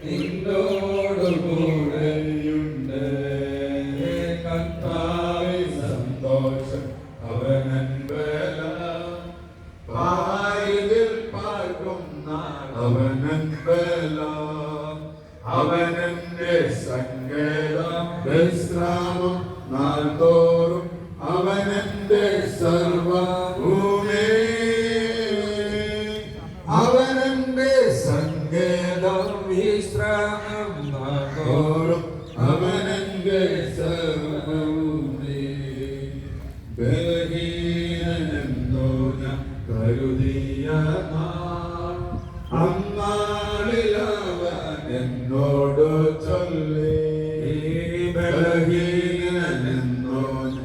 നിന്നോട് കൂടെയുണ്ട് കർത്താവേ സന്തോഷം അവനൻ ബലം പാരിതിൽ പാർക്കുന്ന അവനൻ ബലം അവനെന്റെ സങ്കേതം വിശ്രാമം നാൾതോറും അവനെന്റെ സർവഭൂമി അവനെന്റെ സങ്കേതം വിശ്രാമം നാൾതോറും അവനെന്റെ സർവഭൂമി ബലഹീനനെന്നോ ഞാൻ കരുതിയ നാൾ അന്നാളിലവൻ എന്നോട് ചൊല്ലി ബലഹീനനെന്നോ ഞാൻ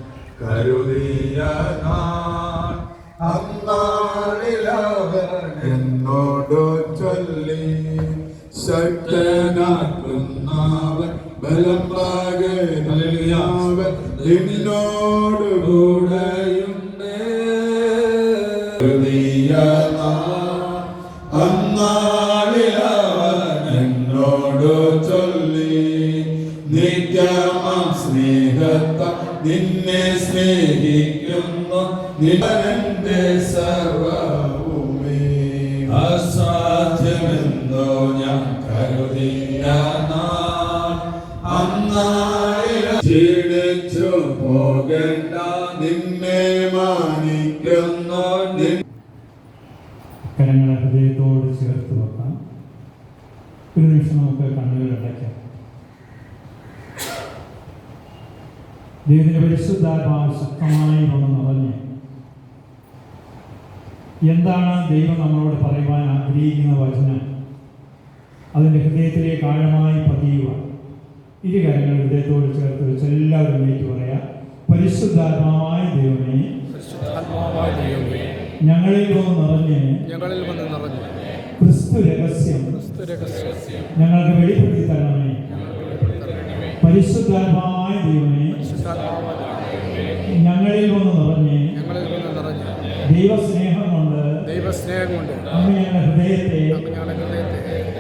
കരുതിയ നാൾ അന്നാളിലവൻ എന്നോട് ചൊല്ലി ശക്തനാക്കുന്നവൻ ബലം പകരുന്നവൻ നിന്നോട് കൂടെയുണ്ട് അന്നാളിലവൻ എന്നോട് ചൊല്ലി നിത്യമാം സ്നേഹത്ത നിന്നെ സ്നേഹിക്കുന്നു നിന്റെ സർവഭൂമി അസാധ്യമെന്നോ ഞാൻ കരുതിയ നാൾ അന്നാളിൽ ക്ഷീണിച്ചു പോകേണ്ട നിന്നെ മാനിക്കുന്നു കരങ്ങളെ ഹൃദയത്തോട് ചേർത്ത് വെക്കാം. ഒരു നിമിഷം നമുക്ക് കണ്ണുകൾ അടയ്ക്കാം. ദൈവത്തിന്റെ പരിശുദ്ധാത്മാവ് ശക്തമായി വന്ന് നിറഞ്ഞ് എന്താണ് ദൈവം നമ്മളോട് പറയുവാൻ ആഗ്രഹിക്കുന്ന വചനം അതിൻ്റെ ഹൃദയത്തിലേക്ക് ആഴമായി പതിയുക. ഇരു കാര്യങ്ങൾ ഹൃദയത്തോട് ചേർത്ത് വെച്ച് എല്ലാവരും എണീറ്റ് പറയാം. പരിശുദ്ധാത്മാവായ ദൈവമേ, ഞങ്ങളിൽ വന്ന് നിറഞ്ഞ് ക്രിസ്തു രഹസ്യം ഞങ്ങൾക്ക് വെളിപ്പെടുത്തി തരണമേ. പരിശുദ്ധാത്മാവായ ദൈവമേ, ഞങ്ങളിൽ വന്ന് നിറഞ്ഞ് ദൈവസ്നേഹം കൊണ്ട് അങ്ങ് ഞങ്ങളുടെ ഹൃദയത്തെ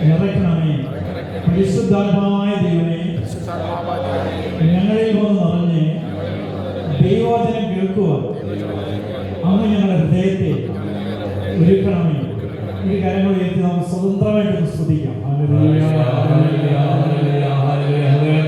നിറയ്ക്കണമേ. പരിശുദ്ധാത്മാവായ ദൈവമേ, ഞങ്ങളിൽ വന്ന് നിറഞ്ഞ് ദൈവവചനം കേൾക്കുവാൻ അങ്ങ് ഞങ്ങളുടെ ഹൃദയത്തെ ഒരുക്കണമേ. ഈ കാര്യങ്ങൾ ഉയർത്തി നമുക്ക് സ്വതന്ത്രമായിട്ട് സ്തുതിക്കാം. Hallelujah, hallelujah, hallelujah, hallelujah.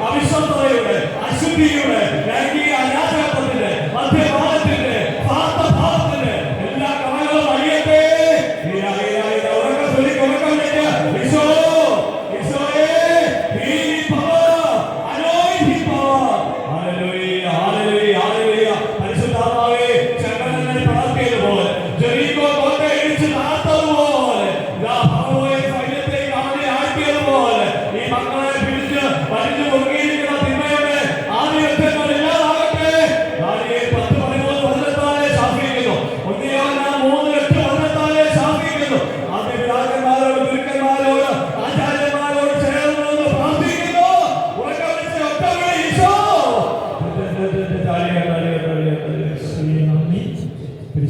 അവിശ്വസ്തതയുടെ അശുദ്ധിയുടെ ലൈംഗിക അനാചാരത്തിന്റെ മധ്യ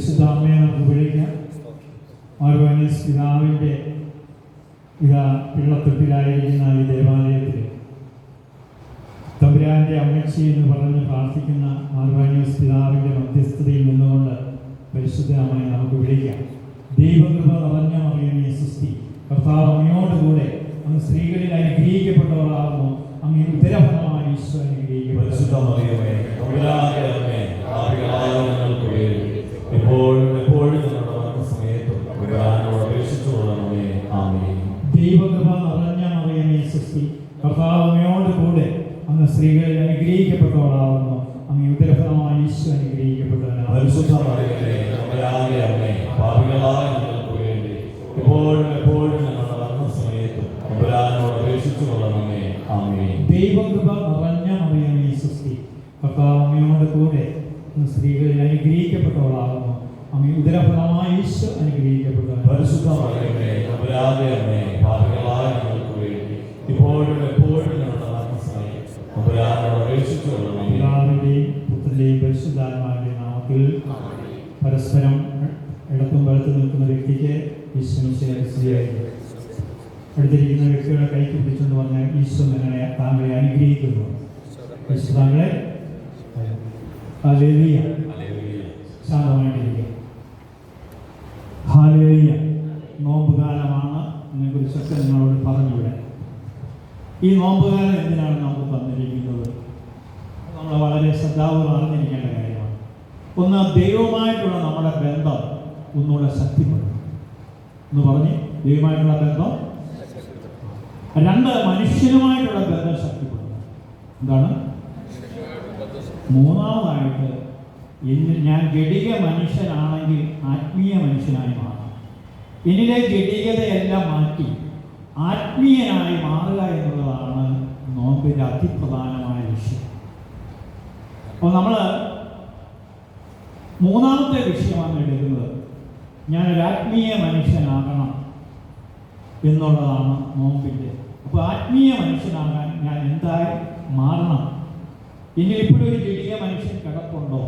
പരിശുദ്ധ അമ്മയെ നമുക്ക് വിളിക്കാം. മാർവാനീസ് പിതാവിൻ്റെ പിള്ളത്തൊട്ടിലായിരിക്കുന്ന ഈ ദേവാലയത്തിൽ തമ്പുരാൻ്റെ അമ്മച്ചി എന്ന് പറഞ്ഞ് പ്രാർത്ഥിക്കുന്ന മാർവാനീസ് പിതാവിൻ്റെ മധ്യസ്ഥതയിൽ നിന്നുകൊണ്ട് പരിശുദ്ധ അമ്മയെ നമുക്ക് വിളിക്കാം. ദൈവകൃപ നിറഞ്ഞ മറിയമേ സ്വസ്തി, കർത്താവ് അങ്ങയോടുകൂടെ, അങ്ങ് സ്ത്രീകളിൽ അനുഗ്രഹിക്കപ്പെട്ടവളാകുന്നു, അങ്ങ് ഉദരഫലമായി ഈശോ അനുഗ്രഹിക്കപ്പെട്ടു. ദൈവകൃപ നിറഞ്ഞ മറിയമേ സ്വസ്തി, കർത്താവ് അങ്ങയോടുകൂടെ, അങ്ങ് സ്ത്രീകളിൽ അനുഗ്രഹിക്കപ്പെട്ടവളാകുന്നു, അങ്ങ് ഉദരഫലമായി ഈശോ അനുഗ്രഹിക്കപ്പെട്ടവനാണ്. ദൈവകൃപ നിറഞ്ഞ മറിയമേ സ്വസ്തി, കർത്താവ് അങ്ങയോട് കൂടെ, സ്ത്രീകളിൽ അനുഗ്രഹിക്കപ്പെട്ടവളാകുന്നു, അങ്ങ് ഉദരഫലമായി ഈശോ അനുഗ്രഹിക്കപ്പെട്ടവനാണ്. പരിശുദ്ധ മറിയമേ തമ്പുരാന്റെ അമ്മേ, പാപികളായ ഞങ്ങൾക്ക് വേണ്ടി ഇപ്പോഴും എപ്പോഴും ഞങ്ങളുടെ മരണസമയത്ത് തമ്പുരാനോട് അപേക്ഷിച്ചുകൊള്ളണമേ. പിതാവിന്റെയും പുത്രന്റെയും പരിശുദ്ധാത്മാവിന്റെയും നാമത്തിൽ പരസ്പരം ഇടത്തും വലത്ത് നിൽക്കുന്ന വ്യക്തിക്ക് ഈശ്വരൻ അടുത്തിരിക്കുന്ന വ്യക്തികളെ കൈക്ക് പിടിച്ചെന്ന് പറഞ്ഞാൽ ഈശ്വരൻ നിങ്ങളെ താങ്കളെ അനുഗ്രഹിക്കുന്നു. ഈശ്വരൻ താങ്കളെ ഹല്ലേലൂയ. ശാന്തമായിട്ടിരിക്കുക. ഹല്ലേലൂയ. നോമ്പുകാലമാണ്, ഇതിനെക്കുറിച്ചൊക്കെ നിങ്ങളോട് പറഞ്ഞുവിടെ. ഈ നോമ്പുകാലം എന്തിനാണ് നമുക്ക് തന്നിരിക്കുന്നത്? നമ്മൾ വളരെ ശ്രദ്ധാപൂർവ്വം അറിഞ്ഞിരിക്കേണ്ട കാര്യമാണ്. ഒന്ന്, ദൈവവുമായിട്ടുള്ള നമ്മുടെ ബന്ധം ഒന്നുകൂടെ ശക്തിപ്പെടും എന്ന് പറഞ്ഞ് ദൈവമായിട്ടുള്ള ബന്ധം. രണ്ട്, മനുഷ്യനുമായിട്ടുള്ള ബന്ധം ശക്തിപ്പെടും. എന്താണ്? മൂന്നാമതായിട്ട്, ഞാൻ ജഡിക മനുഷ്യനാണെങ്കിൽ ആത്മീയ മനുഷ്യനായി മാറണം. എന്നിലെ ജഡികതയെല്ലാം മാറ്റി ആത്മീയനായി മാറുക എന്നുള്ളതാണ് നോമ്പിൻ്റെ അതിപ്രധാനമായ വിഷയം. അപ്പോൾ നമ്മൾ മൂന്നാമത്തെ വിഷയമാണ് എടുക്കുന്നത്. ഞാനൊരു ആത്മീയ മനുഷ്യനാകണം എന്നുള്ളതാണ് നോമ്പിൻ്റെ. അപ്പോൾ ആത്മീയ മനുഷ്യനാകാൻ ഞാൻ എന്തായി മാറണം? എന്നിൽ ഇപ്പോഴും ഒരു ജഡിക മനുഷ്യൻ കിടപ്പുണ്ടോ?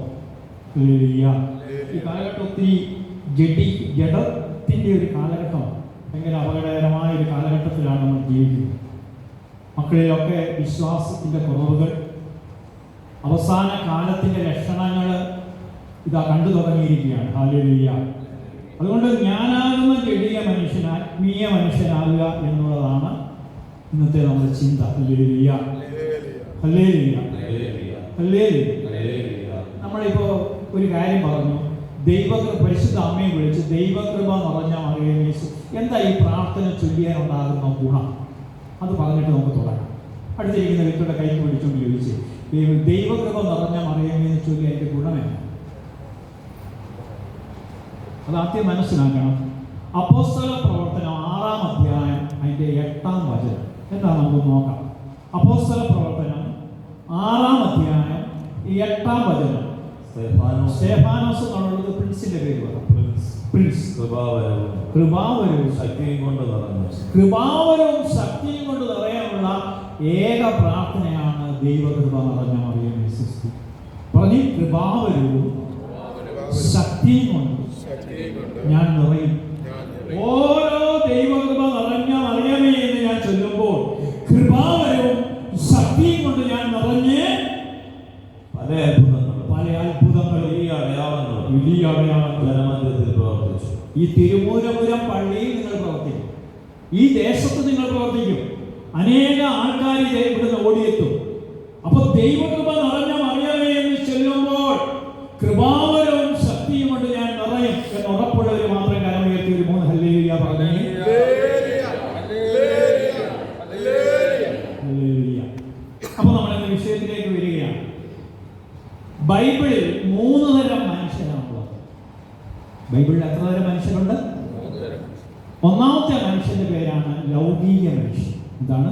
ഈ കാലഘട്ടം ഒത്തിരി ജഡത്തിൻ്റെ ഒരു കാലഘട്ടമാണ്. ഭയങ്കര അപകടകരമായ ഒരു കാലഘട്ടത്തിലാണ് നമ്മൾ ജീവിക്കുന്നത്. മക്കളിലൊക്കെ വിശ്വാസത്തിൻ്റെ കുറവുകൾ, അവസാന കാലത്തിൻ്റെ ലക്ഷണങ്ങൾ ഇതാ കണ്ടു തുടങ്ങിയിരിക്കുകയാണ്. ഹല്ലേലൂയ. അതുകൊണ്ട് ഞാനാകുന്ന ജഡിക മനുഷ്യൻ ആത്മീയ മനുഷ്യനാകുക എന്നുള്ളതാണ് ഇന്നത്തെ നമ്മുടെ ചിന്ത. Hallelujah, hallelujah, hallelujah. നമ്മളിപ്പോൾ ഒരു കാര്യം പറഞ്ഞു, പരിശുദ്ധ അമ്മയെ വിളിച്ച് ദൈവകൃപ നിറഞ്ഞ മറിയമേ. എന്താ ഈ പ്രാർത്ഥന ചൊല്ലിയാലുണ്ടാകുന്ന ഗുണം? അത് പറഞ്ഞിട്ട് നമുക്ക് തുടങ്ങാം. അടുത്തിരിക്കുന്ന വ്യക്തിയുടെ കൈ പിടിച്ചുകൊണ്ട് ചോദിച്ച്, ദൈവകൃപ നിറഞ്ഞ മറിയമേ എന്ന് ചൊല്ലി അതിൻ്റെ ഗുണമെന്താണ്? അത് ആദ്യം മനസ്സിലാക്കണം. അപ്പോസ്തല പ്രവർത്തനം 6-ാം അധ്യായം അതിൻ്റെ 8-ാം വചനം എന്താ നമുക്ക് നോക്കാം. അപ്പോസ്തല പ്രവർത്തനം 6-ാം അധ്യായം 8-ാം വചനം. സ്തെഫാനോസ് എന്നുള്ളത് പ്രിൻസിന്റെ പേര് പറ. പ്രിൻസ്. കൃപാവരവും ശക്തിയും കൊണ്ട് നിറയാനുള്ള ഏക പ്രാർത്ഥനയാണ് ദൈവകൃപ നിറഞ്ഞ മറിയമേ സ്വസ്തി. പറഞ്ഞ് കൃപാവരവും ശക്തിയും കൊണ്ട് ഞാൻ നിറയും. ഓരോ ദൈവകൃപ നിറഞ്ഞ മറിയമേ എന്ന് ഞാൻ ചൊല്ലുമ്പോൾ കൃപാവരവും ശക്തിയും കൊണ്ട് ഞാൻ നിറഞ്ഞ് പല അത്ഭുതങ്ങൾ വലിയ അടയാളത്തിൽ പ്രവർത്തിച്ചു. ഈ തിരുമൂലപുരം പള്ളിയിൽ നിങ്ങൾ പ്രവർത്തിക്കും, ഈ ദേശത്ത് നിങ്ങൾ പ്രവർത്തിക്കും, അനേക ആൾക്കാർ ഇവിടുന്ന് ഓടിയെത്തും. അപ്പൊ ദൈവകൃപ നിറഞ്ഞ മറിയമേ എന്ന് ചൊല്ലുമ്പോൾ കൃപാവരവും ശക്തിയും കൊണ്ട് ഞാൻ നിറയും എന്ന് ഉറപ്പുള്ളവർ മാത്രം കരം ഉയർത്തി ഒരു 3 ഹല്ലേലൂയ പറഞ്ഞേ. അപ്പൊ നമ്മൾ എന്ന വിഷയത്തിലേക്ക് വരികയാണ്. ബൈബിളിൽ 3 തരം മനുഷ്യരാണുള്ളത്. ബൈബിളിൽ എത്ര തരം മനുഷ്യരുണ്ട്? ഒന്നാമത്തെ മനുഷ്യന്റെ പേരാണ് ലൗകിക മനുഷ്യൻ. എന്താണ്?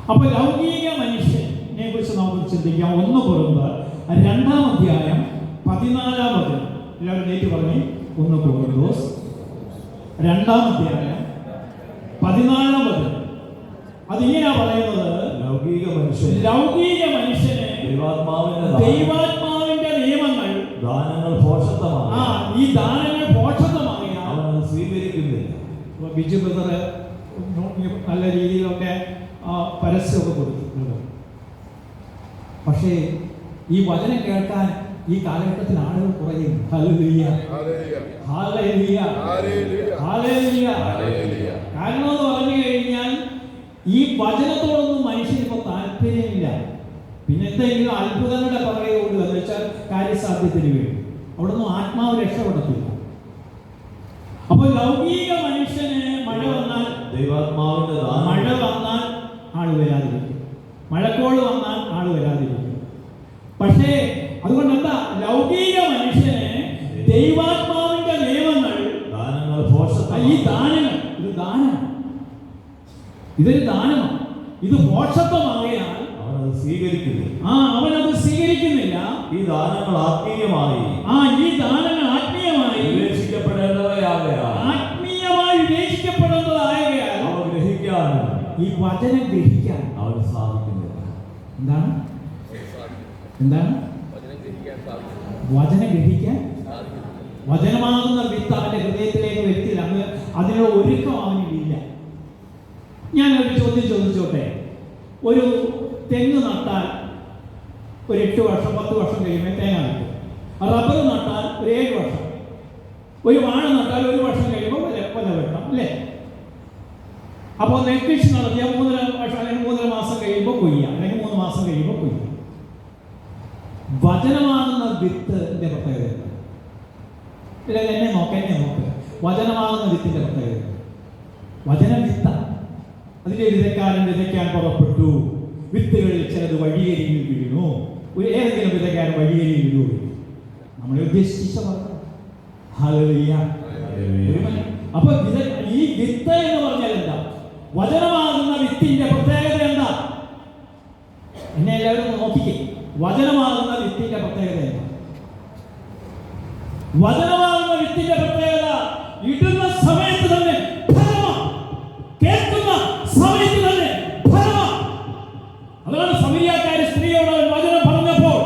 അപ്പൊ ലൗകിക മനുഷ്യനെ കുറിച്ച് നമുക്ക് ചിന്തിക്കാം. 1 കൊരിന്ത്യർ 2-ാം അധ്യായം 14-ാം വചനം. എല്ലാവരും നേരിട്ട് പറഞ്ഞേ. 1 കൊരിന്ത്യർ 2-ാം അധ്യായം 14-ാം വചനം. അതിങ്ങനെയാ പറയുന്നത്, ലൗകിക മനുഷ്യനെ ദൈവാത്മാവിന്റെ നിയമങ്ങൾ, ദാനങ്ങൾ, ഈ ദാനങ്ങൾ പോഷകമാകിയാൽ അവൻ അത് സ്വീകരിക്കുന്നില്ല. ബിജു ബ്രദർ നല്ല രീതിയിലൊക്കെ പരസ്യമൊക്കെ കൊടുത്തിട്ടുണ്ട്. പക്ഷേ ഈ വചനം കേൾക്കാൻ ഈ കാലഘട്ടത്തിൽ ആളുകൾ കുറയും. Hallelujah, hallelujah, hallelujah. കാരണം എന്ന് പറഞ്ഞു കഴിഞ്ഞാൽ ഈ വചനത്തോടൊന്നും മനുഷ്യനിപ്പോ താല്പര്യമില്ല. പിന്നെ എന്തെങ്കിലും അത്ഭുതങ്ങളുടെ പറയുള്ളൂ എന്ന് വെച്ചാൽ കാര്യസാധ്യത്തിന് വേണ്ടി. അവിടെ ഒന്നും ആത്മാവ് രക്ഷപ്പെടത്തില്ല. അപ്പൊ ലൗകിക മനുഷ്യന് മഴ വന്നാൽ ദൈവാത്മാവിന്റെ മഴ വന്നാൽ ആള് വരാതിരിക്കും, മഴക്കോള് വന്നാൽ ആള് വരാതിരിക്കും. പക്ഷേ അതുകൊണ്ട് എന്താ, ലൗകിക മനുഷ്യന് ദൈവാത്മാവിന്റെ നിയമങ്ങൾ, ദാനങ്ങൾ, ഈ ദാനങ്ങൾ, ഇത് ദാനമാണ്, ഇതൊരു ദാനമാണ്. ഇത് മോക്ഷത്വമാകയാൽ അവനത് സ്വീകരിക്കുന്നില്ല. അവനത് സ്വീകരിക്കുന്നില്ല. ഈ ദാനങ്ങൾ ആത്മീയമായി ഈ ദാനങ്ങൾ ആത്മീയമായി വിവേചിക്കപ്പെടേണ്ടവയാകയാൽ, ആത്മീയമായി വിവേചിക്കപ്പെടുന്നതാകയാൽ അവ ഗ്രഹിക്കാനും ഈ വചനം ഗ്രഹിക്കാൻ അവന് സാധിക്കുന്നില്ല. എന്താണ് വചനം ഗ്രഹിക്കാൻ? വചനമാകുന്ന വിത്ത് അവന്റെ ഹൃദയത്തിലേക്ക് വരുത്തില്ല. അതിനുള്ള ഒരുക്കം അവനില്ല. ഞാനൊരു ചോദ്യം ചോദിച്ചോട്ടെ. ഒരു തെങ്ങ് നട്ടാൽ ഒരു 8 വർഷം 10 വർഷം കഴിയുമ്പോൾ തേങ്ങ കിട്ടും. റബ്ബർ നട്ടാൽ ഒരു 7 വർഷം, ഒരു വാഴ നട്ടാൽ 1 വർഷം കഴിയുമ്പോൾ കൊല വെട്ടണം, അല്ലേ? അപ്പോൾ നെൽകൃഷി നടത്തിയാൽ 3 വർഷം അല്ലെങ്കിൽ 3.5 മാസം കഴിയുമ്പോൾ കൊയ്യാം, അല്ലെങ്കിൽ 3 മാസം കഴിയുമ്പോൾ കൊയ്യാം. വചനമാകുന്ന വിത്തിന്റെ പ്രത്യേകത ഇല്ല. എന്നെ നോക്ക്. വചനമാകുന്ന വിത്തിന്റെ പ്രത്യേകത, വചനം വിത്ത. അതിന്റെ വിതക്കാരൻ വിതയ്ക്കാൻ പുറപ്പെട്ടു. വിത്തുകളിൽ ചിലത് വഴിയരികിൽ വീണു. ഏതെങ്കിലും വിതയ്ക്കാരൻ വഴിയരികിൽ വീണു. നമ്മളെ ഉദ്ദേശിച്ച പറഞ്ഞു. ഹല്ലേലൂയ. അപ്പൊ ഈ വിത്ത് എന്ന് പറഞ്ഞാൽ എന്താ? വചനമാകുന്ന വിത്തിന്റെ പ്രത്യേകത എന്താ? എന്നെ എല്ലാവരും നോക്കിക്കേ. വചനമാകുന്ന വിത്തിന്റെ പ്രത്യേകത എന്താ? വചനമാകുന്ന വിത്തിന്റെ പ്രത്യേകത ഇടുന്ന സമയത്ത് തന്നെ ഫലമാണ്, കേൾക്കുന്ന സമയത്ത് തന്നെ ഫലമാണ്. അതാണ് സമരിയാക്കാരി സ്ത്രീയോട് വചനം പറഞ്ഞപ്പോൾ,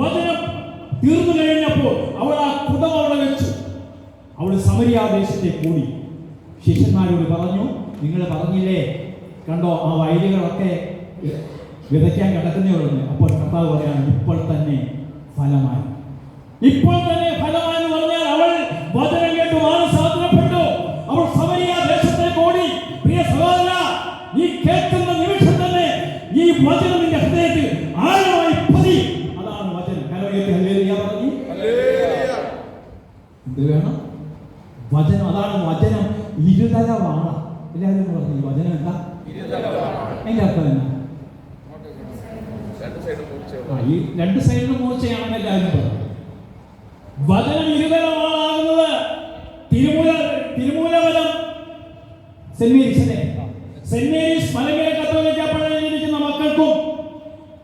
വചനം തീർന്നു കഴിഞ്ഞപ്പോൾ അവൾ ആ കുടം അവിടെ വെച്ചു. അവൾ സമരിയ ദേശത്തേക്ക് കൂടി. ശിഷ്യന്മാരോട് പറഞ്ഞു, നിങ്ങൾ പറഞ്ഞില്ലേ, കണ്ടോ ആ വയലുകളൊക്കെ വിതയ്ക്കാൻ കിടക്കുന്നേ ഉള്ളൂ. അപ്പോൾ കർത്താവ് പറയാണ്, ഇപ്പോൾ തന്നെ ഫലമായി. ഇപ്പോൾ തന്നെ ഫലമായി എന്ന് പറഞ്ഞാൽ അവൾ വചനം കേട്ട് മാനസാന്തരപ്പെട്ടു. അവൾ സമരിയ ദേശത്തേക്ക് ഓടി. പ്രിയ സഹോദര, നീ കേൾക്കുന്ന നിമിഷം തന്നെ ഈ വചനം നിന്റെ ഹൃദയത്തിൽ ആഴമായി പതിയും. അതാണ് വചനം. കരമേറ്റി ഹല്ലേലൂയ പറഞ്ഞു. എന്ത് വേണം? വചനം. അതാണ് വചനം. ഇരുതല വാള. എല്ലാവരും പറഞ്ഞു വചനം എന്താ? അതിന്റെ അർത്ഥം എന്നാ? ഈ 2 സൈഡിലും മൂർച്ചയാണെന്ന് എല്ലാവരും പറഞ്ഞു. വചനം ഇരുതല വാളാകുന്നത് തിരുമൂലവനം സെന്റ് മേരീസ് മലങ്കര കത്തോലിക്ക പള്ളിയിലിരിക്കുന്ന മക്കൾക്കും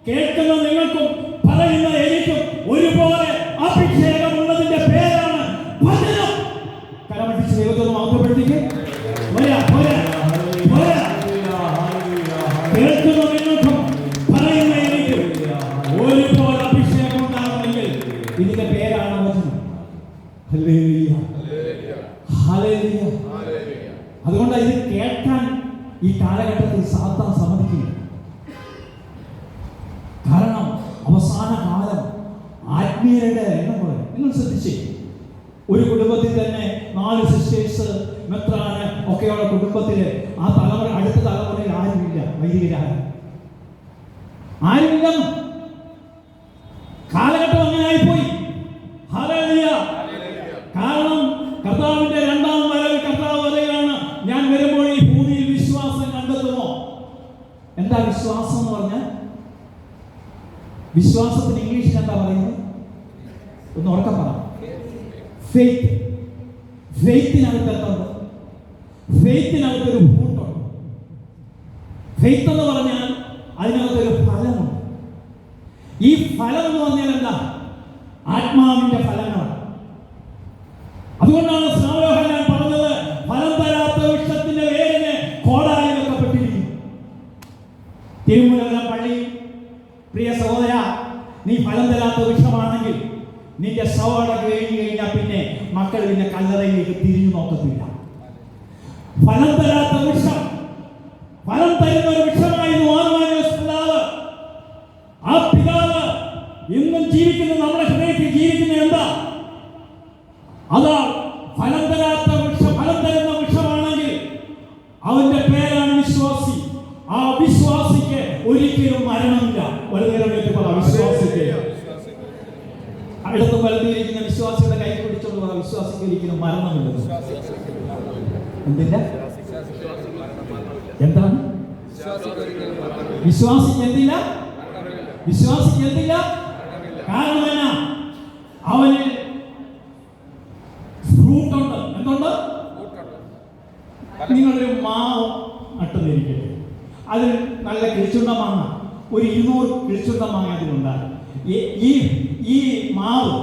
കേൾക്കുന്ന നിങ്ങൾക്കും പറയുന്ന എനിക്കും ഒരുപോലെ അഭിഷേകമുള്ളതിന്റെ പേരാണ് വചനം. കരമടിച്ച് ദൈവത്തോട് മഹത്വപ്പെടുത്തിക്ക്. കേൾക്കുന്ന നിങ്ങൾക്കും പറയുന്ന എനിക്കും ഒരുപോലെ അഭിഷേകം ഉണ്ടാകുമെങ്കിൽ ഇതിന്റെ പേരാണ് വചനം. Hallelujah, hallelujah. അതുകൊണ്ട് ഇത് കേൾക്കാൻ ഈ കാലഘട്ടത്തിൽ സാത്താൻ സമ്മതിക്കില്ല. കാരണം അവസാന കാലം ആത്മീയരുടെ എണ്ണം കുറയും. നിങ്ങൾ ശ്രദ്ധിച്ചേ, ഒരു കുടുംബത്തിൽ തന്നെ 4 സിസ്റ്റേഴ്സ് മെത്രാന് ഒക്കെയുള്ള കുടുംബത്തില് ആ തലമുറ, അടുത്ത തലമുറയിൽ ആരുമില്ല, വൈദികരാരും ആരുമില്ല. കാലഘട്ടം അങ്ങനെ ആയിപ്പോയി. ഹല്ലേലൂയ. കാരണം കർത്താവിന്റെ 2ാം വരവിൽ കർത്താവ് പറയുകയാണ്, ഞാൻ വരുമ്പോൾ ഈ ഭൂമിയിൽ വിശ്വാസം കണ്ടെത്തുമോ? എന്താ വിശ്വാസം എന്ന് പറഞ്ഞാൽ? വിശ്വാസത്തിന് ഇംഗ്ലീഷിൽ എന്താ പറയുന്നത്? ഒന്ന് ഉറക്കം പറ. ഫെയ്ത്ത്. ഫെയ്ത്തിനകത്ത് എന്തുണ്ട്? ഫെയ്ത്തിനകത്തൊരു ഭൂട്ടുണ്ട്. ഫെയ്ത്ത് എന്ന് പറഞ്ഞാൽ അതിനകത്തൊരു ഫലമുണ്ട്. ഈ ഫലം എന്ന് പറഞ്ഞാൽ എന്താ? ആത്മാവിന്റെ ഫലങ്ങളാണ്. അതുകൊണ്ടാണ് സ്നാപകൻ പറഞ്ഞത്, ഫലം തരാത്ത വൃക്ഷത്തിന്റെ വേരിന് കോടാലി വെക്കപ്പെട്ടിരിക്കും. തിരുമൂലവനം പള്ളി, പ്രിയ സഹോദര, നീ ഫലം തരാത്ത വൃക്ഷമാണെങ്കിൽ നിന്റെ സവാട കഴിഞ്ഞു കഴിഞ്ഞാൽ പിന്നെ മക്കൾ പിന്നെ കല്ലറയിലേക്ക് തിരിഞ്ഞു നോക്കത്തില്ല. ഫലം തരാത്ത വൃക്ഷം, ഫലം തരുന്ന ഒരു വൃക്ഷമായിരുന്നു മാർവാനോസ് പിതാവ്. ആ പിതാവ് ഇന്നും ജീവിക്കുന്ന, നമ്മുടെ ഹൃദയത്തിൽ ജീവിക്കുന്ന എന്താ? അതാ ഫലം തരാത്ത വൃക്ഷം. ഫലം തരുന്ന വൃക്ഷമാണെങ്കിൽ അവന്റെ പേരാണ് വിശ്വാസി. ആ വിശ്വാസിക്ക് ഒരിക്കലും മരണമില്ല. ഒരു നേരം വിശ്വാസിക്ക് അടുത്ത് വലതിയിരിക്കുന്ന വിശ്വാസിയുടെ കൈ പിടിച്ചുകൊണ്ട് പറ, വിശ്വാസിക്ക് ഒരിക്കലും മരണമില്ലെന്ന്. എന്തില്ല? എന്താണ് വിശ്വാസിക്ക് എന്തില്ല? വിശ്വാസിക്ക് എന്തില്ല? കാരണം എന്നാ? അവന് ഫ്രൂട്ട് ഉണ്ട്. എന്തുണ്ട്? നിങ്ങളൊരു മാവ് നട്ടുന്നിരിക്കട്ടെ, അതിൽ നല്ല കിളിച്ചുണ്ട മാങ്ങ, ഒരു 200 കിളിച്ചുണ്ട മാങ്ങ അതിലുണ്ടാകും. ഈ മാവ്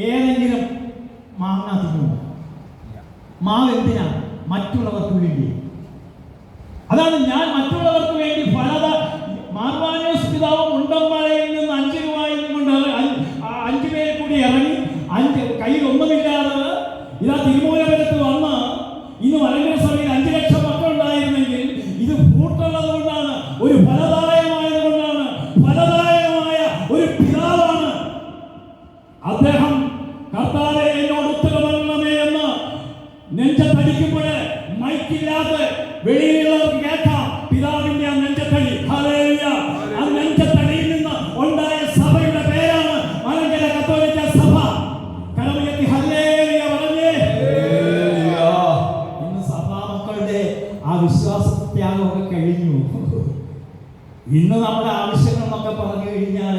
ഏതെങ്കിലും മാങ്ങ തിന്നുമോ? മാവ് എന്തിനാ? മറ്റുള്ളവർക്ക് വേണ്ടി. അതാണ് ഞാൻ മറ്റുള്ളവർക്ക് വേണ്ടി ഫലത. മാർവാനോസ് പിതാവ് മുണ്ടമ്പലയിൽ നിന്ന് 5 രൂപയിൽ കൊണ്ട് 5 പേര് കൂടി ഇറങ്ങി, 5 കയ്യിൽ ഒന്നുമില്ലാതെ ഇതാ തിരുമൂലപുരത്ത് വന്ന് ഇന്ന് മലങ്കര സഭയിൽ 5 ലക്ഷം മക്കളുണ്ടായിരുന്നെങ്കിൽ ഇത് ഫ്രൂട്ടുള്ളത് കൊണ്ടാണ്, ഒരു ഫലദായകമായത് കൊണ്ടാണ്, ഫലദായകമായ ഒരു പിതാവാണ് അദ്ദേഹം. കർത്താവേ എന്നോട് ഉത്തരമരണമേ എന്ന് നെഞ്ചത്തടിക്കുമ്പോൾ മൈക്കില്ലാതെ വെളിയിലുള്ളവർക്ക് കേൾക്കാം പിതാവിന്റെ ആ നെഞ്ചത്തടി. ഹല്ലേലൂയ. ആ നെഞ്ചത്തടിയിൽ നിന്ന് ഉണ്ടായ സഭയുടെ പേരാണ് മലങ്കര കത്തോലിക്ക സഭ. കരമുയർത്തി ഹല്ലേലൂയ പറഞ്ഞേ. ഇന്ന് സഭാ മക്കളുടെ ആ വിശ്വാസത്യാഗമൊക്കെ കഴിഞ്ഞു. ഇന്ന് നമ്മുടെ ആവശ്യങ്ങൾ എന്നൊക്കെ പറഞ്ഞു കഴിഞ്ഞാൽ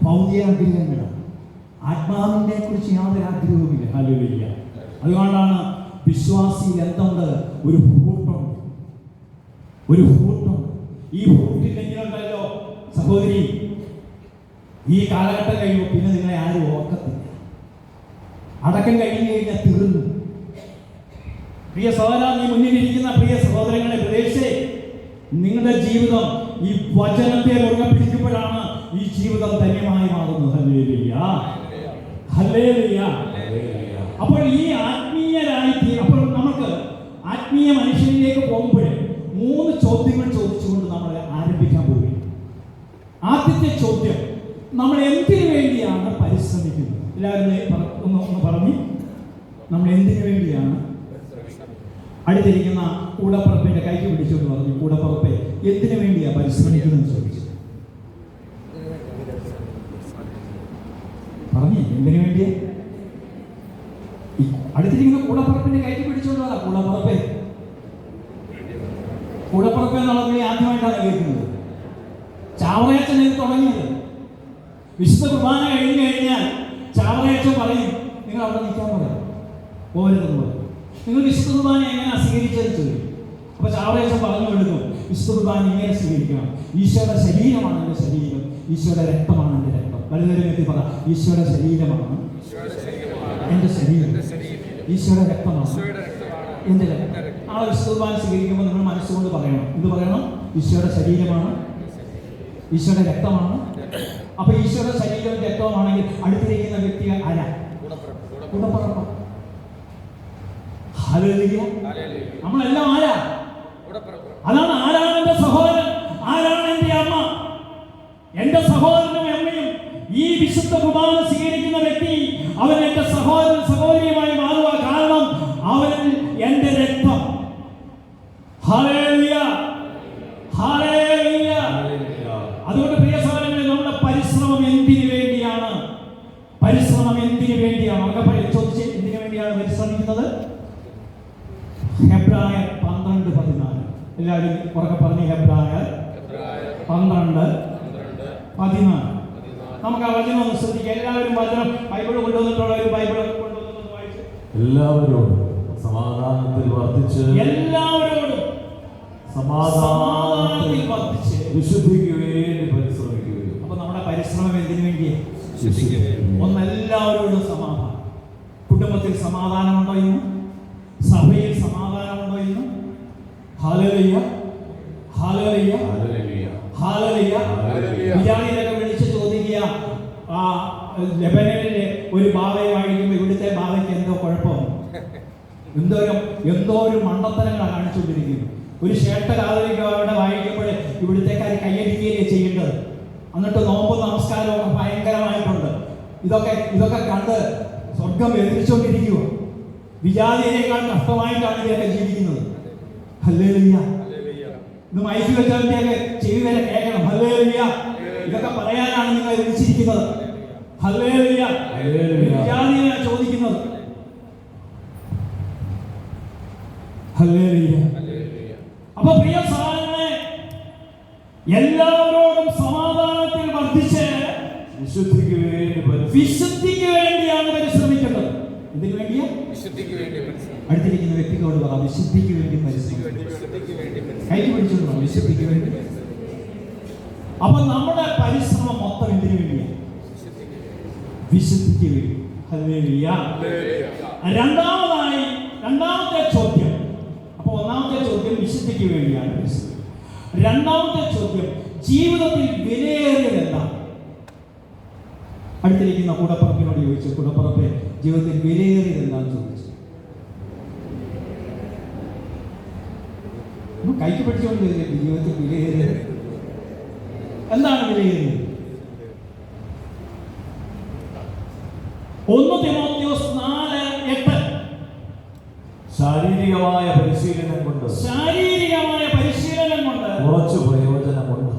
ഭൗതികാഗ്രഹങ്ങളാണ്. ആത്മാവിനെ കുറിച്ച് യാതൊരു ആഗ്രഹവുമില്ല. ഹല്ലേലൂയ. അതുകൊണ്ടാണ് വിശ്വാസിയിൽ എന്തുണ്ട്? ഒരു ഫ്രൂട്ടുണ്ട്. ഒരു ഫ്രൂട്ടുണ്ട്. ഈ ഫ്രൂട്ടില്ലെങ്കിലുണ്ടല്ലോ സഹോദരി, ഈ കാലഘട്ടം കഴിയുമ്പോൾ പിന്നെ നിങ്ങളെ ആരും ഓർക്കത്തില്ല. അടക്കം കഴിഞ്ഞു കഴിഞ്ഞാൽ തീർന്നു. പ്രിയ സഹോദര, നീ മുന്നിലിരിക്കുന്ന പ്രിയ സഹോദരങ്ങളെ പ്രദേശേ, നിങ്ങളുടെ ജീവിതം ഈ വചനത്തെ മുറുകെ പിടിക്കുമ്പോഴാണ് ഈ ജീവിതം ധന്യമായി മാറുന്നത്. ഹല്ലേലൂയ. ഹല്ലേലൂയ. അപ്പോൾ ഈ ആത്മീയരായി, അപ്പോൾ നമുക്ക് ആത്മീയ മനുഷ്യനിലേക്ക് പോകുമ്പോൾ 3 ചോദ്യങ്ങൾ ചോദിച്ചുകൊണ്ട് നമ്മൾ ആരംഭിക്കാൻ പോകും. ആദ്യത്തെ ചോദ്യം, നമ്മൾ എന്തിനു വേണ്ടിയാണ് പരിശ്രമിക്കുന്നത്? എല്ലാവരും ഒന്ന് പറഞ്ഞു, നമ്മൾ എന്തിനു വേണ്ടിയാണ്? അടുത്തിരിക്കുന്ന കൂടപ്പുറപ്പിന്റെ കൈക്ക് പിടിച്ചുകൊണ്ട് പറഞ്ഞു, കൂടപ്പുറപ്പെ എന്തിനു വേണ്ടിയാ പരിശ്രമിക്കുന്നതെന്ന് ചോദിച്ചു. പറഞ്ഞേ, എന്തിനു വേണ്ടിയാ? അടുത്തിരിക്കുന്ന കൂടപ്പുറപ്പിന്റെ കൈക്ക് പിടിച്ചുകൊണ്ട് പറ, കൂടപ്പുറപ്പെ. കൂടപ്പുറപ്പ് എന്നുള്ളത് നീ ആദ്യമായിട്ടാണ് കേൾക്കുന്നത്. ചാവറയച്ചൻ ഇത് തുടങ്ങിയത്. വിശുദ്ധ കുർബാന കഴിഞ്ഞു കഴിഞ്ഞാൽ ചാവറയച്ചൻ പറയും, നിങ്ങൾ അവിടെ നിൽക്കാൻ പറയും, പോകരുതെന്ന് പറയും. നിങ്ങൾ വിശുദ്ധ കുർബാന എങ്ങനെ സ്വീകരിച്ചതെന്ന് ചോദിക്കും. അപ്പൊ ചാവറയച്ചൻ പറഞ്ഞു കൊടുക്കും, വിശുദ്ധ കുർബാന ഇങ്ങനെ സ്വീകരിക്കണം. ഈശോയുടെ ശരീരമാണ് എൻ്റെ ശരീരം, ഈശോയുടെ രക്തമാണ് എൻ്റെ രക്തം. വലുതൊരു വ്യക്തി പറ, ഈശോയുടെ ശരീരമാണ് എൻ്റെ ശരീരം, ഈശോയുടെ രക്തമാണ് എൻ്റെ രക്തം. ആ വിശുദ്ധ കുർബാന സ്വീകരിക്കുമ്പോൾ നിങ്ങൾ മനസ്സുകൊണ്ട് പറയണം. ഇത് പറയണം, ഈശോയുടെ ശരീരമാണ്, ഈശോയുടെ രക്തമാണ്. അപ്പൊ ഈശോയുടെ ശരീരവും രക്തവുമാണെങ്കിൽ അടുത്തിരിക്കുന്ന വ്യക്തി ആരാ? കൂടപ്പുറപ്പ്. ഹല്ലേലൂയ. നമ്മളെല്ലാം ആരാ? അതാണ്. ആരാണ് എൻ്റെ സഹോദരൻ? ആരാണ് എൻ്റെ അമ്മ? എൻ്റെ സഹോദരനും അമ്മയും ഈ വിശുദ്ധ കുർബാന സ്വീകരിക്കുന്ന വ്യക്തി അവൻ എൻ്റെ സഹോദരൻ സഹോദരിയുമായി മാറുക. കാരണം അവൻ എൻ്റെ രക്തം. ഹല്ലേലൂയ. ഹല്ലേലൂയ. അതുകൊണ്ട് പ്രിയ സഹോദരങ്ങളെ, നമ്മുടെ പരിശ്രമം എന്തിനു വേണ്ടിയാണ്? പരിശ്രമം എന്തിനു വേണ്ടിയാണ്? അവർക്ക് ചോദിച്ച് എന്തിനു വേണ്ടിയാണ് പരിശ്രമിക്കുന്നത്? ഹെബ്രായർ 12:14. എല്ലാവരും ഉറക്കെ പറഞ്ഞ്, ഹെബ്രായർ 12:14. നമുക്ക് ആ വചനം ഒന്ന് ശ്രദ്ധിക്കാം. എല്ലാവരും വചനം ബൈബിൾ കൊണ്ടുവന്നിട്ടുള്ളവർ ബൈബിൾ കൊണ്ടുവന്നു വായിച്ചു. എല്ലാവരോടും സമാധാനത്തിൽ വർദ്ധിച്ച്, എല്ലാവരോടും സമാധാനത്തിൽ വർദ്ധിച്ച് വിശുദ്ധിക്ക് വേണ്ടി പരിശ്രമിക്കുകയും. അപ്പൊ നമ്മുടെ പരിശ്രമം എന്തിനു വേണ്ടിയാ? ഒന്ന്, എല്ലാവരോടും സമാധാനം. കുടുംബത്തിൽ സമാധാനമുണ്ടോ ഇന്ന്? സഭയിൽ സമാധാനമുണ്ടോ ഇന്ന്? ഹല്ലേലൂയ. ഹല്ലേലൂയ. ഹല്ലേലൂയ. ഹല്ലേലൂയ. വിചാരികളൊക്കെ വിളിച്ച് ചോദിക്കുക, ലെബനനിലെ ഒരു ബാവയുമായിരിക്കുമ്പോൾ ഇവിടുത്തെ ബാവയ്ക്ക് എന്തോ കുഴപ്പമാണ്. എന്തോ ഒരു മണ്ടത്തരങ്ങളാണ് കാണിച്ചുകൊണ്ടിരിക്കുന്നത്. ഒരു ഷേട്ട കാതലിക്കവിടെ വായിക്കുമ്പോൾ ഇവിടുത്തേക്കാർ കയ്യടിക്കുകയല്ലേ ചെയ്യേണ്ടത്. എന്നിട്ട് നോമ്പ് നമസ്കാരമൊക്കെ ഭയങ്കരമായിട്ടുണ്ട്. ഇതൊക്കെ കണ്ട് സ്വർഗം എതിരിച്ചുകൊണ്ടിരിക്കുക. വിജാതിയേക്കാൾ കഷ്ടമായിട്ടാണ് ഇതൊക്കെ ജീവിക്കുന്നത്. ഹല്ലേലൂയ. ഇത് മൈക്ക് വെച്ചവന്റെയൊക്കെ ചെവി വരെ കേൾക്കണം. ഹല്ലേലൂയ. ഇതൊക്കെ പറയാനാണ് നിങ്ങൾ വിളിച്ചിരിക്കുന്നത്. ഹല്ലേലൂയ. വിജാതിയെ ചോദിക്കുന്നത്. ഹല്ലേലൂയ. അപ്പൊ പ്രിയ സഹോദരങ്ങളെ, എല്ലാവരോടും സമാധാനത്തിൽ വർദ്ധിച്ച് വിശുദ്ധിക്ക് വേണ്ടിയാണ് പരിശ്രമിക്കേണ്ടത്. എന്തിനു വേണ്ടിയാ? അടുത്തിരിക്കുന്ന വ്യക്തികളോട് പറ, വിശുദ്ധിക്ക് വേണ്ടി പരിശ്രമിക്കും. കൈ പിടിച്ചോണ്ട് പറ, വിശുദ്ധിക്ക് വേണ്ടി. അപ്പൊ നമ്മുടെ പരിശ്രമം മൊത്തം എന്തിനു വേണ്ടിയാ? വിശുദ്ധിക്ക് വേണ്ടി. ഹല്ലേലൂയ. രണ്ടാമത്തെ ചോദ്യം. അപ്പൊ ഒന്നാമത്തെ ചോദ്യം വിശുദ്ധിക്ക് വേണ്ടിയാണ്. രണ്ടാമത്തെ ചോദ്യം, ജീവിതത്തിൽ വിലയേറിയത് എന്താണ്? അടുത്തിരിക്കുന്ന കൂടപ്പറപ്പിനോട് ചോദിച്ചു, കൂടപ്പറപ്പെ, ജീവിതത്തിൽ വിലയേറിയത് എന്താണെന്ന് ചോദിച്ചു. കൈക്ക് പഠിച്ചുകൊണ്ട് ജീവിതത്തിൽ വിലയേറിയത് എന്താണ്? വിലയേറിയത് 1 തിമോത്തിയോസ് 4:8. ശാരീരികമായ പരിശീലനം കൊണ്ട് കുറച്ച് പ്രയോജനമുണ്ട്.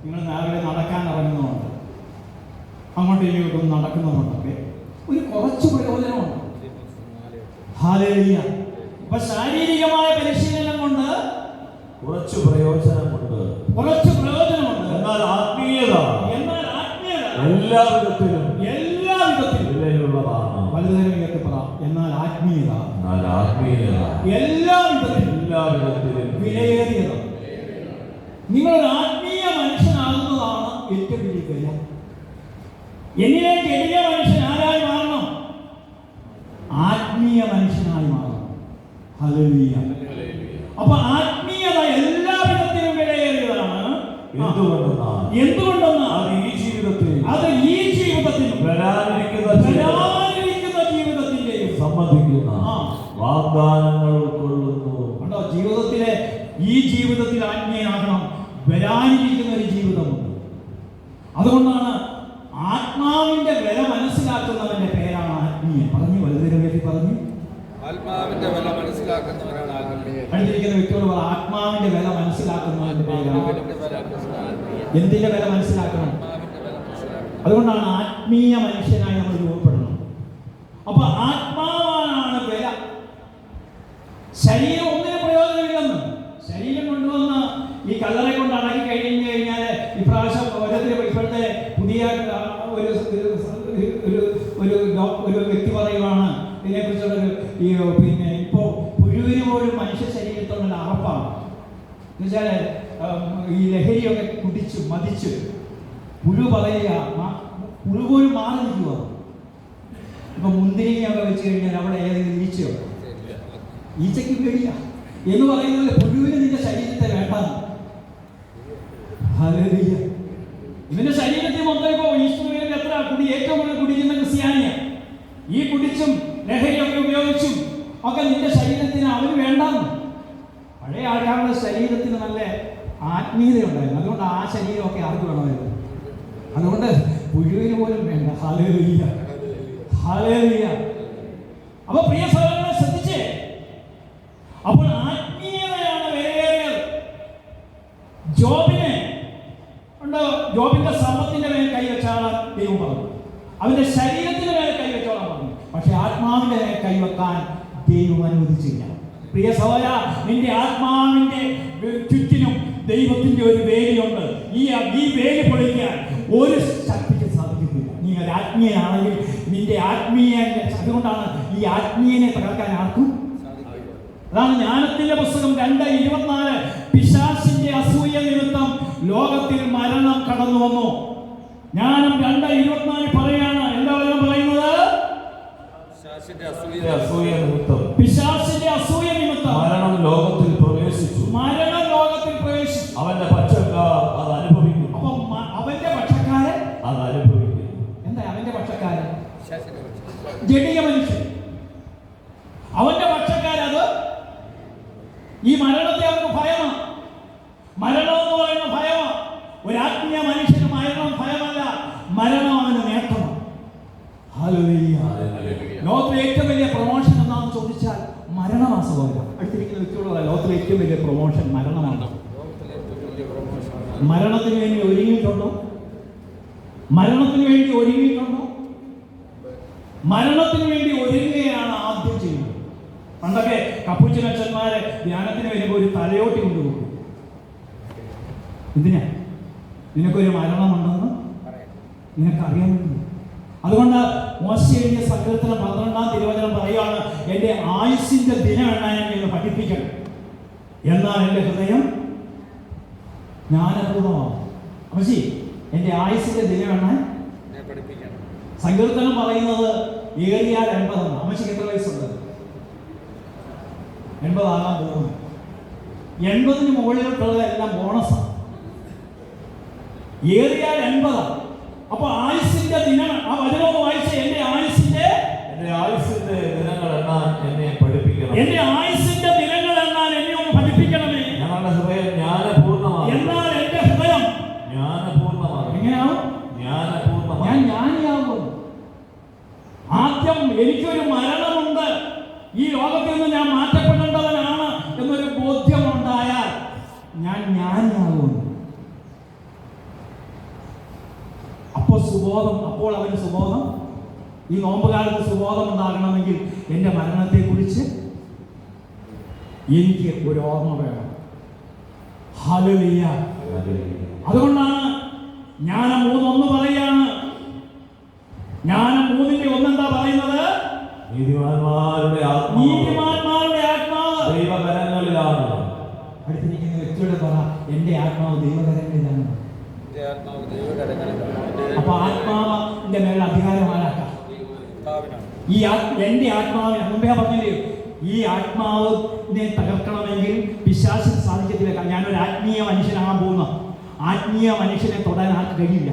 നിങ്ങൾ രാവിലെ നടക്കാൻ ഇറങ്ങുന്നുണ്ട്, അങ്ങോട്ടും ഇങ്ങോട്ടും നടക്കുന്നതുകൊണ്ടൊക്കെ കുറച്ച് പ്രയോജനമുണ്ട്. ഹല്ലേലൂയ. അപ്പൊ ശാരീരികമായ പരിശീലനം കൊണ്ട് കുറച്ച് പ്രയോജനമുണ്ട്. എന്നാൽ ആത്മീയത എല്ലാ വിധത്തിലും വിലയുള്ളതാണ്. വലുതരങ്ങൾക്ക് പറ, എന്നാൽ ആത്മീയത എല്ലാ വിധത്തിലും വിലയേറിയതാണ്. നിങ്ങളൊരു ആത്മീയ മനുഷ്യനാകുന്നതാണ് ഏറ്റവും വലിയ വില. എങ്ങനെ ചെറിയ മനുഷ്യൻ ആരായി മാറണം? ആത്മീയ മനുഷ്യനായി മാറണം. ഹല്ലേലൂയ. അപ്പൊ ആത്മീയത എല്ലാ വിധത്തിലും വിലയേറിയതാണ്. എന്തുകൊണ്ടെന്നാൽ അത് ഈ ജീവിതത്തിൽ ജീവിതത്തിന്റെയും സംബന്ധിക്കുന്ന വാഗ്ദാനങ്ങൾ ഉൾക്കൊള്ളുന്നു. കണ്ടോ, ഈ ജീവിതത്തിൽ ആത്മീയനാകണം. വരാനിരിക്കുന്ന ഒരു ജീവിതമുണ്ട്. അതുകൊണ്ടാണ് ആത്മാവിന്റെ വില മനസ്സിലാക്കുന്നവന്റെ പേരാണ് ആത്മീയൻ. പറഞ്ഞു, വലുതിനെ വേണ്ടി പറഞ്ഞു. ആത്മാവിന്റെ വില മനസ്സിലാക്കുന്നവരാണ് ആത്മീയൻ. അടുത്തിരിക്കുന്ന വ്യക്തിയോട് പറ, ആത്മാവിന്റെ വില മനസ്സിലാക്കുന്നവന്റെ പേരാണ്. എന്തിന്റെ വില മനസ്സിലാക്കണം? അതുകൊണ്ടാണ് ആത്മീയ മനുഷ്യനായി നമ്മൾ രൂപപ്പെടണം. അപ്പൊ ആത്മാവാണ് വില. ശരീരം ഒന്നിനും പ്രയോജനമില്ലെന്ന്. ശരീരം കൊണ്ടുവന്ന് ഈ കല്ലറെ കൊണ്ട് അടക്കി കഴിഞ്ഞു കഴിഞ്ഞാൽ ഇപ്രാവശ്യം ഓരോരുത്തരും ഇപ്പോഴത്തെ പുതിയ ഒരു വ്യക്തി പറയുവാണ് ഇതിനെക്കുറിച്ചുള്ളൊരു പിന്നെ ഇപ്പോൾ പുഴുവിന് പോലും മനുഷ്യ ശരീരത്തിലുള്ള അറപ്പാണ്. എന്നുവെച്ചാൽ ഈ ലഹരിയൊക്കെ കുടിച്ച് മതിച്ച് പുഴു പറയുക, പുഴു പോലും മാറി നിൽക്കുക. ഇപ്പൊ മുന്തിരിങ്ങയൊക്കെ വെച്ച് കഴിഞ്ഞാൽ അവിടെ ഏതെങ്കിലും ഈച്ചയ്ക്ക് പേടിയാ എന്ന് പറയുന്നത് പുഴുവിന് നിന്റെ ശരീരത്തെ വേണ്ടാന്ന്. ഹല്ലേലൂയ. ഇവന്റെ ശരീരത്തിൽ മൊത്തം ഇപ്പോ ഈശ്വരൻ എത്ര കുടി ഏറ്റവും കൂടുതൽ കുടിക്കുന്ന ക്രിസ്ത്യാനിയാ. ഈ കുടിച്ചും ലഹരിയൊക്കെ ഉപയോഗിച്ചും ഒക്കെ നിന്റെ ശരീരത്തിന് അവന് വേണ്ടാന്ന്. പഴയ ആൾക്കാരുടെ ശരീരത്തിന് നല്ല ആത്മീയതയുണ്ടായിരുന്നു. അതുകൊണ്ട് ആ ശരീരമൊക്കെ ആർക്ക് വേണമായിരുന്നു. അതുകൊണ്ട് പുഴുവിന് പോലും വേണ്ട. ഹല്ലേലൂയ. ഹല്ലേലൂയ. അപ്പൊ പ്രിയ സഹോദരങ്ങളെ ശ്രദ്ധിച്ചേ, അപ്പോൾ ആത്മീയതയാണ് വിലയേറിയത്. ജോബിന്റെ സമ്പത്തിന്റെ മേൽ കൈവച്ചാണ് ദൈവം പറഞ്ഞു. അവന്റെ ശരീരത്തിന്റെ മേൽ കൈവച്ചോളാൻ പറഞ്ഞു. പക്ഷെ ആത്മാവിന്റെ മേൽ കൈവെക്കാൻ ദൈവം അനുവദിച്ചില്ല. പ്രിയ സഹോദര, നിന്റെ ആത്മാവിന്റെ ചുറ്റിനും ദൈവത്തിന്റെ ഒരു വേലിയുണ്ട്. ഈ വേലി പൊളിക്കാൻ ഒരു ശക്തിക്ക് സാധിക്കുന്നില്ല. നീ ഒരു ആത്മീയനാണെങ്കിൽ നിന്റെ ആത്മീയ, അതുകൊണ്ടാണ് ഈ ആത്മീയനെ തകർക്കാൻ ആർക്കും. അതാണ് ജ്ഞാനത്തിന്റെ പുസ്തകം 2:24. പിശാചിന്റെ അസൂയ നിമിത്തം ലോകത്തിൽ മരണം കടന്നു വന്നു. ജ്ഞാനം 2:24 പറയാണ്. എന്താ പറയുന്നത്? പിശാചിന്റെ അസൂയ നിമിത്തം മരണം ലോകത്തിൽ പ്രവേശിച്ചു. അവന്റെ പക്ഷക്കാർ അത് അനുഭവിക്കുന്നു. അപ്പം അവന്റെ പക്ഷക്കാരൻ അത് അനുഭവിക്കുന്നു. എന്താ അവന്റെ പക്ഷക്കാരൻ? ജഡിക മനുഷ്യൻ. അവന്റെ പക്ഷക്കാരത് ഈ മരണത്തെ അവർക്ക് ഭയമാണ്. മരണം എന്ന് പറയുന്ന ഭയമാണ്. ഒരു ആത്മീയ മനുഷ്യന് മരണം ഭയമല്ല, മരണം അവന് നേട്ടമാണ്. ഹല്ലേലൂയ. ലോകത്തിലെ ഏറ്റവും വലിയ പ്രൊമോഷൻ എന്താണെന്ന് ചോദിച്ചാൽ മരണമാണ്. സഹോദരൻ, അടുത്തിരിക്കുന്ന വ്യക്തിയോട് ലോകത്തിലെ ഏറ്റവും വലിയ പ്രൊമോഷൻ മരണമാണ്. മരണത്തിന് വേണ്ടി ഒരുങ്ങിയിട്ടുണ്ടോ? മരണത്തിന് വേണ്ടി ഒരുങ്ങിയിട്ടുണ്ടോ? മരണത്തിന് വേണ്ടി ഒരുങ്ങുകയാണ് ആദ്യം ചെയ്യുന്നത്. പണ്ടൊക്കെ കപ്പുച്ചനച്ഛന്മാരെ ധ്യാനത്തിന് വരുമ്പോൾ ഒരു തലയോട്ടി കൊണ്ടുപോകും. എന്തിനാ? നിനക്കൊരു മരണമുണ്ടെന്ന് നിനക്കറിയാൻ വേണ്ടി. അതുകൊണ്ട് മോശെ എഴുതിയ സങ്കീർത്തനം 12-ാം തിരുവചനം പറയുകയാണ്, എൻ്റെ ആയുസ്സിന്റെ ദിനം എണ്ണാൻ എന്ന് പഠിപ്പിക്കണം, എന്നാൽ എൻ്റെ ഹൃദയം ജ്ഞാനപൂർവമാണ്. അമ്മച്ചി, എൻ്റെ ആയുസ്സിന്റെ ദിനം എണ്ണാൻ പഠിപ്പിക്കണം. സങ്കീർത്തനം പറയുന്നത് ഏറിയാൽ 80. അമ്മച്ചിക്ക് എത്ര വയസ്സുണ്ട്? 80 ആകാൻ പോകുന്നു. 80-ന് മുകളിലോട്ടുള്ളതെല്ലാം ബോണസാണ്. ഏറിയാൽ 80. അപ്പൊ ആയുസിന്റെ ദിനം, ആ വചനം വായിച്ച എൻ്റെ ആയുസിന്റെ ദിനങ്ങൾ എണ്ണാൻ എന്നെ പഠിപ്പിക്കണം. എൻ്റെ ആയുസിന്റെ ദിനങ്ങൾ എണ്ണാൻ എന്നെ ഒന്ന് പഠിപ്പിക്കണമേ. ഞങ്ങളുടെ ഹൃദയം ജ്ഞാനപൂർണ്ണമാണ്. എന്നാൽ എൻ്റെ ഹൃദയം ജ്ഞാനപൂർണ്ണമാണ്. എങ്ങനെയാവും? ജ്ഞാനപൂർണ്ണമാണ്. ഞാൻ ജ്ഞാനിയാകും. ആദ്യം എനിക്കൊരു മരണമുണ്ട്, ഈ ലോകത്തിൽ നിന്ന് ഞാൻ മാറ്റപ്പെടേണ്ടവനാണ് എന്നൊരു ബോധ്യമുണ്ടായാൽ ഞാൻ ജ്ഞാനിയാകും. അപ്പോൾ അവന് സുബോധം, ഈ നോമ്പുകാലത്ത് സുബോധം ഉണ്ടാകണമെങ്കിൽ എൻ്റെ മരണത്തെക്കുറിച്ച് എനിക്ക് ഒരു ഓർമ്മ വേണം. ഹല്ലേലൂയ. അതുകൊണ്ടാണ് ജ്ഞാനം 3:1 പറയാണ്. ജ്ഞാനം 3-ന്റെ 1 എന്താ പറയുന്നത്? നീതിമാന്മാരുടെ ആത്മാവ് ദൈവകരങ്ങളിലാണ്. അടുത്തിരിക്കുന്ന വ്യക്തിയോട് പറ, എൻ്റെ ആത്മാവ് ദൈവകരങ്ങളിലാണ്. അപ്പൊ ആത്മാവിന്റെ മേലെ അധികാരം ആരാക്കാം? എൻ്റെ ആത്മാവിനെ മുമ്പേ പറഞ്ഞില്ലേ, ഈ ആത്മാവിനെ തകർക്കണമെങ്കിൽ പിശാചിന് സാധിക്കത്തില്ല. ഞാനൊരു ആത്മീയ മനുഷ്യനാകാൻ പോകുന്ന, ആത്മീയ മനുഷ്യനെ തൊടാൻ ആർക്ക് കഴിയില്ല.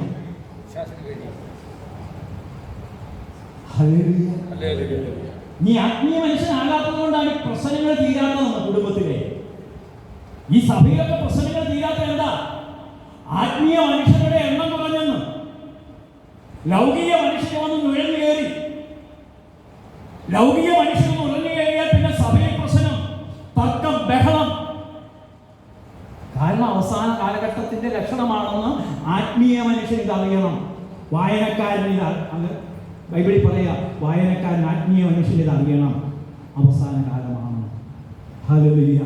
നീ ആത്മീയ മനുഷ്യനാകാത്തത് കൊണ്ടാണ് പ്രശ്നങ്ങൾ തീരാത്തതെന്ന്. കുടുംബത്തിലെ ഈ സഭയിലൊക്കെ പ്രശ്നങ്ങൾ തീരാത്ത എന്താ? ആത്മീയ മനുഷ്യരുടെ എണ്ണം കുറഞ്ഞെന്ന്. ലൗകിക മനുഷ്യനെ വന്ന് നുഴഞ്ഞു കയറി. ലൗകിക മനുഷ്യൻ നുഴഞ്ഞു കയറിയാൽ പിന്നെ സഭയിൽ പ്രശ്നം, തർക്കം, ബഹളം. കാരണം അവസാന കാലഘട്ടത്തിന്റെ ലക്ഷണമാണെന്ന് ആത്മീയ മനുഷ്യൻ ഇതറിയണം. വായനക്കാരൻ അത് ബൈബിളിൽ പറയാ, വായനക്കാരൻ ആത്മീയ മനുഷ്യൻ ഇതറിയണം. അവസാന കാലമാണ്. ഹല്ലേലൂയ.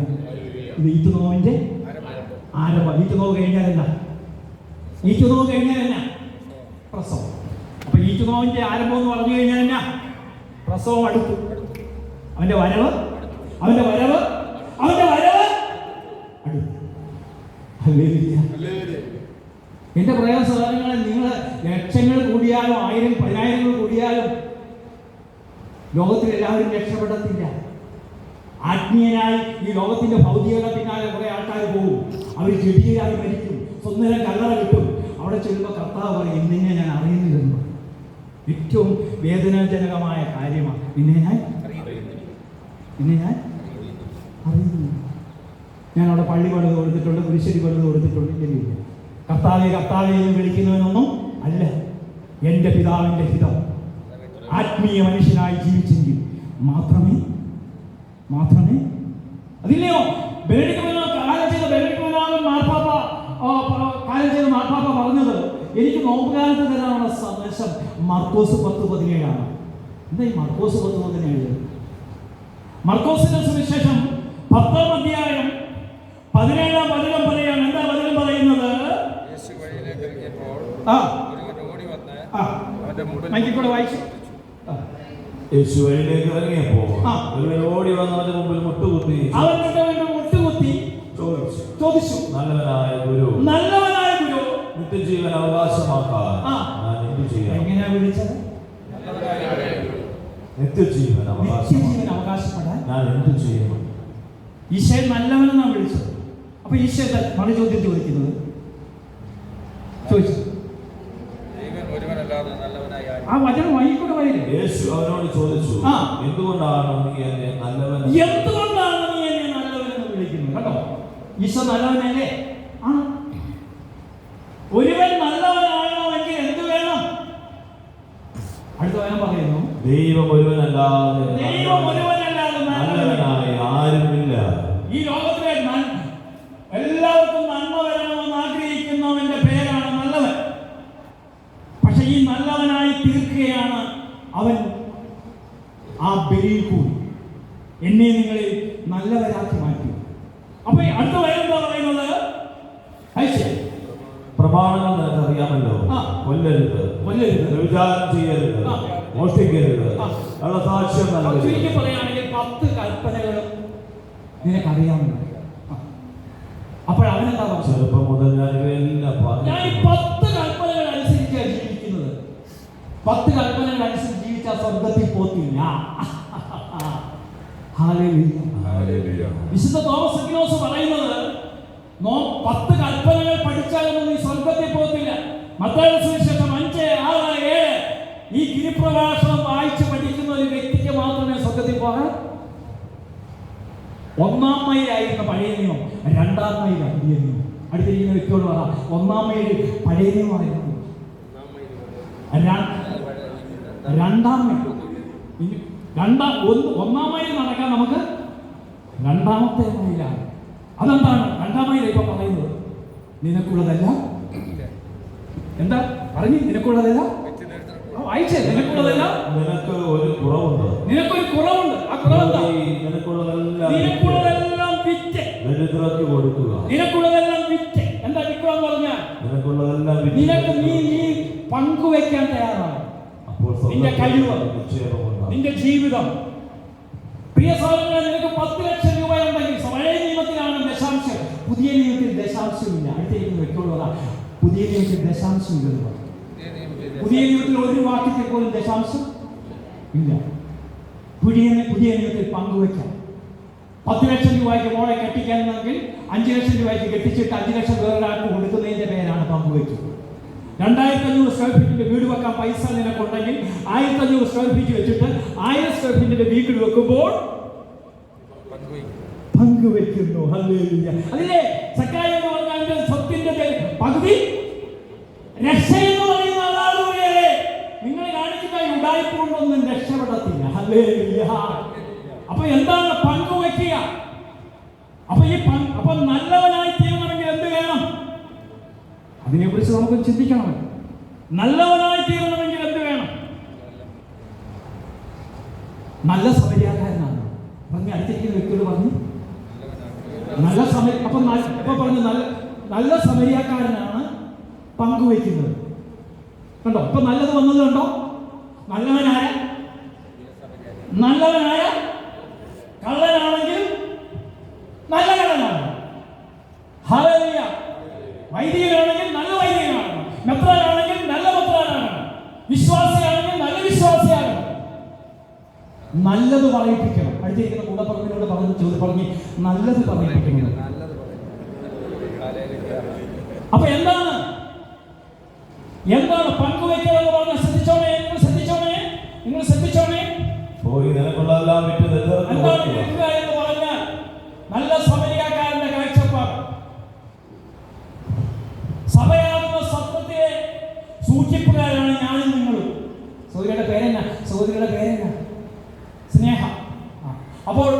ഇത് ഈറ്റുനോവിന്റെ ആരംഭം. ഈറ്റുനോവ് കഴിഞ്ഞാൽ എന്നാ? ഈറ്റുനോവ് കഴിഞ്ഞാൽ എന്നാ? പ്രസവം. അപ്പൊ ഈറ്റുനോവിന്റെ ആരംഭം എന്ന് പറഞ്ഞു കഴിഞ്ഞാൽ എന്നാ? പ്രസവം അടുത്തു. അവന്റെ വരവ് അടുത്തു. ഹല്ലേലൂയ. എന്റെ പ്രിയ സഹോദരങ്ങളെ, നിങ്ങൾ ലക്ഷങ്ങൾ കൂടിയാലും 1000, 10,000 കൂടിയാലും ലോകത്തിൽ എല്ലാവരും രക്ഷപ്പെടത്തില്ല. ആത്മീയനായി ഈ ലോകത്തിന്റെ ഭൗതികത പിന്നാലെ കുറെ ആൾക്കാർ പോകും. അവർ ചെടിയായി മരിക്കും, സ്വന്തം കല്ലറ കിട്ടും. അവിടെ ചെല്ലുമ്പോൾ കർത്താവ് പറയും, നിന്നെ ഞാൻ അറിയുന്നില്ലെന്ന്. ഏറ്റവും വേദനാജനകമായ കാര്യമാണ്. നിന്നെ ഞാൻ അറിയുന്നു. ഞാൻ അവിടെ പള്ളി പണിത് കൊടുത്തിട്ടുണ്ട്, കുരിശടി പണിത് കൊടുത്തിട്ടുണ്ട്. ഇല്ല, കർത്താവെ എന്ന് വിളിക്കുന്നവനൊന്നും അല്ല. എൻ്റെ പിതാവിൻ്റെ ഹിതം ആത്മീയ മനുഷ്യനായി ജീവിച്ചെങ്കിൽ മാത്രമേ അതില്ലയോ? കാലം ചെയ്ത മാർപ്പാപ്പ പറഞ്ഞത്, എനിക്ക് നോമ്പുകാലത്ത് തരാനുള്ള സന്ദേശം മർക്കോസ് 10:17 എന്താ ഈ മർക്കോസ് 10:17? മർക്കോസിന്റെ സുവിശേഷം 10-ാം അധ്യായം 17-ാം വചനം പറയാണ്. എന്താ വചനം പറയുന്നത്? മൈക്കിക്കൂടെ വായിച്ചു. യേശു വഴിയിലേക്ക് ഇറങ്ങിയപ്പോൾ ഒരുവൻ ഓടി വന്ന് അവന്റെ മുമ്പിൽ മുട്ടുകുത്തി ചോദിച്ചു, നല്ലവനായ ഗുരു, നിത്യജീവൻ അവകാശമാക്കാൻ ഞാൻ എന്ത് ചെയ്യണം? എങ്ങനെയാ വിളിച്ചത്? നിത്യജീവൻ അവകാശപ്പെടാൻ ഞാൻ എന്ത് ചെയ്യണം? ഈശോ നല്ലവനെന്നാണ് വിളിച്ചത്. അപ്പൊ ഈശോ മറു ചോദ്യം ചോദിക്കുന്നത്, ചോദിച്ചു, ഒരുവനല്ലാതെ നല്ലവനായി ആ വചനം വായിക്കൂടെ വരില്ലേ? യേശു അവനോട് ചോദിച്ചു, ആ. എന്തുകൊണ്ടാണ് നീ എന്നെ നല്ലവൻ എന്തുകൊണ്ടാണ് നീ എന്നെ നല്ലവനെന്ന് വിളിക്കുന്നത്? കേട്ടോ, ഈശോ നല്ലവനല്ലേ? ആണ്. ഒരുവൻ നല്ലവനാകണമെങ്കിൽ എന്ത് വേണം? അടുത്ത വചനം പറയുന്നു, ദൈവം ഒരുവനല്ലാതെ നല്ലവനായി ആരുമില്ല. ഈ ലോകത്തിലെ എല്ലാവർക്കും നന്മ വരണമെന്ന് ആഗ്രഹിക്കുന്നവന്റെ പേരാണ് നല്ലവൻ. പക്ഷെ ഈ നല്ലവനായി തീർക്കുകയാണ് അവൻ ആ ബലിയിൽ കൂടി എന്നെ നിങ്ങളെ നല്ലവരാക്കി മാറ്റി. അപ്പൊ അടുത്ത വചനം എന്താ പറയുന്നത്? പ്രമാണങ്ങൾ നിനക്ക് അറിയാമല്ലോ. ആ. കൊല്ലരുത്, വ്യഭിചാരം ചെയ്യരുത്, മോഷ്ടിക്കരുത്, കള്ളസാക്ഷ്യം നൽകരുത്. ചുരുക്കി പറയുകയാണെങ്കിൽ 10 കൽപ്പനകളും നിനക്കറിയാമല്ലോ. അപ്പോൾ അവനെന്താ പറഞ്ഞത്? ചെറുപ്പം മുതൽ ഞാൻ ഇവയെല്ലാം ഞാൻ ഈ 10 കൽപ്പനകൾ അനുസരിച്ചാണ് ജീവിക്കുന്നത്. 10 കൽപ്പനകൾ അനുസരിച്ച് ജീവിച്ചാൽ സ്വർഗത്തിൽ പോത്തില്ല. വിശുദ്ധ തോമസ് അക്വീനാസ് പറയുന്നത് 10 കൽപ്പനകൾ പഠിച്ചാലൊന്നും നീ സ്വർഗത്തിൽ പോകത്തില്ല. മത്തായിയുടെ സുവിശേഷം 5, 6, 7 ഈ ഗിരിപ്രഭാഷണം വായിച്ച് പഠിക്കുന്ന ഒരു വ്യക്തിക്ക് മാത്രമേ സ്വർഗത്തിൽ പോകാൻ. 1-ാം മൈലായിരുന്ന പഴയ നിയമം, 2-ാം മൈലാണ് പുതിയ നിയമം. അടുത്തിരിക്കുന്ന വ്യക്തിയോട് പറ, 1-ാം മൈൽ പഴയ നിയമമായിരുന്നു, 2-ാം മൈൽ 1-ാം മൈൽ നടക്കാൻ നമുക്ക് 2-ാമത്തെ മൈലാണ്. അതെന്താണ് 2-ാം മൈൽ? ഇപ്പൊ പറയുന്നത് നിനക്കുള്ളതെല്ലാം എന്താ പറഞ്ഞു? നിനക്കുള്ളതെല്ലാം വായിച്ചേ. നിനക്കുള്ളതെല്ലാം നിനക്ക് ഒരു കുറവുണ്ട്. നിനക്കൊരു കുറവുണ്ട്. ആ കുറവെന്താ? നിനക്കുള്ളതെല്ലാം വിറ്റ് ദരിദ്രർക്ക് കൊടുക്കുക. നിനക്കുള്ളതെല്ലാം വിറ്റ് എന്താ വിൽക്കുക പറഞ്ഞാൽ നിനക്കുള്ളതെല്ലാം നിനക്ക് നീ പങ്കുവെക്കാൻ തയ്യാറാണ്. നിന്റെ കഴിവ്, നിന്റെ ജീവിതം. പ്രിയ സഹോദരങ്ങളെ, നിനക്ക് 10 ലക്ഷം രൂപ ഉണ്ടെങ്കിൽ, പഴയ നിയമത്തിലാണ് ദശാംശം, പുതിയ നിയമത്തിൽ ദശാംശമില്ല. അടുത്തിരിക്കുന്ന വ്യക്തിയോട് പുതിയ നിയമത്തിൽ ദശാംശമില്ല. പുതിയ നിയമത്തിൽ ഒരു വാക്യത്തിൽ പോലും ദശാംശം ഇല്ല. പുതിയ നിയമത്തിൽ പങ്കുവെക്കാം. 10 ലക്ഷം രൂപയ്ക്ക് മോളെ കെട്ടിക്കാനെങ്കിൽ 5 ലക്ഷം രൂപയ്ക്ക് കെട്ടിച്ചിട്ട് 5 ലക്ഷം വേറൊരാൾക്ക് കൊടുക്കുന്നതിന്റെ പേരാണ് പങ്കുവെക്കുക. 2500 സ്ക്വയർ ഫീറ്റിന്റെ വീട് വെക്കാൻ പൈസ നിനക്കുണ്ടെങ്കിൽ 1500 സ്ക്വയർ ഫീറ്റ് വെച്ചിട്ട് 1000 സ്ക്വയർ ഫീറ്റിന്റെ വീട് വെക്കുമ്പോൾ പങ്കുവെക്കുന്നു. ഹല്ലേലൂയ. അതിലെ സക്കായി എന്ന് പറഞ്ഞാൽ സ്വത്തിന്റെ പകുതി രക്ഷ എന്ന് പറയുന്ന ആളാളുകളെ നിങ്ങൾ കാണിക്കുന്ന ഉടായ്പ കൊണ്ടൊന്നും രക്ഷപ്പെടത്തില്ല. ഹല്ലേലൂയ. അപ്പൊ എന്താണ് പങ്കുവെക്കുക? അപ്പൊ നല്ലവനായി തീരണമെങ്കിൽ എന്ത് വേണം? അതിനെക്കുറിച്ച് നമുക്ക് ചിന്തിക്കണം. നല്ലവനായി തീരണമെങ്കിൽ എന്ത് വേണം? നല്ല സമരിയാക്കാരനാണ്. പറഞ്ഞ് അടുത്തിരിക്കുന്ന വ്യക്തിയോട് പറഞ്ഞു നല്ല നല്ല സമരിയാക്കാരനാണ് പങ്കുവെക്കുന്നത്. കണ്ടോ? ഇപ്പൊ നല്ലത് വന്നത് കണ്ടോ? നല്ലവനായ കള്ളനാണെങ്കിൽ നല്ല കള്ളനാണ്. ഹല്ലേലൂയ. വൈദികനാണെങ്കിൽ നല്ല വൈദികനാണ്, മെത്രാനാണെങ്കിൽ നല്ല മെത്രാനാണ്, വിശ്വാസിയാണെങ്കിൽ നല്ല വിശ്വാസിയാണ്. നല്ലത് പറയിപ്പിക്കണം. അടുത്തിരിക്കുന്ന കൂടപ്പറമ്പിനോട് പറഞ്ഞ് നല്ലത് പറയിപ്പിക്കണം. അപ്പൊ എന്താണ് പങ്കുവെക്കുക എന്ന് പറഞ്ഞാൽ നിങ്ങൾ ശ്രദ്ധിച്ചോണേ. പോയി നിനക്കുള്ളതെല്ലാം വിറ്റ് എന്താണ് വിൽക്കുക എന്ന് പറഞ്ഞാൽ നല്ല സമരിയാക്കാരന്റെ കാഴ്ചപ്പാട്. സഭയാകുന്ന സത്യത്തെ സൂക്ഷിപ്പുകാരാണ് ഞാനും നിങ്ങളും. സഹോദരിയുടെ പേരെന്നാ? സ്നേഹ. അപ്പോൾ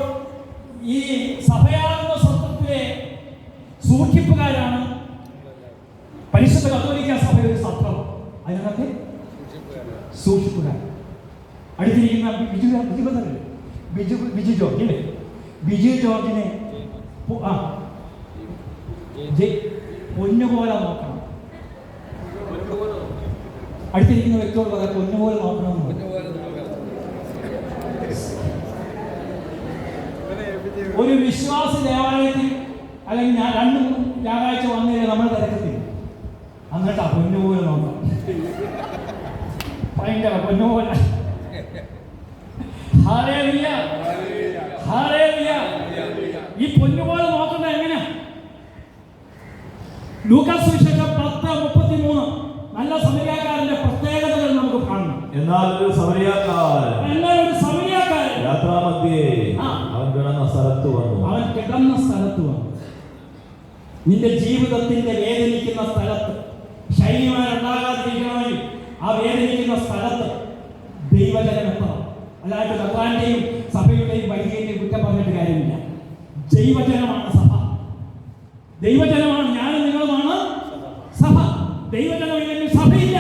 ഈ സഭയാകുന്ന സത്യത്തിലെ സൂക്ഷിപ്പുകാരാണ് പരിശുദ്ധ കത്തോലിക്ക സഭ. ഒരു സത്രം, അതിനകത്ത് സൂക്ഷിപ്പുകാർ. അടുത്തിരിക്കുന്ന ബിജു ജോർജിനെ പൊന്നുപോലെ നോക്കണം. അടുത്തിരിക്കുന്ന വ്യക്തിയോട് പറയാം പൊന്നുപോലെ നോക്കണം. ഒരു വിശ്വാസി ദേവാലയത്തിൽ അല്ലെങ്കിൽ 2-3 ഞായറാഴ്ച വന്നില്ല നമ്മൾ തിരക്കത്തില്ല. എന്നിട്ടാ പൊന്നുപോലെ നോക്കാം. ഭയങ്കര പൊന്നുപോലെ. ഈ പൊന്നുപോലെ നോക്കുന്നത് എങ്ങനെ? ലൂക്കാസ് സുവിശേഷം 10:33 നല്ല സമരിയാക്കാരന്റെ പ്രത്യേകതകൾ നമുക്ക് കാണണം. എന്നാൽ ഒരു സമരിയാക്കാരൻ എന്നാൽ ഒരു സമരിയാക്കാരൻ യാത്രാമധ്യേ അവൻ കിടന്ന സ്ഥലത്ത് വന്നു. നിന്റെ ജീവിതത്തിന്റെ വേദനിക്കുന്ന സ്ഥലത്ത്, ശൈലിമാരുണ്ടാകാതിരിക്കണമെങ്കിൽ ആ വേദനിക്കുന്ന സ്ഥലത്ത് ദൈവജനം എത്തണം. അല്ലാണ്ട് ഭഗവാന്റെയും സഭയുടെയും വൈദികന്റെയും കുറ്റം പറഞ്ഞിട്ട് കാര്യമില്ല. ദൈവജനമാണ് സഭ. ദൈവജനമാണ് ഞാനും നിങ്ങളുമാണ് സഭ. ദൈവജനമില്ലെങ്കിൽ സഭയില്ല.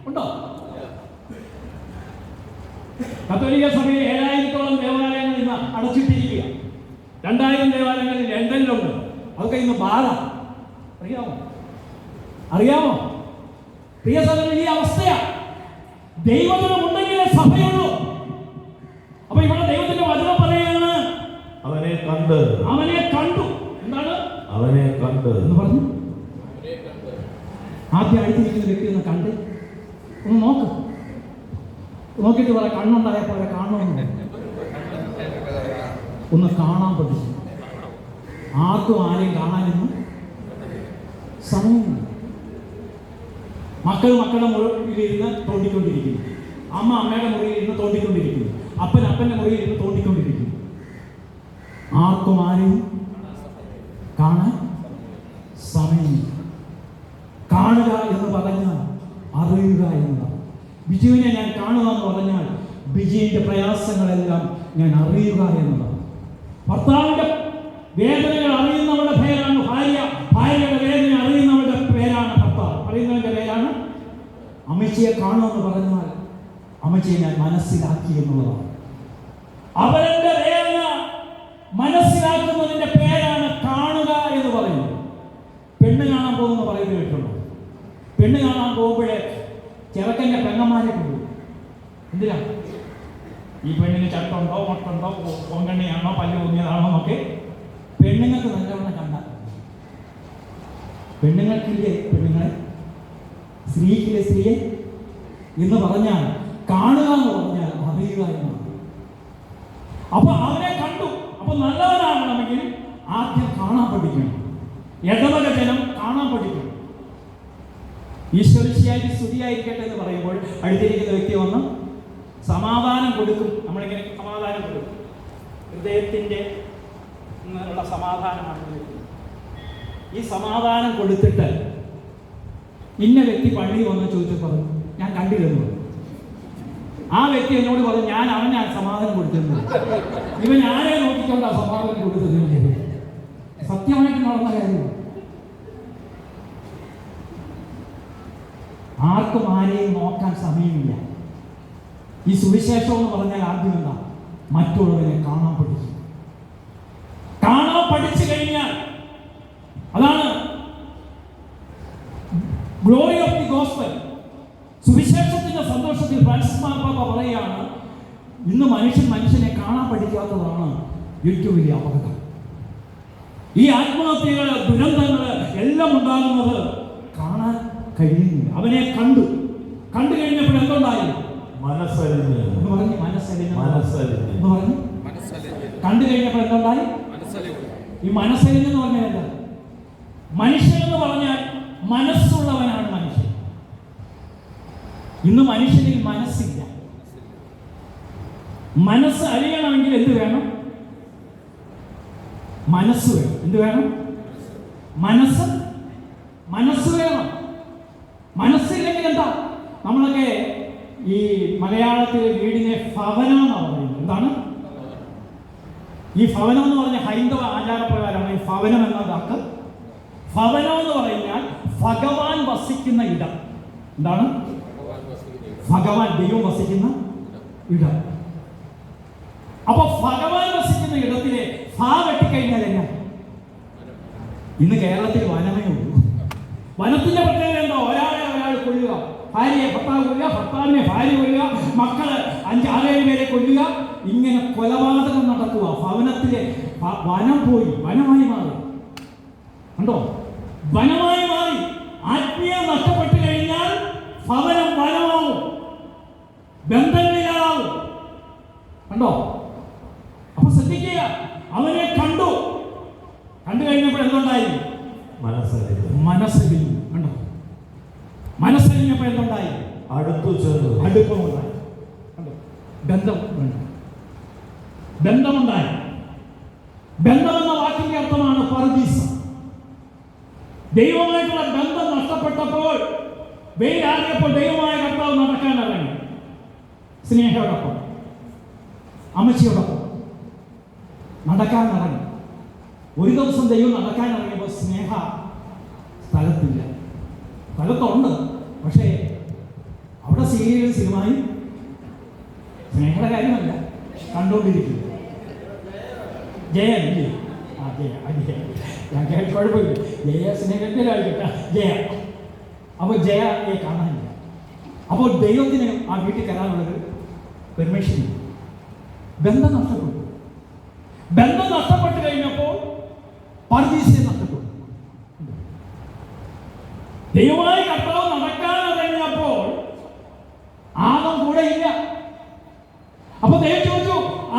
ഉണ്ടോ? കത്തോലിക്ക സഭയിൽ 7000-ഓളം ദേവാലയങ്ങൾ ഇന്ന് അടച്ചിട്ടിരിക്കുക. 2000 ദേവാലയങ്ങളിൽ ലണ്ടനിലുണ്ട്. അതൊക്കെ ഇന്ന് ബാറാ. അറിയാമോ? പ്രിയ സഹോദരൻ, ഈ അവസ്ഥയാ. ദൈവജനം ഉണ്ടെങ്കിലേ സഭയുള്ളൂ. അപ്പൊ ഇവിടെ ദൈവത്തിന്റെ വചനം പറയുകയാണ്, അവനെ കണ്ടു. എന്താണ് അവനെ കണ്ട് എന്ന് പറഞ്ഞു? ആദ്യം അടുത്തിരിക്കുന്ന വ്യക്തി ഒന്ന് കണ്ട് ഒന്ന് നോക്കിയിട്ട് പറ, കണ്ണുണ്ടായ പോലെ കാണണമെന്ന് ഒന്ന് കാണാൻ പഠിച്ചു. ആർക്കും ആരെയും കാണാനൊന്നും സമയമില്ല. മക്കളുടെ മുറിയിലിരുന്ന് തോണ്ടിക്കൊണ്ടിരിക്കുന്നു, അമ്മയുടെ മുറിയിലിരുന്ന് തോണ്ടിക്കൊണ്ടിരിക്കുന്നു, അപ്പൻ്റെ മുറിയിലിരുന്ന് തോണ്ടിക്കൊണ്ടിരിക്കുന്നു. ആർക്കും ആരെയും കാണാൻ സമയമില്ല. കാണുക എന്ന് പറഞ്ഞാൽ അറിയുക എന്നതാണ്. ബിജുവിനെ ഞാൻ കാണുക എന്ന് പറഞ്ഞാൽ ബിജുവിൻ്റെ പ്രയാസങ്ങളെല്ലാം ഞാൻ അറിയുക എന്നതാണ്. ഭർത്താവിൻ്റെ വേദനകൾ അറിയുന്നവരുടെ പേരാണ് ഭാര്യ, ഭാര്യയുടെ വേദന അറിയുന്നവരുടെ പേരാണ് ഭർത്താവ്, അറിയുന്നവന്റെ പേരാണ്. അമ്മച്ചിയെ കാണുമെന്ന് പറഞ്ഞാൽ അമ്മച്ചിയെ ഞാൻ മനസ്സിലാക്കി എന്നുള്ളതാണ്. അവരുടെ വേദന മനസ്സിലാക്കുന്നതിന്റെ പേരാണ് കാണുക എന്ന് പറയുന്നത്. പെണ്ണ് കാണാൻ പോകുന്ന പറയുന്നത് കേട്ടുണ്ടോ? പെണ്ണ് കാണാൻ പോകുമ്പോഴേ ചെറുക്കൻ്റെ പെങ്ങന്മാരെ കൊണ്ടുപോകും. എന്തിനാ? ഈ പെണ്ണിന് ചട്ടുണ്ടോ, മൊട്ടുണ്ടോ, പൊങ്കണ്ണിയാണോ, പല്ല് പൊങ്ങിയതാണോ എന്നൊക്കെ പെണ്ണുങ്ങൾക്ക് നല്ലവണ്ണം കണ്ട. പെണ്ണുങ്ങൾക്കില്ലേ പെണ്ണുങ്ങളെ, സ്ത്രീക്കില്ലേ സ്ത്രീയെ എന്ന് പറഞ്ഞാൽ കാണുക എന്ന് പറഞ്ഞാൽ അറിയുക എന്നാണ്. അപ്പൊ അവനെ കണ്ടു. അപ്പൊ നല്ലവനാകണമെങ്കിൽ ആദ്യം കാണാൻ പഠിക്കണം. ഇടവക ജനം കാണാൻ പഠിക്കണം. ഈശ്വരശിയായി സ്തുതിയായിരിക്കട്ടെ എന്ന് പറയുമ്പോൾ അടുത്തിരിക്കുന്ന വ്യക്തി വന്ന് സമാധാനം കൊടുക്കും. നമ്മളിങ്ങനെ സമാധാനം കൊടുക്കും. ഹൃദയത്തിൻ്റെ ഉള്ള സമാധാനമാണ്. ഈ സമാധാനം കൊടുത്തിട്ട് ഇന്ന വ്യക്തി പള്ളി വന്ന് ചോദിച്ചു പറഞ്ഞു, ഞാൻ കണ്ടിരുന്നു. ആ വ്യക്തി എന്നോട് പറഞ്ഞു, ഞാൻ അവനാണ് സമാധാനം കൊടുത്തിരുന്നത്. ഇവൻ ആരെ നോക്കിക്കൊണ്ടാ സമാധാനം കൊടുത്തത്? സത്യമായിട്ട് നടന്ന കാര്യമാണ്. ആർക്കും ആരെയും നോക്കാൻ സമയമില്ല. ഈ സുവിശേഷം എന്ന് പറഞ്ഞാൽ ആദ്യം എന്താ? മറ്റുള്ളവരെ കാണാൻ പഠിക്കും. കാണാൻ പഠിച്ചു കഴിഞ്ഞാൽ അതാണ് ഗ്ലോറി ഓഫ് ദി ഗോസ്പൽ. സുവിശേഷത്തിന്റെ സന്തോഷത്തിൽ ഫ്രാൻസിസ് മാർപ്പാപ്പ പറയുകയാണ്, ഇന്ന് മനുഷ്യനെ കാണാൻ പഠിക്കാത്തതാണ് ഏറ്റവും വലിയ അപകടം. ഈ ആത്മഹത്യകൾ, ദുരന്തങ്ങൾ എല്ലാം ഉണ്ടാകുന്നത് കാണാൻ കഴിയുന്നില്ല. അവനെ കണ്ടു കഴിഞ്ഞപ്പോൾ എന്തുണ്ടായി? മനസ്സലിഞ്ഞ്. കണ്ടു കഴിഞ്ഞപ്പോൾ എന്തുണ്ടായി? ഈ മനസ്സലിഞ്ഞെന്ന് പറഞ്ഞാൽ എന്താ? മനുഷ്യൻ എന്ന് പറഞ്ഞാൽ മനസ്സുള്ളവനാണ് മനുഷ്യൻ. ഇന്ന് മനുഷ്യനിൽ മനസ്സില്ല. മനസ്സ് അലിയണമെങ്കിൽ എന്ത് വേണം? മനസ്സ് വേണം. എന്ത് വേണം? മനസ്സ് വേണം. മനസ്സില്ലെങ്കിൽ എന്താ? നമ്മളൊക്കെ ഈ മലയാളത്തിൽ വീടിനെ ഭവനം എന്നാണ് പറയുന്നത്. എന്താണ് ഈ ഭവനം എന്ന് പറഞ്ഞ ഹൈന്ദവ ആചാരപ്രകാരമാണ് ഈ ഭവനം എന്ന വാക്ക്. ഭവനം എന്ന് പറഞ്ഞാൽ ഭഗവാൻ വസിക്കുന്ന ഇടം. എന്താണ്? ഭഗവാൻ, ദൈവം വസിക്കുന്ന ഇടം. അപ്പൊ ഭഗവാൻ വസിക്കുന്ന ഇടത്തിലെ ഭാ വെട്ടിക്കഴിഞ്ഞാൽ എന്നാ? ഇന്ന് കേരളത്തിൽ വനമേ ഉള്ളൂ. വനത്തിന്റെ പ്രത്യേകത എന്താ? ഒരാൾ കൊല്ലുക, ഭാര്യയെ ഭർത്താവ് കൊല്ലുക, ഭർത്താവിനെ ഭാര്യ കൊല്ലുക, മക്കള് 5-6 പേരെ കൊല്ലുക. ഇങ്ങനെ കൊലപാതകം നടക്കുക. ഭവനത്തിലെ വനം പോയി, വനമായി മാറി. കണ്ടോ? വനമായി മാറി. ആത്മീയം നഷ്ടപ്പെട്ടു കഴിഞ്ഞാൽ ഭവനം വനമാവും, ബന്ധങ്ങളിലാവും. കണ്ടോ? അപ്പൊ ശ്രദ്ധിക്കുക. അവനെ കണ്ടു കഴിഞ്ഞപ്പോൾ എന്തുണ്ടായി? മനസ്സലിഞ്ഞു. കണ്ടോ? മനസ്സലിഞ്ഞപ്പോൾ എന്തുണ്ടായി? അടുത്തു ചെന്നു. അടുപ്പമുണ്ടായി. ബന്ധമുണ്ടായി. ബന്ധമെന്ന വാക്കിന്റെ അർത്ഥമാണ് പർദീസ. ദൈവമായിട്ടുള്ള ബന്ധം നഷ്ടപ്പെട്ടപ്പോൾ, വെയിലാറിയപ്പോൾ ദൈവമായ കർത്താവ് നടക്കാൻ ഇറങ്ങി. സ്നേഹയോടൊപ്പം, അമ്മച്ചിയോടൊപ്പം നടക്കാൻ ഇറങ്ങി. ഒരു ദിവസം ദൈവം നടക്കാൻ ഇറങ്ങിയപ്പോൾ സ്നേഹ സ്ഥലത്തില്ല. സ്ഥലത്തുണ്ട്, പക്ഷേ അവിടെ സീരിയലും സിനിമയും സ്നേഹയുടെ കാര്യമല്ല കണ്ടുകൊണ്ടിരിക്കുന്നു. ജയ ഇല്ലേ? ആ ജയ, ഞാൻ കുഴപ്പമില്ല. ജയ സ്നേഹത്തിൻ്റെ കാര്യമില്ല, ജയ. അപ്പോൾ ജയയെ കാണാനില്ല. അപ്പോൾ ദൈവത്തിന് ആ വീട്ടിൽ കയറാനുള്ളത് പെർമിഷൻ. ബന്ധം നഷ്ടപ്പെട്ടു. ബന്ധം നഷ്ടപ്പെട്ട് കഴിഞ്ഞപ്പോൾ പർദീസയെ നഷ്ടപ്പെട്ടു. ദൈവമായി കർത്താവ് നടക്കാൻ ഇറങ്ങിയപ്പോൾ ആദം കൂടെ ഇല്ല. അപ്പൊ ദൈവം ചോദിച്ചു,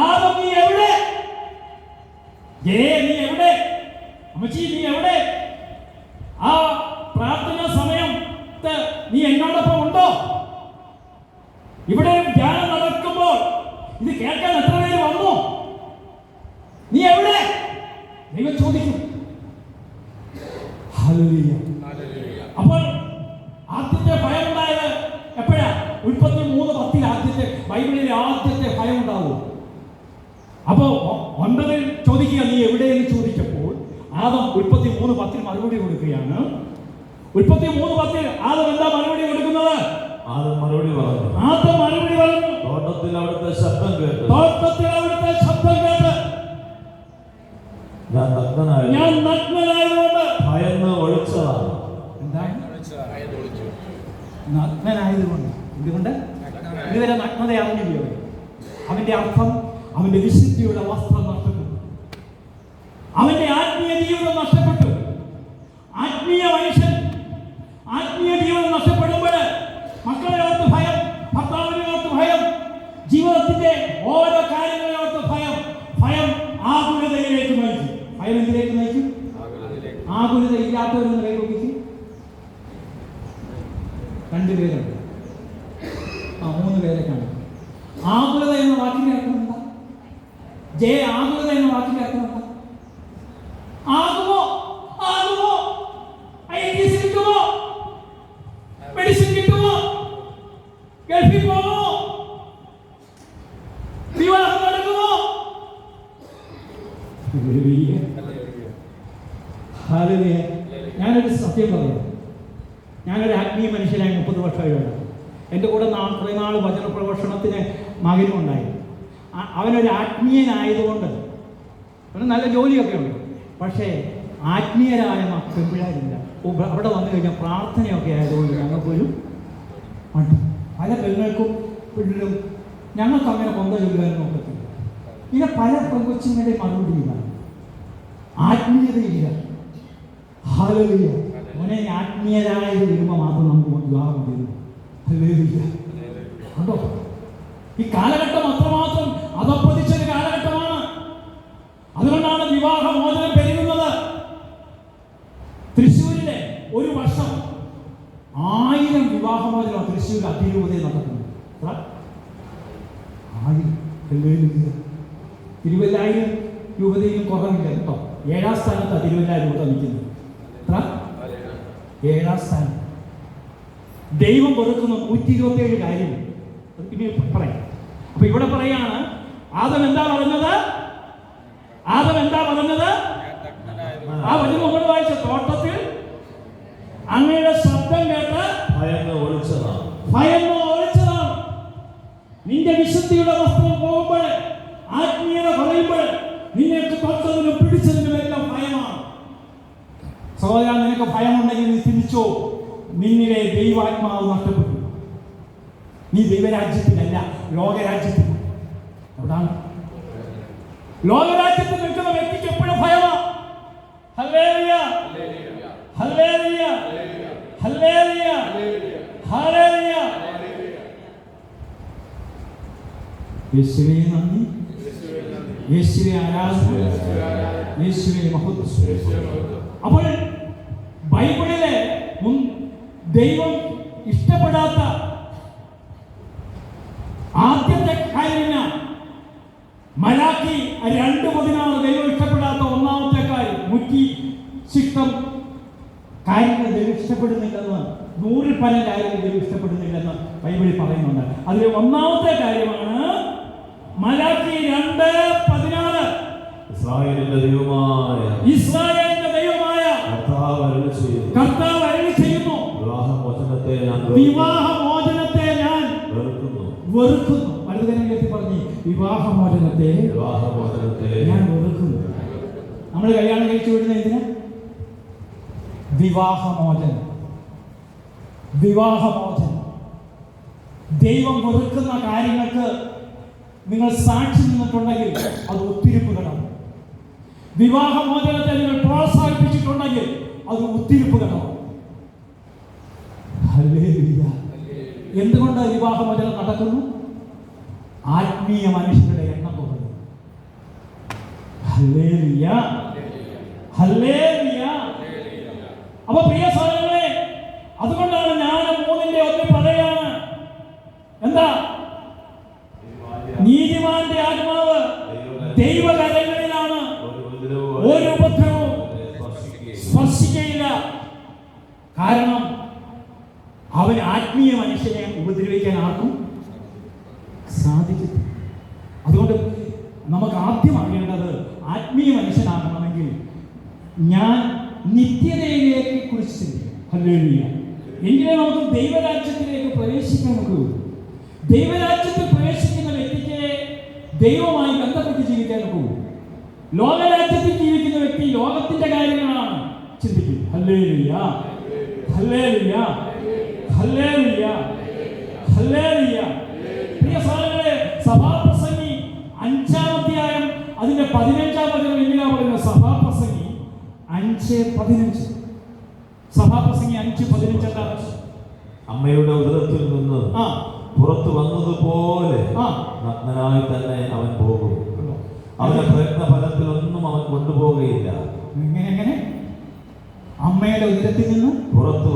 ആദം നീ എവിടെ? നീ എവിടെ? അമ്മച്ചി നീ എവിടെ? ആ പ്രാർത്ഥന സമയത്ത് നീ എന്നോടൊപ്പം ഉണ്ടോ? ഇവിടെ ധ്യാനം നടക്കുമ്പോൾ ഇത് കേൾക്കാൻ എത്ര പേര് വന്നു? നീ എവിടെ? ദൈവം ചോദിക്കും. ഹല്ലേലൂയ. അപ്പോൾ ആദ്യത്തെ ഭയം ഉണ്ടായത് എപ്പോഴാ? ഉൽപ്പത്തി 3:10 ആദ്യത്തെ, ബൈബിളിലെ ആദ്യത്തെ ഭയം ഉണ്ടാവും. അപ്പോ 9 ചോദിക്കുക നീ എവിടെയെന്ന് ചോദിച്ചപ്പോൾ ആദം ഉൽപ്പത്തി 3:10 മറുപടി കൊടുക്കുകയാണ്. ഉൽപ്പത്തി 3:10 ആദം എന്താ മറുപടി കൊടുക്കുന്നത്? ആദം മറുപടി പറഞ്ഞു, തോട്ടത്തിൽ അവിടുത്തെ ശബ്ദം കേട്ട് ഞാൻ നഗ്നനായതുകൊണ്ട് ഭയന്ന് ഒളിച്ചതാണ്. എന്താണ് നഗ്നനായതുകൊണ്ട്? എന്തുകൊണ്ട്? ഇതുവരെ നഗ്നത അറിഞ്ഞില്ലയോ? അവന്റെ അർത്ഥം അവന്റെ വിശുദ്ധിയുടെ വസ്ത്രം നഷ്ടപ്പെട്ടു. അവന്റെ ആത്മീയ ജീവിതം നഷ്ടപ്പെട്ടു. ആത്മീയ മനുഷ്യൻ ആത്മീയ ജീവിതം നഷ്ടപ്പെടുമ്പോൾ മക്കളെ ഓർത്ത് ഭയം, ഭർത്താവിനെ ഓർത്ത് ഭയം, ജീവിതത്തിന്റെ ഓരോ കാര്യങ്ങളെ ഓർത്ത് ഭയം. ഭയം ആകുലതയിലേക്ക് നയിക്കും. ഭയം എന്തിലേക്ക് നയിക്കും? ആകുലത ഇല്ലാത്തവരെന്ന് കൈകൊടുക്കും. 2 പേരുണ്ട്, 3 പേരെ കാണും. ആകുലത എന്ന വാക്കിന്റെ അർത്ഥം എന്താ? ആകുലത എന്ന വാക്കിന്റെ അർത്ഥം എന്താ? ആകുമോ? IITs കിട്ടുമോ? മെഡിസിൻ കിട്ടുമോ? ഗൾഫിൽ പോകുമോ? വിവാഹം നടക്കുമോ? ഞാനൊരു സത്യം പറയാം. ഞാനൊരു ആത്മീയ മനുഷ്യനായി 30 വർഷമായുണ്ട്. എൻ്റെ കൂടെ കുറേ നാൾ വചന പ്രഭാഷണത്തിന് മകനും ഉണ്ടായി. അവനൊരു ആത്മീയനായതുകൊണ്ട് അവന് നല്ല ജോലിയൊക്കെ ഉണ്ട്. പക്ഷേ ആത്മീയരായ പെൺപിള്ളേരില്ല. അവിടെ വന്നു കഴിഞ്ഞാൽ പ്രാർത്ഥനയൊക്കെ ആയതുകൊണ്ട് ഞങ്ങൾക്കൊരു മടി. പല പെണ്ണുങ്ങൾക്കും പിള്ളേരും ഞങ്ങൾക്ക് അങ്ങനെ കൊന്ത ചൊല്ലുവാനും നോക്കത്തില്ല. ഇങ്ങനെ പല പെൺകൊച്ചുങ്ങളുടെ മറുപടിയില്ല, ആത്മീയതയില്ല. ഹല്ലേലൂയ. മോനെ ആത്മീയരായത് വരുമ്പോൾ മാത്രം നമുക്ക് വിവാഹം തരും. ഹല്ലേലൂയ. കണ്ടോ, ഈ കാലഘട്ടം അത്രമാത്രം അധപ്പതിച്ചൊരു കാലഘട്ടമാണ്. അതുകൊണ്ടാണ് വിവാഹമോചനം പെരുകുന്നത്. തൃശ്ശൂരിലെ ഒരു വർഷം 1000 വിവാഹമോചനം തൃശ്ശൂർ അതിരൂപതയിൽ നടക്കുന്നു. 1000. തിരുവല്ലായിരം രൂപതയിലും കുറവില്ല കേട്ടോ. 7ാം സ്ഥാനത്താണ് തിരുവല്ലായിരം രൂപത നിൽക്കുന്നത്. 7ാം സ്ഥാനം. ദൈവം കൊടുക്കുന്ന 127 കാര്യം ഇനി പറയാം. അപ്പൊ ഇവിടെ പറയാണ്, ആദം എന്താ പറഞ്ഞത്? ആ വചനം കൊണ്ട് വായിച്ച തോട്ടത്തിൽ അങ്ങയുടെ ശബ്ദം കേട്ട് ഭയന്ന് ഒളിച്ചതാണ്. നിന്റെ വിശുദ്ധിയുടെ വസ്ത്രം പോകുമ്പോൾ, ആത്മീയത പറയുമ്പോൾ നിന്നെ തൊട്ടതിനും പിടിച്ചതിനും എല്ലാം ഭയമാണ്. സഹോദരാ, നിനക്ക് ഭയമുണ്ടെങ്കിൽ നീ തിരിച്ചോ. നിന്നിലെ ദൈവാത്മാവ് നഷ്ടപ്പെട്ടു. നീ ദൈവരാജ്യത്തിലല്ല, ലോകരാജ്യത്തിൽ. എവിടാണ്? ലോകരാജ്യത്തിൽ നിൽക്കുന്ന വ്യക്തിക്ക് എപ്പോഴും ഭയമാണ്. Hallelujah, hallelujah, hallelujah, hallelujah. യേശുവേ നന്ദി, യേശുവേ ആരാധന, യേശുവേ മഹത്വം. അപ്പോൾ ബൈബിളിലെ ദൈവം ഇഷ്ടപ്പെടാത്ത കാര്യമില്ല. മലാക്കി 2:16 ദൈവം ഇഷ്ടപ്പെടാത്ത ഒന്നാമത്തെ കാര്യം 100 കാര്യങ്ങൾ ദൈവം ഇഷ്ടപ്പെടുന്നില്ലെന്ന്, 100 പല കാര്യങ്ങൾ ദൈവം ഇഷ്ടപ്പെടുന്നില്ലെന്ന് ബൈബിളിൽ പറയുന്നുണ്ട്. അതിൽ ഒന്നാമത്തെ കാര്യമാണ് മലാക്കി 2:16 ഇസ്രായേലിന്റെ ദൈവമായ കർത്താവ് അരുളി ചെയ്യുന്നു, വിവാഹമോചനത്തെ ഞാൻ വെറുക്കുന്നു. വലുതരങ്ങളിൽ പറഞ്ഞ് വിവാഹമോചനത്തെ ഞാൻ വെറുക്കുന്നു. നമ്മൾ കല്യാണം കഴിച്ചു വിടുന്ന എന്തിനാ? വിവാഹമോചനം. ദൈവം വെറുക്കുന്ന കാര്യങ്ങൾക്ക് നിങ്ങൾ സാക്ഷി നിന്നിട്ടുണ്ടെങ്കിൽ അത് ഒത്തിരിപ്പ് കടന്നു. വിവാഹമോചനത്തെ നിങ്ങൾ പ്രോത്സാഹിപ്പിച്ചിട്ടുണ്ടെങ്കിൽ അത് ഒത്തിരിപ്പ് കടന്നു. എന്തുകൊണ്ട് വിവാഹമോചനം നടക്കുന്നു? ആത്മീയ മനുഷ്യരുടെ എണ്ണം കുറഞ്ഞു. അപ്പൊ പ്രിയ സഹോദരങ്ങളെ, അതുകൊണ്ടാണ് ഞാൻ 3:1 പറയാണ്, എന്താ? നീതിമാന്റെ ആത്മാവ് ദൈവകരങ്ങളിലാണ്, ഒരു ഉപദ്രവവും സ്പർശിക്കയില്ല. കാരണം അവൻ ആത്മീയ മനുഷ്യനെ ഉപദ്രവിക്കാൻ ആർക്കും സാധിക്കും. അതുകൊണ്ട് നമുക്ക് ആദ്യം അറിയേണ്ടത്, ആത്മീയ മനുഷ്യനാകണമെങ്കിൽ ഞാൻ നിത്യതയിലേക്ക് കുറിച്ച് ചിന്തിക്കണം. ഹല്ലേലൂയ. എങ്കിലേ നമുക്ക് ദൈവരാജ്യത്തിലേക്ക് പ്രവേശിക്കാൻ നോക്കൂ. ദൈവരാജ്യത്തിൽ പ്രവേശിക്കുന്ന വ്യക്തിക്ക് ദൈവവുമായി ബന്ധപ്പെട്ട് ജീവിക്കാൻ നോക്കൂ. ലോകരാജ്യത്തിൽ ജീവിക്കുന്ന വ്യക്തി ലോകത്തിന്റെ കാര്യങ്ങളാണ് ചിന്തിക്കുന്നത്. Hallelujah, hallelujah, hallelujah, hallelujah. പ്രിയ സഹോദരങ്ങളെ, സഭാപ്രസംഗി 5-ാം അധ്യായം അതിന്റെ 15-ാം വചനം എങ്ങനെയാ പറയുന്നത്? സഭാപ്രസംഗി 5:15. സഭാപ്രസംഗി 5:15. അമ്മയുടെ ഉദരത്തിൽ നിന്ന് പുറത്തു വന്നതുപോലെ നഗ്നനായി തന്നെ അവൻ പോകും. അവന്റെ പ്രയത്ന ഫലത്തിലൊന്നും അവൻ കൊണ്ടുപോകുകയില്ല. എങ്ങനെ? അമ്മയുടെ ഉദരത്തിൽ നിന്ന് പുറത്തു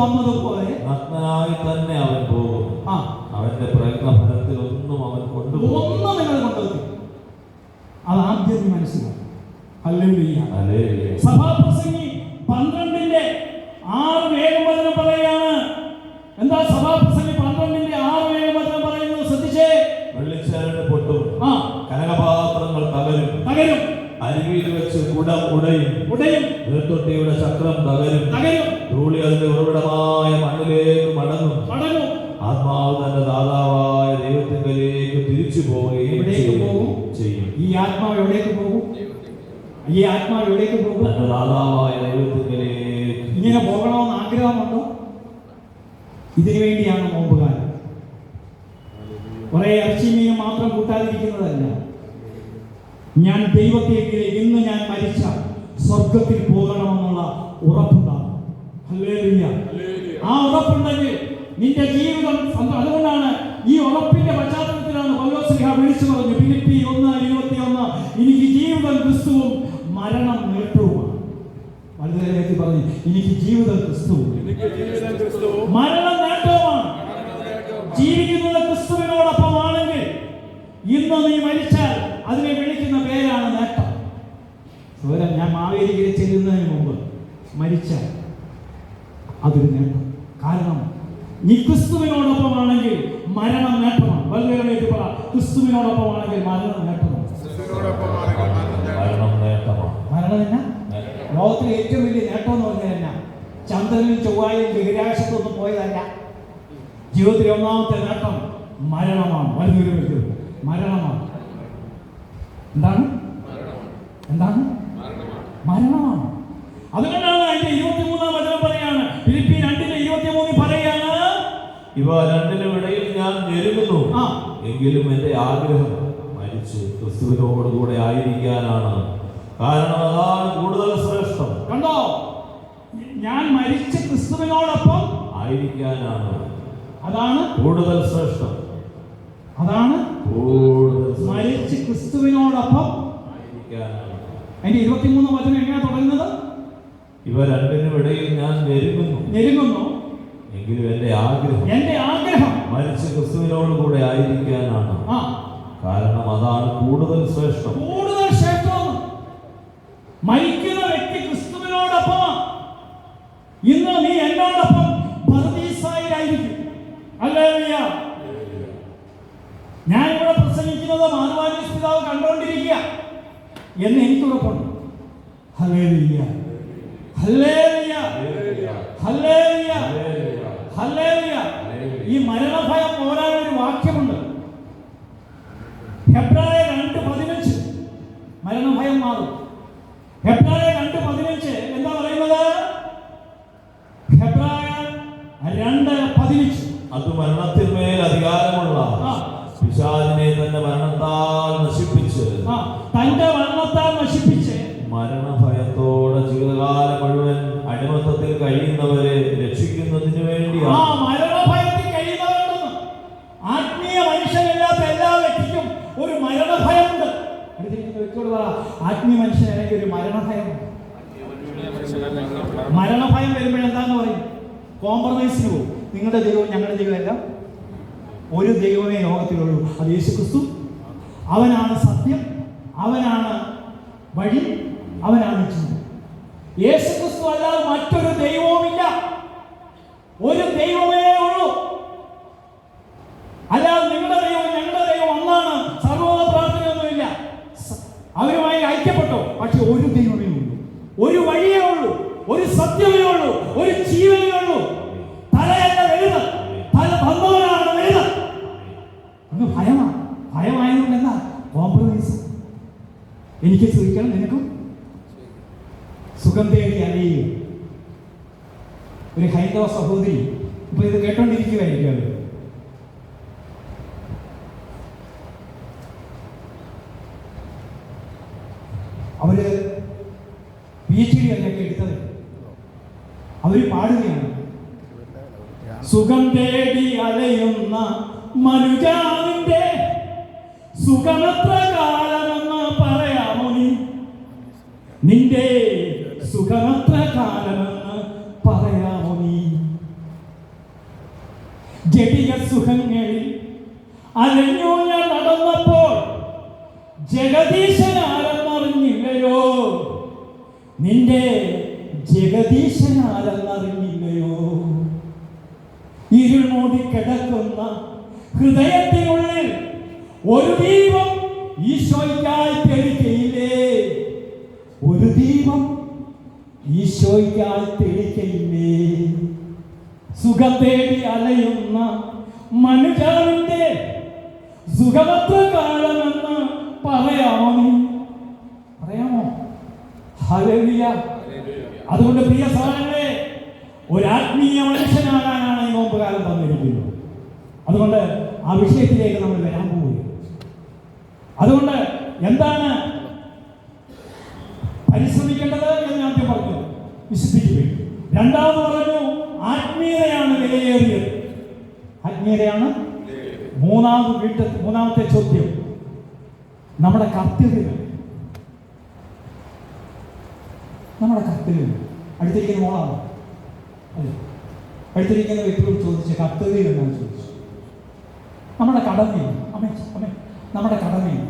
വന്നതുപോലെ നഗ്നനായി തന്നെ അവൻ പോകും. അവന്റെ പ്രയത്ന ഫലത്തിലൊന്നും അവൻ കൊണ്ടുപോകും. അത് ആദ്യം മനസ്സിലാവും. ഹല്ലേലൂയ. സഭാപ്രസംഗി 12:6 വേഗവചനം പറയാണ്. എന്താ സഭാപ്രസംഗി 12:6 വേഗവചനം പറയുന്നത്? ശ്രദ്ധിച്ചേ. വെള്ളിച്ചരട് പൊട്ടും, കനകപാത്രങ്ങൾ തകരും, അരുവിയിൽ വെച്ച് കുടം ഉടയും, നീർത്തൊട്ടിയുടെ ചക്രം തകരും, ധൂളി അതിന്റെ ഉറവിടമായ മണ്ണിലേക്ക് മടങ്ങും. ആത്മാവ് തന്റെ ദാതാവായ ദൈവത്തിലേക്ക് തിരിച്ചു പോവുകയും ചെയ്യും. ഈ ആത്മാവ് എവിടേക്ക് പോകും? തന്റെ ദാതാവായ ദൈവത്തിലേക്ക്. ഇങ്ങനെ പോകണമെന്ന് ആഗ്രഹമുണ്ടോ? ഇതിനു വേണ്ടിയാണ് നോമ്പുകാലം. കുറെ ഇറച്ചി മീനും മാത്രം കൂട്ടാതിരിക്കുന്നതല്ല. ഞാൻ ദൈവത്തേക്ക് ഇന്ന് ഞാൻ മരിച്ച സ്വർഗത്തിൽ പോകണമെന്നുള്ള ഉറപ്പുണ്ടാകും. ഹല്ലേലൂയ. ആ ഉറപ്പുണ്ടെങ്കിൽ നിന്റെ ജീവിതം. അതുകൊണ്ടാണ് ഈ ഉറപ്പിന്റെ പശ്ചാത്തലത്തിലാണ് പൗലോസ്ലീഹ വിളിച്ചു പറഞ്ഞു, ഫിലിപ്പി 1:21, എനിക്ക് ജീവിതം ക്രിസ്തുവും മരണം നേട്ടവുമാണ്. വലുതരത്തി പറഞ്ഞു, എനിക്ക് ജീവിതം ക്രിസ്തുവും മരണം നേട്ടവുമാണ്. ജീവിക്കുന്നത് ക്രിസ്തുവിനോടൊപ്പമാണെങ്കിൽ ഇന്ന് നീ മരിച്ചാൽ അതിനെ വിളിക്കുന്ന പേരാണ് നേട്ടം. ഞാൻ മാവേലിയിൽ ചെല്ലുന്നതിന് മുമ്പ് മരിച്ചാൽ അതൊരു നേട്ടം. കാരണം നീ ക്രിസ്തുവിനോടൊപ്പമാണെങ്കിൽ മരണം നേട്ടമാണ്. വളരെ പറ, ക്രിസ്തുവിനോടൊപ്പമാണെങ്കിൽ മരണം നേട്ടമാണ്. മരണം എന്നാ? ലോകത്തിലെ ഏറ്റവും വലിയ നേട്ടം എന്ന് പറഞ്ഞാൽ എന്നാ? ചന്ദ്രനും ചൊവ്വായും ബഹിരാകാശത്തൊന്നും പോയതല്ല. ജീവിതത്തിലെ ഒന്നാമത്തെ നേട്ടം മരണമാണ്. വളരെ മരണമാണ്. എന്താണ്? മരണമാണ്. അതുകൊണ്ടാണ് അതിന്റെ 23-ാം വചനം പറയാണ്, ഫിലിപ്പി 2:23 പറയാണ്, ഇവ രണ്ടിനും ഇടയിൽ ഞാൻ ഞെരുങ്ങുന്നു, എങ്കിലും എന്റെ ആഗ്രഹം മരിച്ച് ക്രിസ്തുവിനോടുകൂടെ ആയിരിക്കാനാണ്. കാരണം അതാണ് കൂടുതൽ ശ്രേഷ്ഠം. കണ്ടോ? ഞാൻ മരിച്ച് ക്രിസ്തുവിനോടൊപ്പം ആയിരിക്കാനാണ്. അതാണ് കൂടുതൽ ശ്രേഷ്ഠം. അതാണ് മരിച്ച് ക്രിസ്തുവിനോടൊപ്പം ആയിരിക്കാനാണ്. അതിന്റെ 23 വചനം എങ്ങനെയാ തുടങ്ങുന്നത്? ഇവ രണ്ടിനും ഇടയിൽ ഞാൻ ഞെരുങ്ങുന്നു, എങ്കിലും എന്റെ ആഗ്രഹം മരിച്ച് ക്രിസ്തുവിനോടുകൂടെ ആയിരിക്കും. പറയാതിരിക്കാനാണ്. കാരണം അതാണ് കൂടുതൽ ശ്രേഷ്ഠം. കൂടുതൽ ശ്രേഷ്ഠം. മരിക്കുന്ന വ്യക്തി ക്രിസ്തുവിനോടൊപ്പം ഇന്ന് നീ എന്നോടൊപ്പം പർദീസായിലായിരിക്കും. ഹല്ലേലൂയ. ഞാൻ ഇവിടെ പ്രസംഗിക്കുന്നത് മാനവാനീസ് പിതാവ് കണ്ടുകൊണ്ടിരിക്കുക എന്ന് എനിക്ക് ഉറപ്പുണ്ട്. Hallelujah, hallelujah, hallelujah, hallelujah. ഈ മരണഭയം പോരാനൊരു വാക്യമുണ്ട്. ഹെബ്രായർ 2:15 മരണഭയം മാറും. ഹെബ്രായർ 2:15 എന്താ പറയുന്നത്? ഹെബ്രായർ 2:15 അത് മരണത്തിന്മേൽ അധികാരമുള്ള പിശാചിനെ തന്റെ മരണത്താൽ നശിപ്പിച്ച് മരണഭയത്തോടെ ജീവിതകാലം മുഴുവൻ അടിമത്തത്തിൽ കഴിയുന്നവരെ രക്ഷിക്കുന്നതിന് വേണ്ടിയാണ്. മരണഭയത്തിൽ കഴിയുന്നവരുണ്ടെന്ന്. ആത്മീയ മനുഷ്യനില്ലാത്ത എല്ലാ വ്യക്തിക്കും ഒരു മരണഭയമുണ്ട്. ആത്മീയ മനുഷ്യനെങ്കിൽ ഒരു മരണഭയമുണ്ട്. മരണഭയം വരുമ്പോഴെന്താന്ന് പറയും? കോംപ്രമൈസിന് പോകും. നിങ്ങളുടെ ദൈവവും ഞങ്ങളുടെ ദൈവം എല്ലാം ഒരു ദൈവമേ ലോകത്തിലുള്ളൂ, അത് യേശുക്രിസ്തു. അവനാണ് സത്യം, അവനാണ് വഴി, അവനാണ് ജീവൻ. യേശുക്രിസ്തു അല്ലാതെ മറ്റൊരു ദൈവവുമില്ല. ഒരു ദൈവമേ ഉള്ളൂ. അല്ലാതെ നിങ്ങളുടെ ദൈവം ഞങ്ങളുടെ ദൈവം ഒന്നാണ്, സർവ്വത പ്രാർത്ഥനയൊന്നുമില്ല. അവരുമായി ഐക്യപ്പെട്ടോ, പക്ഷെ ഒരു ദൈവമേ ഉള്ളൂ, ഒരു വഴിയേ ഉള്ളൂ, ഒരു സത്യമേ ഉള്ളൂ, ഒരു ജീവനേ ഉള്ളൂ. തലയല്ല വലുത്, തല വന്നവനാണ് വലുത്. അങ്ങ് ഭയമാണ്. ഭയമായതുകൊണ്ട് എന്താ? കോംപ്രമൈസ്. എനിക്ക് സുഖിക്കണം, നിനക്കും സുഖം തേടി അലയുക. ഒരു ഹൈന്ദവ സഹോദരി ഇപ്പൊ ഇത് കേട്ടോണ്ടിരിക്കുകയായിരിക്കും. അവര് PhD എന്നൊക്കെ എടുത്തത്. അവര് പാടുകയാണ്, സുഖം തേടി അലയുന്ന മനുജാവിന്റെ സുഖമത്ര കാലമെന്ന് പറയാമോ നീ? നിന്റെ സുഖമത്ര കാലമെന്ന് പറയാമോ നീ? ജടിക സുഖങ്ങളിൽ അലഞ്ഞു ഞാൻ നടന്നപ്പോൾ ജഗദീശനാരെന്നറിഞ്ഞില്ലയോ? നിന്റെ ജഗദീശനാരെന്നറിഞ്ഞില്ലയോ? ഇരുൾ മൂടി കിടക്കുന്ന ഹൃദയത്തിനുള്ളിൽ ഒരു ദീപം ഈശോയ്ക്കായി തെളിക്കയില്ലേ? ഒരു ദീപം ഈശോയ്ക്കായി തെളിക്കയില്ലേ? സുഖം തേടി അലയുന്ന മനുജാവിന്റെ സുഖമത്ര കാലമെന്ന് പറയാമോ നീ? പറയാമോ? ഹല്ലേലൂയ. അതുകൊണ്ട് പ്രിയ സഹോദരങ്ങളെ, ഒരാത്മീയ മനുഷ്യനാകാനാണ് ഈ നോമ്പ് കാലം തന്നിരിക്കുന്നത്. അതുകൊണ്ട് ആ വിഷയത്തിലേക്ക് നമ്മൾ വരാൻ പോവുകയാണ്. അതുകൊണ്ട് എന്താണ് പരിശ്രമിക്കേണ്ടത് എന്ന് ആദ്യം പറഞ്ഞു, വിശുദ്ധിക്ക്. രണ്ടാമത് പറഞ്ഞു ആത്മീയതയാണ് വിലയേറിയത്. ആത്മീയതയാണ് മൂന്നാമത്തെ ചോദ്യം, നമ്മുടെ കർത്തവ്യം. നമ്മുടെ കർത്തവ്യം അടുത്തിരിക്കുന്ന മോളാണ് അല്ലേ? അടുത്തിരിക്കുന്ന വ്യക്തിയോട് ചോദിച്ച കർത്തവ്യം എന്നാണ് ചോദിച്ചു. നമ്മുടെ കടമയാണ്. അമ്മേ നമ്മുടെ കടമയാണ്.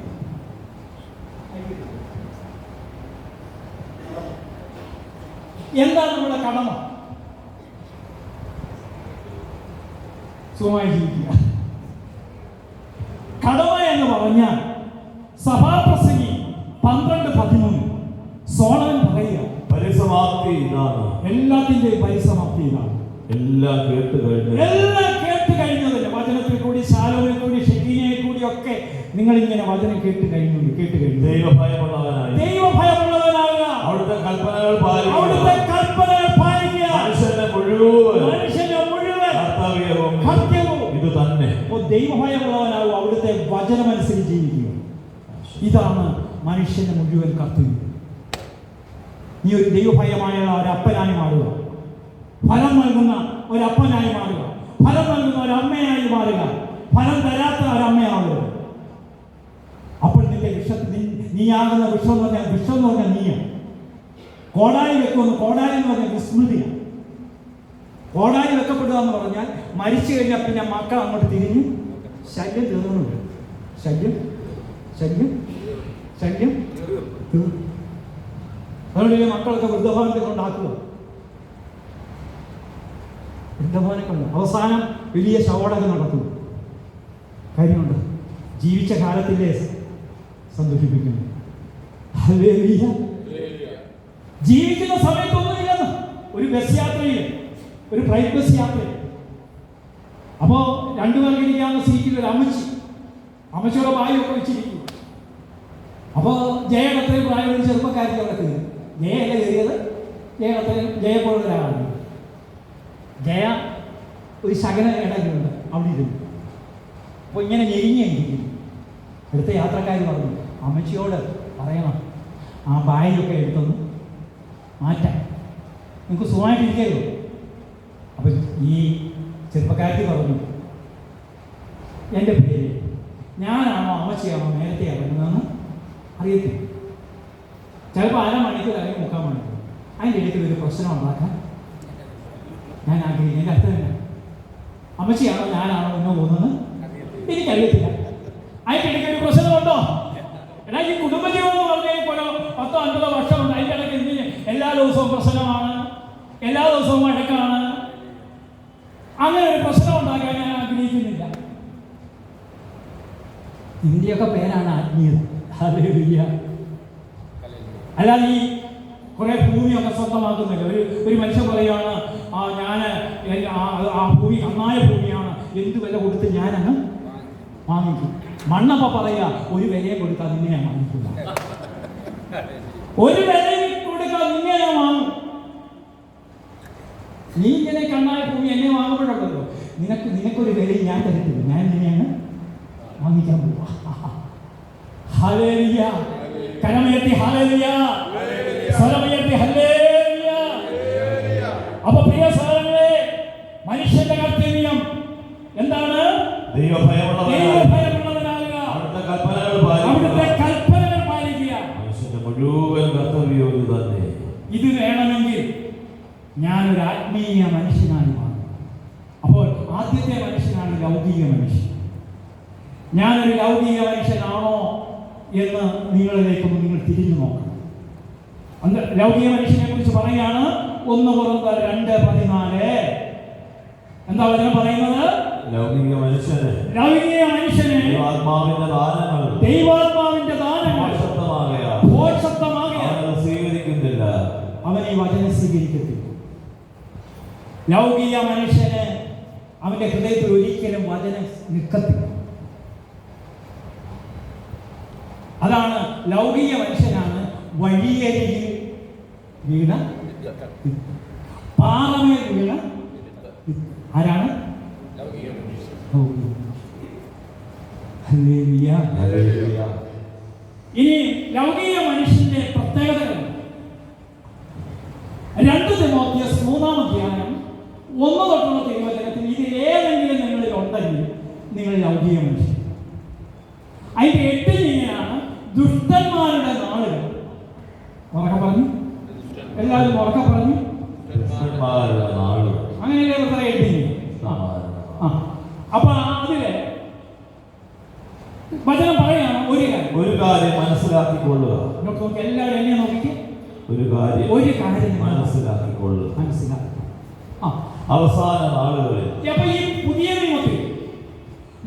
എന്താണ് നമ്മുടെ കടമ? സുഖമായി ജീവിക്കുക. കടമ എന്ന് പറഞ്ഞാൽ സഭാപ്രസംഗി 12:13 സോളമൻ പറയുക, പരിസമാപ്തി ഇതാണ്. എല്ലാത്തിന്റെയും പരിസമാപ്തി ഇതാണ്. എല്ലാം കേട്ട് കഴിഞ്ഞതില്ല. വചനത്തിൽ കൂടി, ശാലോമിൽ കൂടി, ഷെക്കീനയിൽ കൂടി ഒക്കെ നിങ്ങൾ ഇങ്ങനെ വചനം കേട്ട് കഴിഞ്ഞു. ദൈവഭയമുള്ളവനാകുക. അവിടുത്തെ കൽപ്പനകൾ പാലിക്കുക. മനുഷ്യനെ മുഴുവൻ കർത്തവ്യവും ഇത് തന്നെ. ദൈവഭയമുള്ളവനാകുക, അവിടുത്തെ വചനമനുസരിച്ച് ജീവിക്കുക. ഇതാണ് മനുഷ്യന്റെ മുഴുവൻ കർത്തവ്യം. നീ ഒരു ദൈവഭയമായ ഒരപ്പനായി മാറുക, ഫലം നൽകുന്ന ഒരപ്പനായി മാറുക, ഫലം നൽകുന്ന ഒരമ്മയായി മാറുക, ഫലം തരാത്ത ഒരമ്മയാവുക. അപ്പോൾ നിന്റെ നീയാകുന്ന വിഷം എന്ന് പറഞ്ഞാൽ നീയാണ്. കോടാലി വെക്കുന്നു. കോടാലി എന്ന് പറഞ്ഞാൽ വിസ്മൃതിയാണ്. കോടാലി വെക്കപ്പെടുക എന്ന് പറഞ്ഞാൽ മരിച്ചു കഴിഞ്ഞാൽ പിന്നെ മക്കൾ അങ്ങോട്ട് തിരിഞ്ഞ് ശല്യം തീർന്നുണ്ട്. ശല്യം തീർന്നു. അതുകൊണ്ട് മക്കളൊക്കെ വൃദ്ധഭവനത്തെ കൊണ്ടാക്കുക. വൃദ്ധഭവനെ കൊണ്ട് അവസാനം വലിയ ശവടകം നടത്തും. കാര്യമുണ്ട്. ജീവിച്ച കാലത്തിലെ സന്തോഷിപ്പിക്കുന്നു. ഹല്ലേലൂയ. ജീവിക്കുന്ന സമയത്തൊന്നുമില്ലെന്ന്. ഒരു ബസ് യാത്രയിൽ, ഒരു പ്രൈവറ്റ് ബസ് യാത്രയിൽ, അപ്പോൾ രണ്ടു പേർക്ക് ഇരിക്കാവുന്ന സീറ്റിൽ ഒരു അമ്മച്ചിയുടെ വായൊക്കെ വെച്ചിരിക്കും. അപ്പോൾ ജയൻ അത്രയും പ്രായം ഒരു ചെറുപ്പക്കാരിൽ അവിടെ കയറി. ജയല്ല കയറിയത്, ജയപ്പോഴുള്ള ഒരാളാണ്. ജയ ഒരു ശകല ഇടങ്ങളുണ്ട് അവിടെ ഇരുന്നു. അപ്പോൾ ഇങ്ങനെ ഞെരിഞ്ഞിരിക്കുന്നു. അടുത്ത യാത്രക്കാർ പറഞ്ഞു, അമ്മച്ചിയോട് പറയണം ആ ബാഗൊക്കെ എടുത്തൊന്ന് മാറ്റാം, നിങ്ങൾക്ക് സുഖമായിട്ടിരിക്കല്ലോ. അപ്പം ഈ ചെറുപ്പക്കാരത്തി പറഞ്ഞു, എൻ്റെ പേര് ഞാനാണോ അമ്മച്ചിയാണോ നേരത്തെ ഇറങ്ങുന്നതെന്ന് അറിയത്തില്ല. ചിലപ്പോൾ 1/2 മണിക്കൂർ അല്ലെങ്കിൽ 3/4 മണിക്കൂർ. അതിൻ്റെ ഇടയ്ക്ക് ഒരു പ്രശ്നം ഉണ്ടാക്കാൻ ഞാൻ ആഗ്രഹിക്കുന്നു. എൻ്റെ അർത്ഥം തന്നെ അമ്മച്ചിയാണോ ഞാനാണോ മുന്നോ പോകുന്നത് എനിക്കറിയത്തില്ല. അതിൻ്റെ ഇടയ്ക്ക് ഒരു പ്രശ്നമുണ്ടോ? എന്നാൽ ഈ കുടുംബജീവൻ എന്ന് പറഞ്ഞാൽ ഇപ്പോൾ 10-50 വർഷമുണ്ട്. അതിൻ്റെ ഇടയ്ക്ക് എന്തിന് എല്ലാ ദിവസവും പ്രശ്നമാണ്, എല്ലാ ദിവസവും വഴക്കാണ്. അങ്ങനെ ഒരു പ്രശ്നം ഉണ്ടാക്കാൻ ഞാൻ ആഗ്രഹിക്കുന്നില്ല. ഇതിൻ്റെയൊക്കെ പേരാണ് ആത്മീയത. ഹല്ലേലൂയ. അല്ലാതെ ഈ കുറെ ഭൂമിയൊക്കെ സ്വന്തമാക്കുന്നില്ല. ഒരു മനുഷ്യൻ പറയുകയാണ്, ഞാൻ ആ ഭൂമി നന്നായ ഭൂമിയാണ്, എന്ത് വില കൊടുത്ത് ഞാനങ്ങ് വാങ്ങിക്കും. മണ്ണപ്പ പറയുക, ഒരു വിലയെ കൊടുത്താൽ നിന്നെ ഞാൻ വാങ്ങിക്കില്ല. ഒരു വിലയും കൊടുത്താൽ നിന്നെ ഞാൻ വാങ്ങും. നീ ഇങ്ങനെ കണ്ണായ ഭൂമി എന്നെ വാങ്ങുമ്പോഴുണ്ടല്ലോ, നിനക്കൊരു വിലയും ഞാൻ തരത്തില്ല. ഞാൻ നിന്നെയാണ് വാങ്ങിക്കാൻ പോവാ. ഹല്ലേലൂയ. കരമുയർത്തി ഹല്ലേലൂയ, സ്വരമുയർത്തി ഹല്ലേലൂയ. അപ്പൊ പ്രിയ സഹോദരങ്ങളെ, മനുഷ്യന്റെ കർത്തവ്യം എന്താണ്? ദൈവഭയമുള്ളവനാകുക, അവിടുത്തെ കൽപ്പനകൾ പാലിക്കുക. മുഴുവൻ കർത്തവ്യവും തന്നെ. ഇത് വേണമെങ്കിൽ ഞാനൊരു ആത്മീയ മനുഷ്യനായി മാറും. അപ്പോൾ ആദ്യത്തെ മനുഷ്യനാണ് ലൗകിക മനുഷ്യൻ. ഞാനൊരു ലൗകിക മനുഷ്യനാണോ എന്ന് നിങ്ങളിലേക്കൊന്ന് നിങ്ങൾ തിരിഞ്ഞു നോക്കണം. അന്ന് ലൗകിക മനുഷ്യനെ കുറിച്ച് പറയുകയാണ് 1 Corinthians 2:14. എന്താ വചനം പറയുന്നത്? ലൗകിക മനുഷ്യന് ദൈവാത്മാവിന്റെ ദാനങ്ങൾ സ്വീകരിക്കുന്നില്ല. അവൻ ഈ വചനം സ്വീകരിക്കത്തില്ല. ലൗകിക മനുഷ്യന് അവന്റെ ഹൃദയത്തിൽ ഒരിക്കലും വചനം നിൽക്കത്തില്ല. അതാണ് ലൗകിക മനുഷ്യനാണ് വഴിയരികിൽ വീണ പാറമേൽ വീണ. ആരാണ്? ഇനി ലൗകിക മനുഷ്യന്റെ പ്രത്യേകതകൾ 2 തിമോത്തിയോസ് 3-ാം അധ്യായം 1 തൊട്ടുള്ള തിരുവചനത്തിൽ ഇതിൽ ഏതെങ്കിലും നിങ്ങളിൽ ഉണ്ടെങ്കിൽ നിങ്ങൾ ലൗകിക മനുഷ്യൻ. അതിന്റെ 8 ഇങ്ങനെയാണ്, ദുഷ്ടന്മാരുടെ നാളുകൾ. ഉറക്കെ പറഞ്ഞു, എല്ലാവരും ഉറക്കെ പറഞ്ഞു. അങ്ങനെയല്ലേ പറയാ 8. അപ്പൊ അതില് വചനം പറയാണ് ഒരു കാര്യം മനസ്സിലാക്കിക്കൊള്ളുക. എല്ലാവരും എന്നെ നോക്കിക്ക്. ഒരു കാര്യം മനസ്സിലാക്കിക്കൊള്ളുക. അവസാന നാളുകളിൽ. അപ്പൊ ഈ പുതിയ നിയമത്തിൽ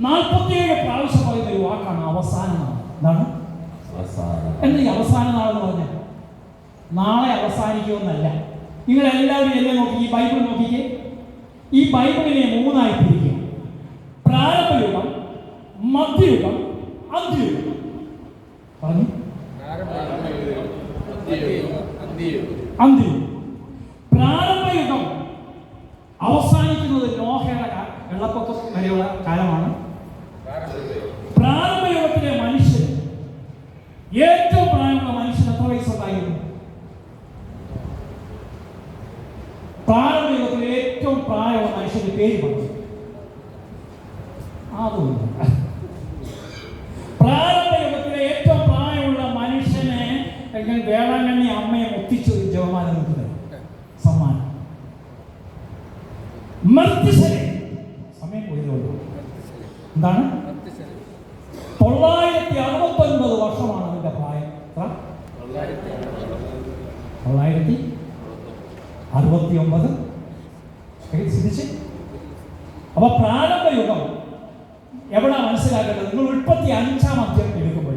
47 പ്രാവശ്യം പറയുന്ന ഒരു വാക്കാണ് അവസാന നാൾ. എന്താണ് എന്താ ഈ അവസാന നാളെന്ന് പറഞ്ഞാൽ? നാളെ അവസാനിക്കുമെന്നല്ല. നിങ്ങൾ എല്ലാവരും എന്നെ നോക്കി, ഈ ബൈബിൾ നോക്കിക്കേ. ഈ ബൈബിളിനെ 3ആയി തിരിക്കുക: പ്രാരംഭയുഗം, മധ്യയുഗം, അന്ത്യയുഗം. പറഞ്ഞു അന്ത്യയുഗം. പ്രാരംഭയുഗം അവസാനിക്കുന്നത് നോഹയുടെ വെള്ളപ്പൊക്കം വരെയുള്ള കാലമാണ്. പ്രാരംഭയുഗത്തിലെ മനുഷ്യൻ, ഏറ്റവും പ്രായമുള്ള മനുഷ്യൻ എത്ര വയസ്സുണ്ടായിരുന്നു? പ്രാരംഭയുഗത്തിലെ ഏറ്റവും പ്രായമുള്ള മനുഷ്യന്റെ പേര് പറഞ്ഞു. അതൊന്നും പ്രാരംഭയുഗത്തിലെ ഏറ്റവും പ്രായമുള്ള മനുഷ്യനെ വേളാങ്കണ്ണി അമ്മയെ ഒത്തിച്ചു ജപമാല നോക്കുന്നത് സമ്മാനം. മർത്തിസനെ സമയം പോയതുകൊണ്ട് എന്താണ് 969 വർഷമാണ് അതിൻ്റെ പ്രായം. എത്ര? 969. ചിന്തിച്ച്. അപ്പൊ പ്രാരംഭയുഗം എവിടെ മനസ്സിലാക്കേണ്ടത്? നിങ്ങൾ ഉൽപ്പത്തി 5-ാം അധ്യായം എടുക്കുമ്പോൾ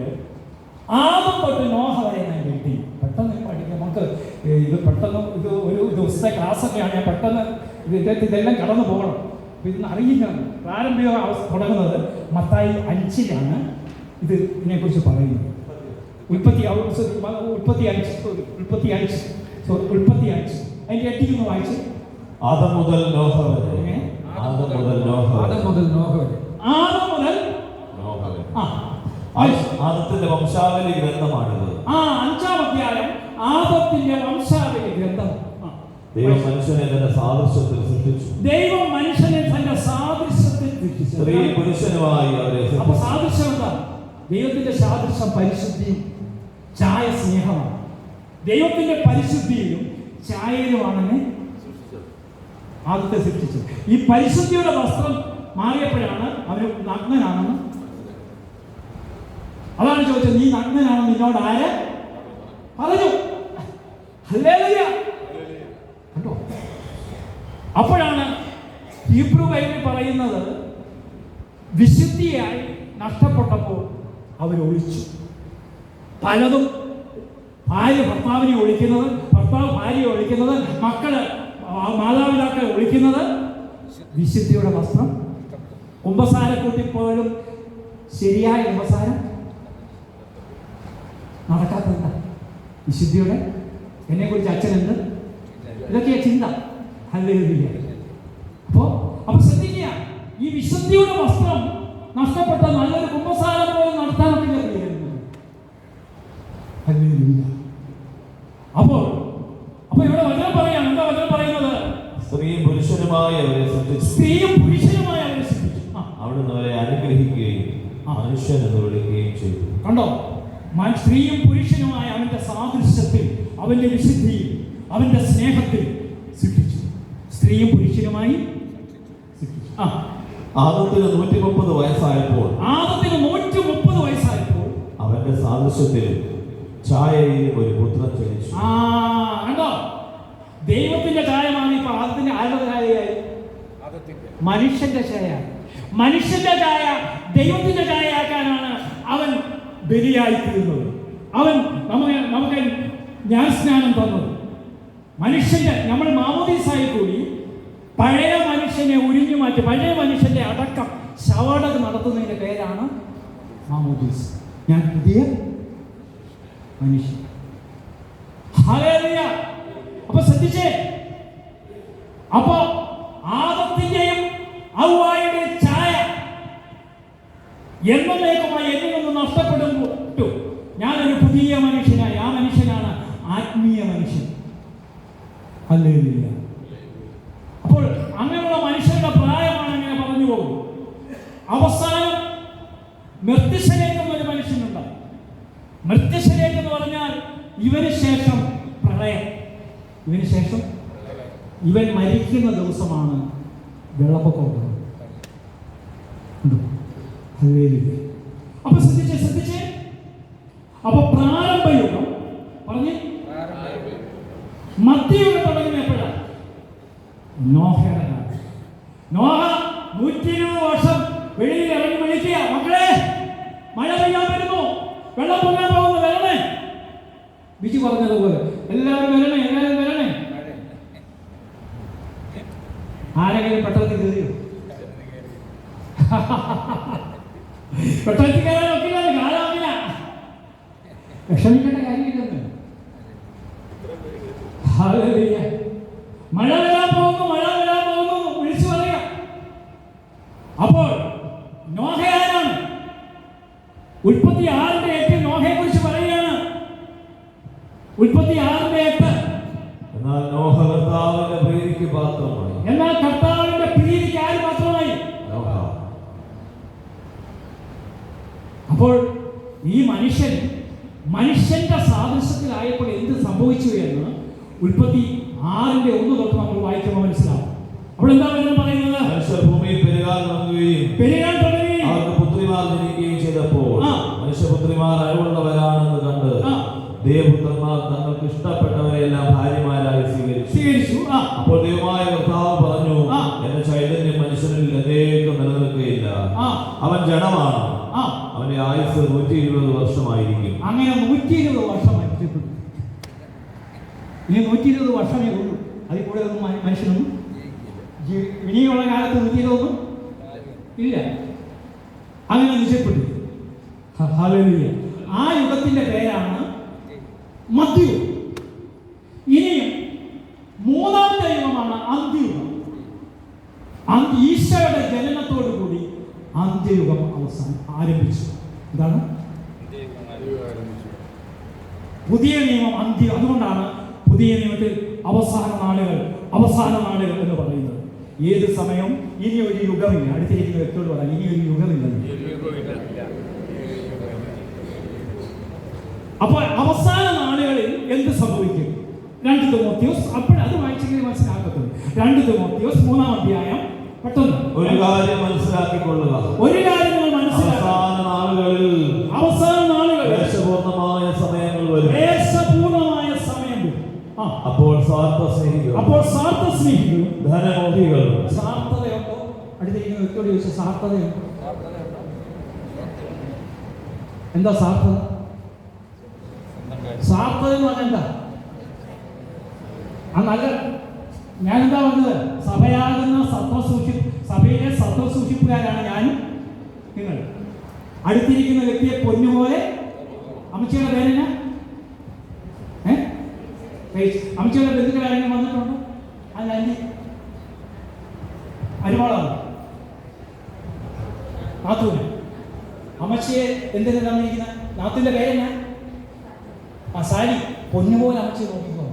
ആദ്യം തൊട്ട് നോഹ വരെ ഞാൻ എഴുതി. പെട്ടെന്ന് പഠിക്കാം നമുക്ക്. ഇത് പെട്ടെന്ന് ഇത് ഒരു ദിവസത്തെ ക്ലാസ്സൊക്കെയാണ്. ഞാൻ പെട്ടെന്ന് ഇതെല്ലാം കടന്നു പോകണം. അപ്പം ഇതൊന്നും അറിയില്ല. പ്രാരംഭിക തുടങ്ങുന്നത് മത്തായി 5-ലാണ് ഇതിനെക്കുറിച്ച് പറയുന്നത്. ഉൽപ്പത്തി 5 അതിൻ്റെ 8 വായിച്ച്. ആദം മുതൽ നോഹ വരെ. ആദം മുതൽ നോഹ വരെ. ആദത്തിന്റെ വംശാവലി ഗ്രന്ഥമാണിത്. 5-ാം അധ്യായം ആദത്തിന്റെ വംശാവലി ഗ്രന്ഥം. ദൈവം മനുഷ്യനെ തന്റെ സാദൃശ്യത്തിൽ സൃഷ്ടിച്ചു. ദൈവം മനുഷ്യനെ തന്റെ സാദൃശ്യത്തിൽ സൃഷ്ടിച്ചു. സ്ത്രീ പുരുഷനുമായി അവരെ അപ്പൊ സൃഷ്ടിച്ചു. സാദൃശ്യം എന്താ? ദൈവത്തിന്റെ സാദൃശ്യം പരിശുദ്ധിയും ചായ സ്നേഹമാണ്. ദൈവത്തിന്റെ പരിശുദ്ധിയിലും ചായയിലുമാണെന്ന് ആദ്യത്തെ സൃഷ്ടിച്ചത്. ഈ പരിശുദ്ധിയുടെ വസ്ത്രം മാറിയപ്പോഴാണ് അവന് നഗ്നനാണെന്ന്. അതാണ് ചോദിച്ചത്, നീ നഗ്നനാണെന്ന് നിന്നോട് ആര് പറഞ്ഞു? ഹല്ലേലൂയ. കണ്ടോ? അപ്പോഴാണ് ഹീബ്രു ബൈബിൾ പറയുന്നത് വിശുദ്ധിയായി നഷ്ടപ്പെട്ടപ്പോൾ അവർ ഒളിച്ചു. പലതും ഭാര്യ ഭർത്താവിനെ ഒളിക്കുന്നത്, ഭർത്താവ് ഭാര്യയെ ഒളിക്കുന്നത്, മക്കള് മാതാപിതാക്കളെ ഒളിക്കുന്നത്. വിശുദ്ധിയുടെ വസ്ത്രം. കുമ്പസാരക്കൂട്ടിപ്പോഴും ശരിയായ കുമ്പസാരം നടക്കാത്തത് വിശുദ്ധിയുടെ. എന്നെക്കുറിച്ച് അച്ഛനുണ്ട്, ഇതൊക്കെയാ ചിന്ത. ഹല്ലേലൂയ. അപ്പൊ ശ്രദ്ധിക്കുക, ഈ വിശുദ്ധിയുടെ വസ്ത്രം നഷ്ടപ്പെട്ട നല്ലൊരു കുമ്പസാരം പോലും നടത്താനൊക്കെ അപ്പോൾ ഇവിടെ വചനം പറയാം. എന്താ വചനം പറയുന്നത്? സ്ത്രീയും പുരുഷനുമായി അവരെ സൃഷ്ടിച്ചു. സ്ത്രീയും പുരുഷനുമായി അവരെ സൃഷ്ടിച്ചു. അവിടുന്ന് അവരെ അനുഗ്രഹിക്കുകയും മനുഷ്യൻ എന്ന് വിളിക്കുകയും ചെയ്തു. കണ്ടോ? സ്ത്രീയും പുരുഷനുമായ അവന്റെ സാദൃശ്യത്തിൽ, അവന്റെ വിശുദ്ധിയിൽ, അവന്റെ സ്നേഹത്തിൽ സൃഷ്ടിച്ചു. സ്ത്രീയും പുരുഷനുമായി സൃഷ്ടിച്ചു. ആദത്തിന് 130 വയസ്സായപ്പോൾ അവന്റെ സാദൃശ്യത്തിൽ ഛായയിൽ ഒരു പുത്രൻ ജനിച്ചു. കണ്ടോ? ദൈവത്തിന്റെ ഛായമാണ് ഇപ്പൊ ആദത്തിന്റെ. ആരുടെ ഛായയായി? മനുഷ്യന്റെ ഛായ. മനുഷ്യന്റെ ഛായ ദൈവത്തിന്റെ ഛായയാക്കാനാണ് അവൻ ബലിയായി തീർന്നത്. അവൻ നമുക്ക് ജ്ഞാനസ്നാനം തന്നത്. മനുഷ്യന്റെ നമ്മൾ മാമോദീസായി കൂടി പഴയ മനുഷ്യനെ ഉരിഞ്ഞു മാറ്റി, പഴയ മനുഷ്യന്റെ അടക്കം ശവടം നടത്തുന്നതിന്റെ പേരാണ് മാമോദീസ്. ഞാൻ പുതിയ മനുഷ്യൻ. ഹല്ലേലൂയ. അപ്പൊ ശ്രദ്ധിച്ചേ. അപ്പൊ ആദത്തിന്റെയും ഹവ്വായുടെ ഛായ എന്നേക്കുമായി എന്നിൽ നിന്ന് നഷ്ടപ്പെടുമ്പോൾ ഞാനൊരു പുതിയ മനുഷ്യനായി. ആ മനുഷ്യനാണ് ആത്മീയ മനുഷ്യൻ. ഹല്ലേലൂയ. അപ്പോൾ അങ്ങനെയുള്ള മനുഷ്യരുടെ പ്രായമാണ് അങ്ങനെ പറഞ്ഞു പോകും. അവസാനം മൃത്യുശലേഖെന്നൊരു മനുഷ്യനുണ്ട്. മൃത്യുശലേഖ് എന്ന് പറഞ്ഞാൽ ഇവന് ശേഷം പ്രളയം. ഇവന് ശേഷം ഇവൻ മരിക്കുന്ന ദിവസമാണ് വെള്ളപ്പൊക്കം. അപ്പൊ ശ്രദ്ധിച്ചേ. അപ്പൊ പ്രാരംഭയുഗം പറഞ്ഞ് മധ്യയുഗം തുടങ്ങുന്ന എപ്പോഴാണ്? നോഹയുടെ കാലം. നോഹ 120 വർഷം വെളിയിൽ ഇറങ്ങി വിളിക്കുക, മക്കളെ മഴ പെയ്യാൻ വരുന്നു, വെള്ളം പൊങ്ങാൻ പോകുന്നു, വരണേ. ബിജി പറഞ്ഞതുപോലെ എല്ലാവരും വരണേ. ആരെങ്കിലും പെട്ടെന്ന് കയറിയോ? പെട്ടെന്ന് കയറാൻ ഒക്കില്ല. കാലാമില്ല, വിഷമിക്കേണ്ട കാര്യമില്ലെന്ന്. മഴ വരാൻ പോകുന്നു വിളിച്ചു പറയുക. അപ്പോൾ നോഹയാരാണ്? ഉൽപ്പത്തി 6:8 നോഹയെ കുറിച്ച് പറയുകയാണ്. ഉൽപ്പത്തി 6:8. എന്നാൽ നോഹ കർത്താവിന്റെ പ്രീതിക്ക് പാത്രമായി. എന്നാൽ കർത്താവിന്റെ പ്രീതിക്ക് ആര് മാത്രമായി? അപ്പോൾ ഈ മനുഷ്യന്റെ സാദൃശ്യത്തിലായപ്പോൾ എന്ത് സംഭവിച്ചു എന്ന് ഉൽപ്പത്തി 6:1 തൊട്ട് നമ്മൾ വായിക്കുമ്പോൾ മനസ്സിലാവും. അപ്പോൾ എന്താ പറയുന്നത്? മനുഷ്യർ ഭൂമിയിൽ പെരുകാൻ തുടങ്ങുകയും അവർക്ക് പുത്രിമാർ ജനിക്കുകയും ചെയ്ത ചെയ്തപ്പോൾ മനുഷ്യപുത്രിമാർ അഴിവുള്ളവരാണെന്ന് കണ്ട് ദേവപുത്രന്മാർ തങ്ങൾക്ക് ഇഷ്ടപ്പെട്ടവരെല്ലാം ഭാര്യമാരായി സ്വീകരിച്ചു. അപ്പോൾ ദൈവമായ കർത്താവ് പറഞ്ഞു, എന്റെ ചൈതന്യം മനുഷ്യനിൽ എന്നേക്കും നിലനിൽക്കുകയില്ല. അവൻ ജഡമാണ്, അവന്റെ ആയുസ് 120 വർഷമായിരിക്കും. അങ്ങനെ 120 വർഷം മനുഷ്യപ്പെട്ടു. ഇനി 120 വർഷമേ ഉള്ളൂ. അതിൽ കൂടെ ഒന്നും മനുഷ്യനൊന്നും ഇനിയുള്ള കാലത്ത് 120 ഇല്ല. അങ്ങനെ നിശ്ചയപ്പെട്ടു. ഹല്ലേലൂയ. ആ യുഗത്തിന്റെ പേരാണ് മധ്യയുഗം. ഇനിയും മൂന്നാമത്തെ യുഗമാണ് അന്ത്യയുഗം. ഈശോയുടെ ജനനത്തോടു കൂടി അന്ത്യയുഗം ആരംഭിച്ചു. എന്താണ് പുതിയ നിയമം? അന്ത്യം. അതുകൊണ്ടാണ് പുതിയ നിയമത്തിൽ അവസാന നാളുകൾ എന്ന് പറയുന്നത്. ഏത് സമയം? ഇനി ഒരു യുഗമില്ല. അടുത്തിരിക്കുന്ന വ്യക്തിയോട് പറയാം, ഇനി ഒരു യുഗമില്ലെന്ന്. അപ്പോൾ അവസാന നാളുകളിൽ എന്ത് സംഭവിക്കും? 2 തിമോത്തിയോസ്. അത് വായിച്ചെങ്കിൽ മനസ്സിലാക്കത്തുള്ളൂ. 2 തിമോത്തിയോസ് 3-ാം അധ്യായം. പെട്ടെന്ന് ഒരു കാര്യം മനസ്സിലാക്കിക്കൊള്ളുക. അവസാന നാളുകളിൽ ക്ലേശപൂർണമായ സമയങ്ങൾ വരും. അപ്പോൾ സ്വാർത്ഥ സ്നേഹികളും ധനമോഹികളും. സ്വാർത്ഥതയുണ്ടോ? അടുത്തിരിക്കുന്ന വ്യക്തിയോട് ചോദിച്ച സ്വാർത്ഥതയുണ്ടോ? എന്താ സ്വാർത്ഥത? സ്വാർത്ഥത എന്ന് പറഞ്ഞാൽ എന്താ? നല്ല ഞാനെന്താ പറഞ്ഞത്? സഭയിലെ സത്വസൂക്ഷിപ്പുകാരാണ് ഞാനും നിങ്ങൾ. അടുത്തിരിക്കുന്ന വ്യക്തിയെ പൊന്നുപോലെ. അമ്മച്ചിയുടെ പേരെന്നാ? അമ്മച്ചിയുടെ ബന്ധുക്കളാരെങ്കിലും വന്നിട്ടുണ്ടോ? അല്ല, അരുമോളാണ് നാത്തൂന്. അമ്മച്ചിയെ എന്തിനാ തന്നിരിക്കുന്നത്? നാത്തൂന്റെ പേരെന്നാ? സാരി. പൊന്നുപോലെ അമ്മച്ചിയെ നോക്കിക്കോ.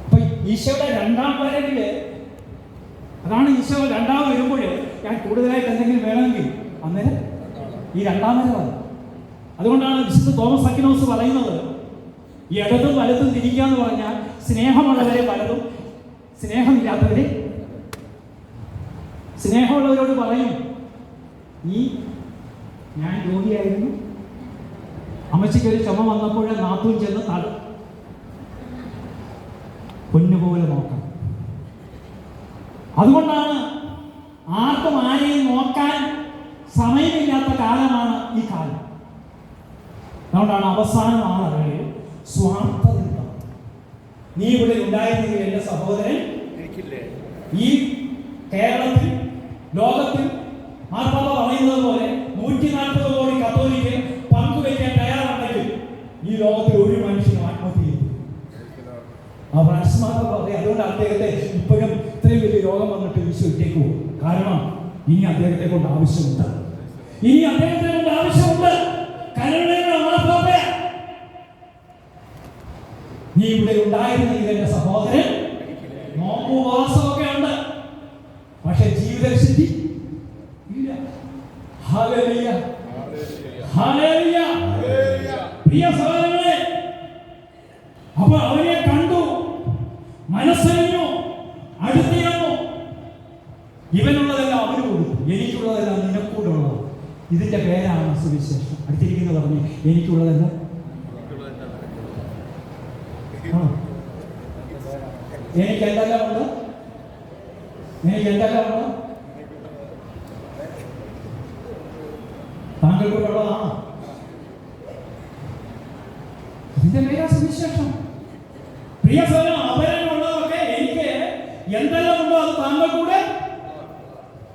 അപ്പൊ ഈശോയുടെ 2-ാം വരവില് അതാണ്. ഈശോ 2-ാം വരുമ്പോൾ ഞാൻ കൂടുതലായിട്ട് എന്തെങ്കിലും വേണമെങ്കിൽ അന്നേരം ഈ 2-ാം വരവാണ്. അതുകൊണ്ടാണ് വിശുദ്ധ തോമസ് അക്വിനാസ് പറയുന്നത്, ഇടതും വലതും തിരിക്കാന്ന് പറഞ്ഞാൽ സ്നേഹമുള്ളവരെ വലതും, സ്നേഹമില്ലാത്തവരെ. സ്നേഹമുള്ളവരോട് പറയും, ഞാൻ രോഗിയായിരുന്നു, അമ്മച്ചിക്ക് ഒരു ചുമ വന്നപ്പോൾ നാത്തൂൻ ചെന്ന് പൊന്നുപോലെ നോക്കണം. അതുകൊണ്ടാണ് ആർക്കും ആരെയും നോക്കാൻ സമയമില്ലാത്ത കാലമാണ് ഈ കാലം. അതുകൊണ്ടാണ് അവസാന നാളുകളിൽ സ്വാർത്ഥത. നീ ഇവിടെ ഉണ്ടായിരുന്നെങ്കിൽ എന്റെ സഹോദരൻ ഈ കേരളത്തിൽ, ലോകത്തിൽ മാർപ്പാപ്പ പറയുന്നത് പോലെ 140 കോടി കത്തോലിക്കൽ പങ്കുവയ്ക്കാൻ തയ്യാറുണ്ടെങ്കിൽ ഈ ലോകത്തിൽ ഒരു മനുഷ്യനും ആത്മഹത്യ ചെയ്തു. ഫ്രാൻസിസ് മാർപ്പാപ്പ പറയും. അതുകൊണ്ട് അദ്ദേഹത്തെ ഇപ്പോഴും ഇത്രയും വലിയ രോഗം വന്നിട്ട് വിശ്വസിച്ചേക്ക് പോകും. കാരണം ഇനി അദ്ദേഹത്തെ കൊണ്ട് ആവശ്യമുണ്ട്. കരുണയുടെ മാർപ്പാപ്പ, നീ ഇവിടെ ഉണ്ടായിരുന്നെങ്കിൽ എന്റെ സഹോദരൻ നോമ്പുവാസമൊക്കെ ഉണ്ട്, പക്ഷെ ജീവിതശുദ്ധി ഇല്ല. Hallelujah, hallelujah. പ്രിയ സഹോദരങ്ങളെ, അപ്പൊ അവനെ കണ്ടു, മനസ്സറിഞ്ഞു, അടുത്തിരുന്നു. ഇവനുള്ളതെല്ലാം അവന് കൊടുത്തു, എനിക്കുള്ളതെല്ലാം നിനക്കൂടുള്ളത്. ഇതിന്റെ പേരാണ് സുവിശേഷം. അടുത്തിരിക്കുന്നത് പറഞ്ഞു, എനിക്കുള്ളതെല്ലാം എനിക്ക് എന്തെല്ലാം ഉണ്ട്? താങ്കൾക്കുള്ളതാണ്. ഇതിന്റെ പേരാ സുവിശേഷം. പ്രിയ സഹോദരൻ, അവരനുള്ളതൊക്കെ എനിക്ക് എന്തെല്ലാം ഉണ്ടോ അത് താങ്കൾക്കൂടെ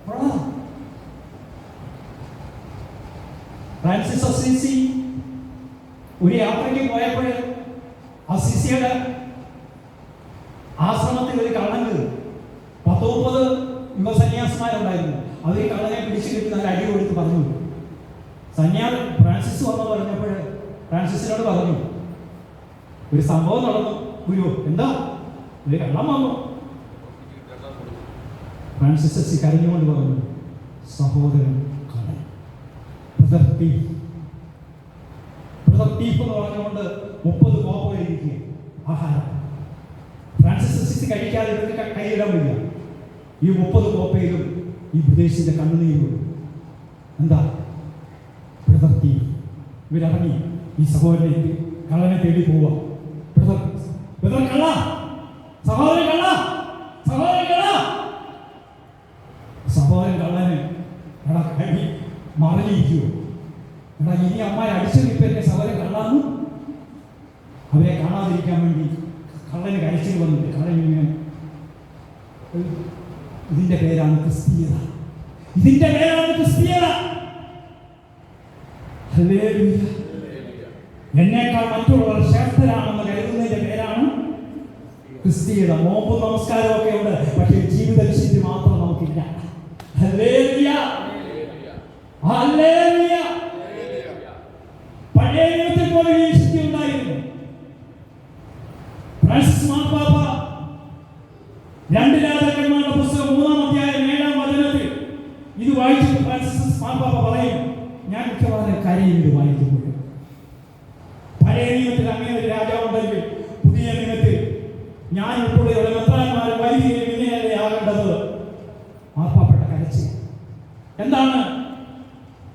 ഉള്ളതാണ്. ഫ്രാൻസിസ് അസീസി ഒരു യാത്രയ്ക്ക് പോയപ്പോൾ അസീസിയുടെ ആശ്രമത്തിൽ ഒരു കള്ളന് 10-30 യുവസന്യാസിമാരുണ്ടായിരുന്നു. അവർ ഈ കള്ളനെ പിടിച്ചു കെട്ടി നല്ല അടി കൊടുത്ത് പറഞ്ഞു. ഫ്രാൻസിസ് വന്ന് പറഞ്ഞപ്പോൾ ഫ്രാൻസിസിനോട് പറഞ്ഞു, ഒരു സംഭവം നടന്നു ഗുരു. എന്താ? ഒരു കള്ളം വന്നു. ഫ്രാൻസിസ് അസീസി കരഞ്ഞുകൊണ്ട് പറഞ്ഞു, സഹോദരൻ കള്ളൻ, ബ്രദർ തീഫ് എന്ന് പറഞ്ഞുകൊണ്ട് 30 കോപ്പ കഴിക്കുക ആഹാരം. ഫ്രാൻസിസ് അസീസി കഴിക്കാതെ കൈയിടാൻ വയ്യ. ഈ 30 കോപ്പയിലും ഈ പ്രദേശത്തിന്റെ കണ്ണുനീരും എന്താ ബ്രദർ ഇവരിറങ്ങി ഈ സഹോദരൻ കള്ളനെ തേടി പോവാ. ബ്രദർ കള്ള, സഹോദരൻ കള്ള, സഹോദരൻ കള്ള. സഹോദരൻ കള്ളന് എടാ കൈ മറിഞ്ഞിരിക്കുവോ, എടാ ഇനി അമ്മ അടിച്ചത് ഇപ്പം എൻ്റെ സഹോദരൻ കള്ളാന്ന്. അവരെ കാണാതിരിക്കാൻ വേണ്ടി കള്ളന് കഴിച്ചു വന്നിട്ട് കള്ളൻ ഇതിന്റെ പേരാണ് ക്രിസ്തീയത. ഇതിന്റെ പേരാണ് ക്രിസ്തീയത. എന്നേക്കാൾ മറ്റുള്ളവർ ശ്രേഷ്ഠരാണെന്ന് കരുതുന്നതിന്റെ പേരാണ് ക്രിസ്തീയത. നോമ്പും നമസ്കാരവും ഒക്കെ ഉണ്ട്, പക്ഷേ ജീവിത വിശുദ്ധി മാത്രം നമുക്കില്ല. Hallelujah, hallelujah. പഴയ നിയമത്തിൽ പോലെ ഈ വിശുദ്ധി ഉണ്ടായിരുന്നു. ഫ്രാൻസിസ് മാർപ്പാപ്പ 2 രാജാക്കന്മാരുടെ പുസ്തകം 3-ാം അധ്യായം 7-ാം വചനത്തിൽ ഇത് വായിച്ചിട്ട് ഫ്രാൻസിസ് മാർപ്പാപ്പ പറയും, ഞാൻ മിക്കവാറും കരയുന്നത് വായിക്കുമ്പോൾ. പഴയ നിയമത്തിൽ അങ്ങനെ ഒരു രാജാവുണ്ടെങ്കിൽ പുതിയ നിയമത്തിൽ ഞാൻ ഉൾപ്പെടെയുള്ള മെത്രാന്മാരും വൈദികരും ഇങ്ങനെയല്ലേ ആകേണ്ടത്. മാർപ്പാപ്പയുടെ കരച്ചിൽ എന്താണ്?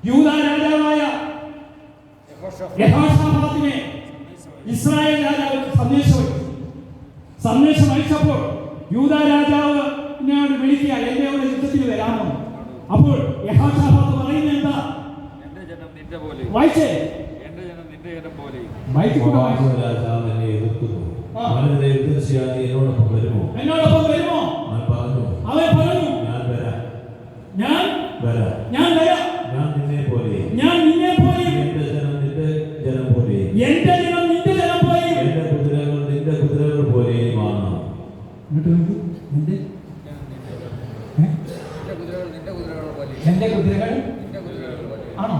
യൂദാ രാജാവായ യഹോശാഫാത്തിനെ ഇസ്രായേൽ രാജാവ് സന്ദേശം അയച്ചപ്പോൾ യൂദാ രാജാവിനോട് വിളിക്കുക, എന്റെ അവിടെ യുദ്ധത്തിൽ വരാമോ? അപ്പോൾ യഹോശാഫാത്ത് പറയുന്നത് എന്താ? വായിച്ചേ, എന്നോടൊപ്പം വരുമോ? അവൻ പറഞ്ഞു, ഞാൻ വരാം. ഞാൻ നിന്നെ പോലെ, എന്റെ ജനം നിന്റെ ജനം പോലെ, എന്റെ കുതിരകൾ നിന്റെ കുതിരകൾ പോലെയുമാണ്. എന്റെ കുതിരകൾ ആണോ?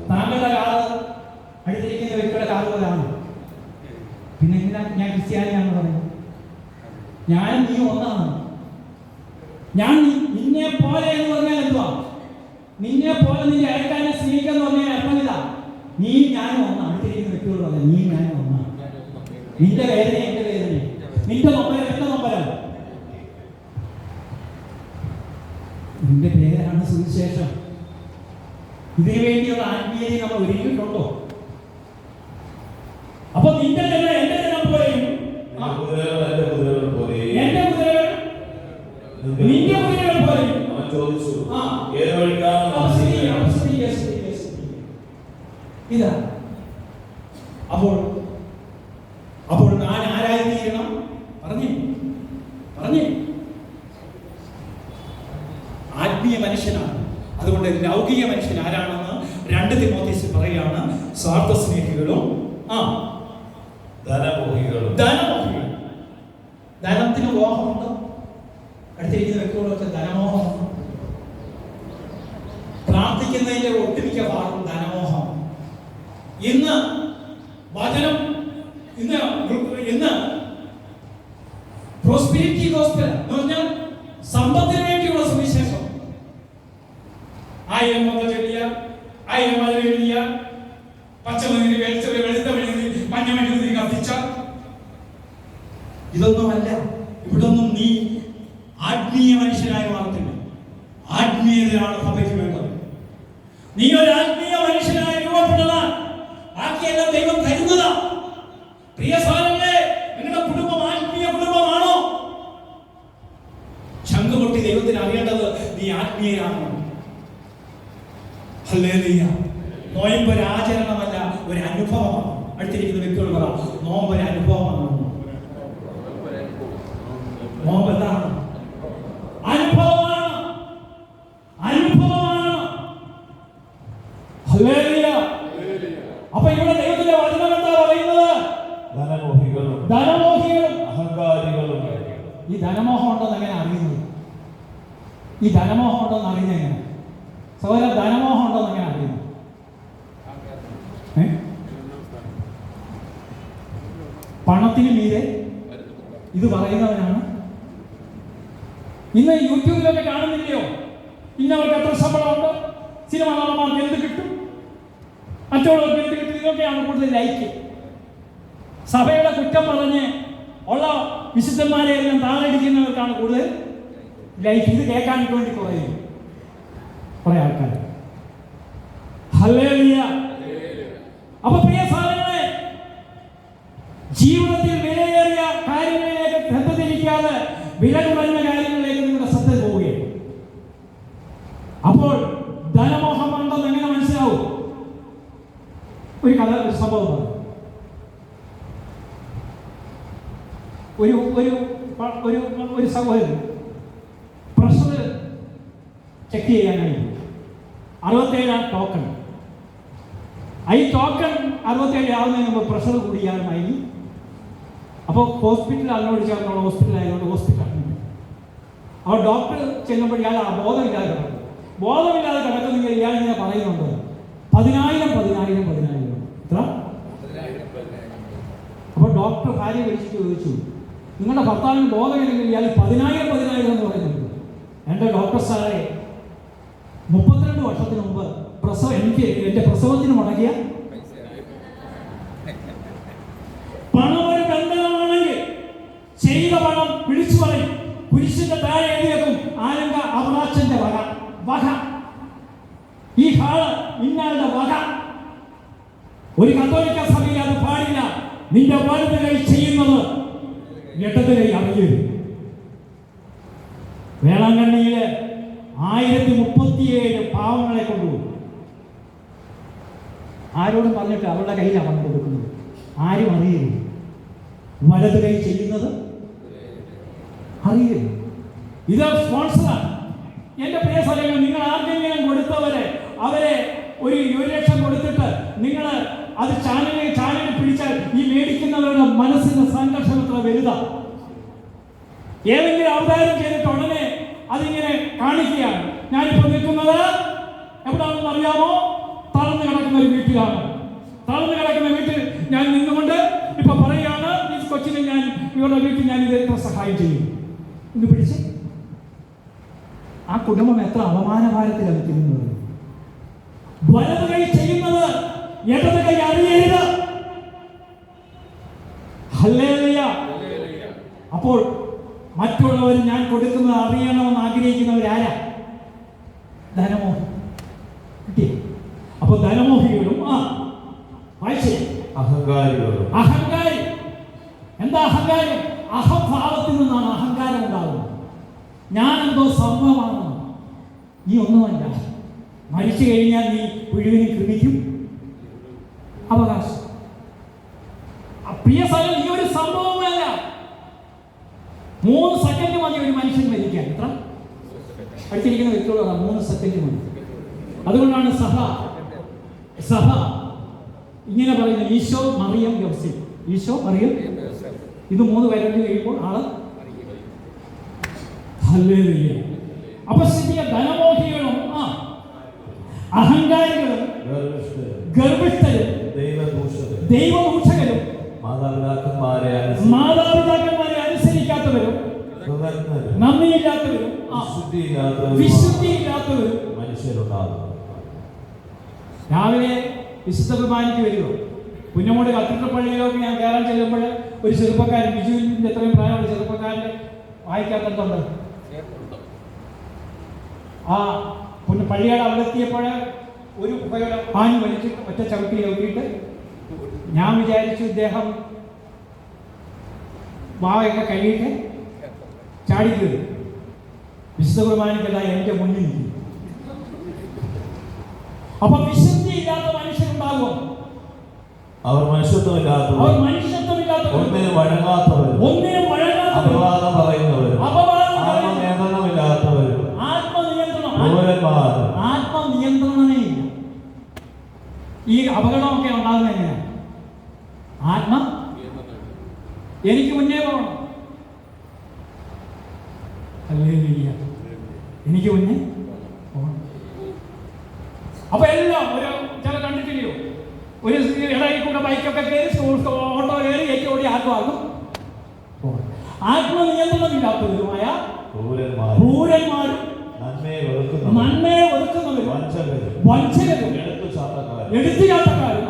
താങ്കളുടെ കാറ് അടുത്തിരിക്കുന്ന വ്യക്തിയുടെ കാറ് പോലെയാണ്. പിന്നെ എന്തിനാ ഞാൻ ക്രിസ്ത്യാനിയാണെന്ന് പറയുന്നത്? ഞാനും നീ ഒന്നാണ്. ഞാൻ നിന്നെ പോലെ എന്ന് പറഞ്ഞാൽ എന്തുവാ? നിന്നെ പോലെ നിന്റെ അയൽക്കാരനെ സ്നേഹിക്കാന്ന് പറഞ്ഞാൽ അർത്ഥം ഇല്ല. നീ ഞാനും ഒന്നാണ്. അടുത്തിരിക്കുന്ന വ്യക്തിയോട് പറയാം, നീ ഞാനും ഒന്നാണ്. നിന്റെ വേദന എന്റെ വേദന, നിന്റെ നൊമ്പരം എന്റെ നൊമ്പരം. നിന്റെ പേരാണ് സുവിശേഷം. ഇതിനു വേണ്ടിയുള്ള ആത്മീയതയെ നമ്മൾ ഒരുങ്ങിയിട്ടുണ്ടോ? അപ്പൊ നിന്റെ ജനം എന്റെ ജനം പോലെയും, എന്റെ കുതിരകൾ നിന്റെ കുതിരകൾ പോലെയും. ഇതാ അപ്പോൾ ഞാൻ ആരായിത്തീരണം? പറഞ്ഞേ ആത്മീയ മനുഷ്യനാണ്. അതുകൊണ്ട് ലൗകിക മനുഷ്യൻ ആരാണെന്ന് 2 തിമോഥെയോസിൽ പറയുകയാണ്. സ്വാർത്ഥ സ്നേഹികളും ധനമോഹികളും. ധനത്തിന് മോഹമുണ്ടോ? അടുത്തിരിക്കുന്ന വ്യക്തികളൊക്കെ ധനമോഹമുണ്ടോ? പ്രാർത്ഥിക്കുന്നതിന്റെ ഒട്ടുമിക്ക ഭാഗം ധനമോഹം. ഇന്ന് വചനം, ഇന്ന് പ്രോസ്പെരിറ്റി ഗോസ്പൽ എന്ന് പറഞ്ഞാൽ സമ്പത്തിന് വേണ്ടിയുള്ള സുവിശേഷം. 1000 മന്ത്രം ചൊല്ലിയ, 1000 വചനം എഴുതിയ, പച്ചമണി വെളുത്ത മഞ്ഞമണി കത്തിച്ച, ഇതൊന്നുമല്ല. ഇവിടൊന്നും നീ ആത്മീയ മനുഷ്യനായി മാറത്തില്ല. ആത്മീയതയാണ് സഭയ്ക്ക് വേണ്ടത്. നീ ഒരു ആത്മീയ മനുഷ്യനായി രൂപപ്പെട്ടതാണ്. ബാക്കിയെല്ലാം ദൈവം തരുന്നതാ. പ്രിയ സഹോദരങ്ങളെ, നിങ്ങളുടെ കുടുംബം ആത്മീയ കുടുംബമാണോ? ശംഖുമുട്ടി ദൈവത്തിന് അറിയേണ്ടത് നീ ആത്മീയനാണോ? ഹല്ലേലൂയ. നോയമ്പ് ഒരു ആചരണമല്ല, ഒരു അനുഭവമാണ്. അടുത്തിരിക്കുന്ന വ്യക്തികൾ പറ, നോമ്പ് ഒരു അനുഭവമാണ്. നോമ്പ് എന്താണ്? അനുഭവമാണ്. ഹല്ലേലൂയ. അപ്പൊ ഇവിടെ ദൈവത്തിന്റെ വചനം എന്താ പറയുന്നത്? ധനമോഹികളും അഹങ്കാരികളും. ഈ ധനമോഹം ഉണ്ടോന്ന് എങ്ങനെ അറിയുന്നത്? ഈ ധനമോഹം ഉണ്ടോന്ന് അറിയുന്നത് എങ്ങനെ? സഹോദരൻ, ധനമോഹം ഉണ്ടോന്ന് എങ്ങനെ അറിയുന്നു? പണത്തിന് മീതെ ഇത് പറയുന്നവനാണ്. ഇന്ന് യൂട്യൂബിലൊക്കെ കാണുന്നില്ലയോ? ഇന്നവർക്ക് എത്ര ശമ്പളമുണ്ട്, സിനിമ നടന്മാർക്ക് എന്ത് കിട്ടും, മറ്റുള്ളവർക്ക് എന്ത് കിട്ടും, ഇതൊക്കെയാണ് കൂടുതൽ ലൈക്ക്. സഭയുടെ കുറ്റം പറഞ്ഞ് ഉള്ള വിശുദ്ധന്മാരെ എല്ലാം താഴടിക്കുന്നവർക്കാണ് കൂടുതൽ ലൈഫ്. ഇത് കേൾക്കാൻ വേണ്ടി കുറെ ആൾക്കാർ. ഹല്ലേലൂയ. അപ്പൊ പ്രിയ സഹോദരങ്ങളെ, ജീവിതത്തിൽ വിലയേറിയ കാര്യങ്ങളിലേക്ക് ശ്രദ്ധ തിരിക്കാതെ വില കുറഞ്ഞ കാര്യങ്ങളിലേക്ക് നിങ്ങളുടെ ശ്രദ്ധ പോവുകയാണ്. അപ്പോൾ ധനമോഹം ഉണ്ടെന്ന് എങ്ങനെ മനസ്സിലാവും? ഒരു കഥ, ഒരു സംഭവം. ഒരു സഹോദരൻ പ്രഷർ ചെക്ക് ചെയ്യാനായി 67 ടോക്കൺ. ഈ ടോക്കൺ 67 ആവുന്നതിന് മുമ്പ് പ്രഷർ കൂടിയാലുമായി. അപ്പോൾ ഹോസ്പിറ്റലിൽ അതിനോട് ചേർന്നുള്ള ഹോസ്പിറ്റലായതുകൊണ്ട് ഹോസ്പിറ്റൽ. അപ്പോൾ ഡോക്ടർ ചെല്ലുമ്പോൾ ഇയാൾ ബോധമില്ലാതെ കിടക്കും. ബോധമില്ലാതെ കിടക്കുന്നെങ്കിൽ ഇയാൾ ഇങ്ങനെ പറയുന്നുണ്ട് 10,000 എത്ര? അപ്പോൾ ഡോക്ടർ ഭാര്യ വിളിച്ചിട്ട് ചോദിച്ചു, നിങ്ങളുടെ ഭർത്താവിന് ബോധമില്ലെങ്കിൽ ഇയാൾ 10,000 എന്ന് പറയുന്നുണ്ട്. എൻ്റെ ഡോക്ടർ സാറേ, 32 വർഷത്തിന് മുമ്പ് എനിക്ക് എൻ്റെ പ്രസവത്തിന് മുടങ്ങിയ പണം ഒരു ബന്ധനമാണെങ്കിൽ ചെയ്ത പണം വിളിച്ചു പറയും. കുരിശിന്റെ താഴെ എഴുതിയേക്കും ആലങ്ക അവറാച്ചന്റെ വക. ഈ ഹാള് ഇന്നാളുടെ വക. ഒരു കത്തോലിക്ക സഭയിൽ അത് പാടില്ല. നിന്റെ വലത് കൈ ചെയ്യുന്നത് ഇടത് കൈ അറിയരുത്. വേളാങ്കണ്ണിയില് 1037 പാവങ്ങളെ കൊണ്ടുപോകും. ആരോടും പറഞ്ഞിട്ട് അവരുടെ കയ്യിലാണ് പണം കൊടുക്കുന്നത്. ആരും അറിയരുത്. വലത് കൈ ചെയ്യുന്നത് അറിയരുത്. ഇത് സ്പോൺസറാണ്. എൻ്റെ പ്രിയ സ്ഥലങ്ങൾ, നിങ്ങൾ ആർക്കെങ്കിലും കൊടുത്തവരെ അവരെ ഒരു 1,00,000 കൊടുത്തിട്ട് നിങ്ങൾ അത് ചാനലിൽ പിടിച്ചാൽ ഈ മേടിക്കുന്നവരുടെ മനസ്സിന്റെ സംഘർഷം എത്ര വലുതാണ്. ഏതെങ്കിലും അവതാരം ചെയ്തിട്ട് ഉടനെ അതിങ്ങനെ കാണിക്കുകയാണ്. ഞാനിപ്പോൾ നിൽക്കുന്നത് എവിടാണെന്ന് അറിയാമോ? തളർന്നു കിടക്കുന്ന ഒരു വീട്ടിലാണ്. തളർന്നു കിടക്കുന്ന വീട്ടിൽ ഞാൻ നിന്നുകൊണ്ട് ഇപ്പൊ പറയുകയാണ്, ഈ കൊച്ചിനെ ഞാൻ ഇവരുടെ വീട്ടിൽ ഞാൻ ഇത് എത്ര സഹായം ചെയ്യും. ഇത് പിടിച്ച് ആ കുടുംബം എത്ര അപമാനഭാരത്തിലാണ് നിൽക്കുന്നത്. വലത് കൈ ചെയ്യുന്നത് ഇടത് കൈ അറിയരുത്. ഹല്ലേലൂയ. അപ്പോൾ മറ്റുള്ളവർ ഞാൻ കൊടുക്കുന്നത് അറിയണമെന്ന് ആഗ്രഹിക്കുന്നവരാരാ? ധനമോഹം. കിട്ടിയ അപ്പൊ ധനമോഹികളും അഹങ്കാരി. എന്താ അഹങ്കാരം? അഹംഭാവത്തിൽ നിന്നാണ് അഹങ്കാരം ഉണ്ടാകുന്നത്. ഞാനെന്തോ സംഭവമാണ്. നീ ഒന്നുമല്ല. മരിച്ചു കഴിഞ്ഞാൽ നീ മുഴുവനും കൃമിക്കും അവകാശം. പ്രിയ സ്ഥലം, നീ ഒരു സംഭവമല്ല. 3 സെക്കൻഡ് മതി ഒരു മനുഷ്യൻ മരിക്കാൻ. എത്ര പഠിച്ചിരിക്കുന്ന വ്യക്തികളാണ് 3 സെക്കൻഡ് മതി. അതുകൊണ്ടാണ് സഭ ഇങ്ങനെ പറയുന്നത്, ഈശോ മറിയം യോസേഫ്. ഈശോ മറിയം, ഇത് 3 പേരുടെ കഴിയുമ്പോൾ ആള്. ഹല്ലേലൂയ. അപ്പൊ ശരിയ ധനമോഹികളും അഹങ്കാരികളും ഗർഭിഷ്ഠരും ദൈവദൂഷകരും മാതാപിതാക്കന്മാരെ അനുസരിക്കാത്തവരും നന്ദിയില്ലാത്തവരും വിശുദ്ധിയില്ലാത്തവരും മനുഷ്യരുണ്ടാകും. രാവിലെ വിശുദ്ധ കുർബാനയ്ക്ക് വരുമോ? പുന്നമോട് കത്തീഡ്രൽ പള്ളിയിലൊക്കെ ഞാൻ കയറാൻ ചെല്ലുമ്പോൾ ഒരു ചെറുപ്പക്കാരൻ, ബിജുവിൻ്റെ എത്രയും പ്രായമുള്ള ചെറുപ്പക്കാരൻ്റെ വായിക്കാത്തതുണ്ട്. ആ പള്ളിയുടെ അവിടെ എത്തിയപ്പോൾ ഒരു പുകയുടെ പാഞ്ഞു വലിച്ച് ഒറ്റ ചവിട്ടി ചവിട്ടിയിട്ട് ഞാൻ വിചാരിച്ചു ഇദ്ദേഹം വായൊക്കെ കഴുകിയിട്ട് ചാടി കയറി. വിശുദ്ധ കുർബാനയ്ക്കല്ല എൻ്റെ മുന്നിൽ നിൽക്കും. അപ്പൊ വിശുദ്ധിയില്ലാത്ത മനുഷ്യരുണ്ടാകുമോ? അവർ മനുഷ്യത്വമില്ലാത്തവരും ഒന്നിനും വഴങ്ങാത്തവരും അപവാദം പറയുന്നവരും ആത്മനിയന്ത്രണമില്ലാത്തവരും ആത്മനിയന്ത്രണമേ ഇല്ല. ഈ അപകടമൊക്കെ ഉണ്ടാകുന്നത് എങ്ങനെയാണ്? എനിക്ക് മുന്നേ പോകണം. ഹല്ലേലൂയ. എനിക്ക് മുന്നേ പോകണം. അപ്പൊ എല്ലാം ഒരു ചില കണ്ടിട്ടില്ലയോ, ഒരു ഇടയിൽ കൂടെ ബൈക്കൊക്കെ കയറി ഓട്ടോ കയറി ഏറ്റവും ഓടി ആത്മാകും. ആത്മനിയന്ത്രണമില്ലാത്തവരുമായ ക്രൂരന്മാരും നന്മയെ വെറുക്കുന്നവരും വഞ്ചകരും എടുത്തുചാട്ടക്കാരും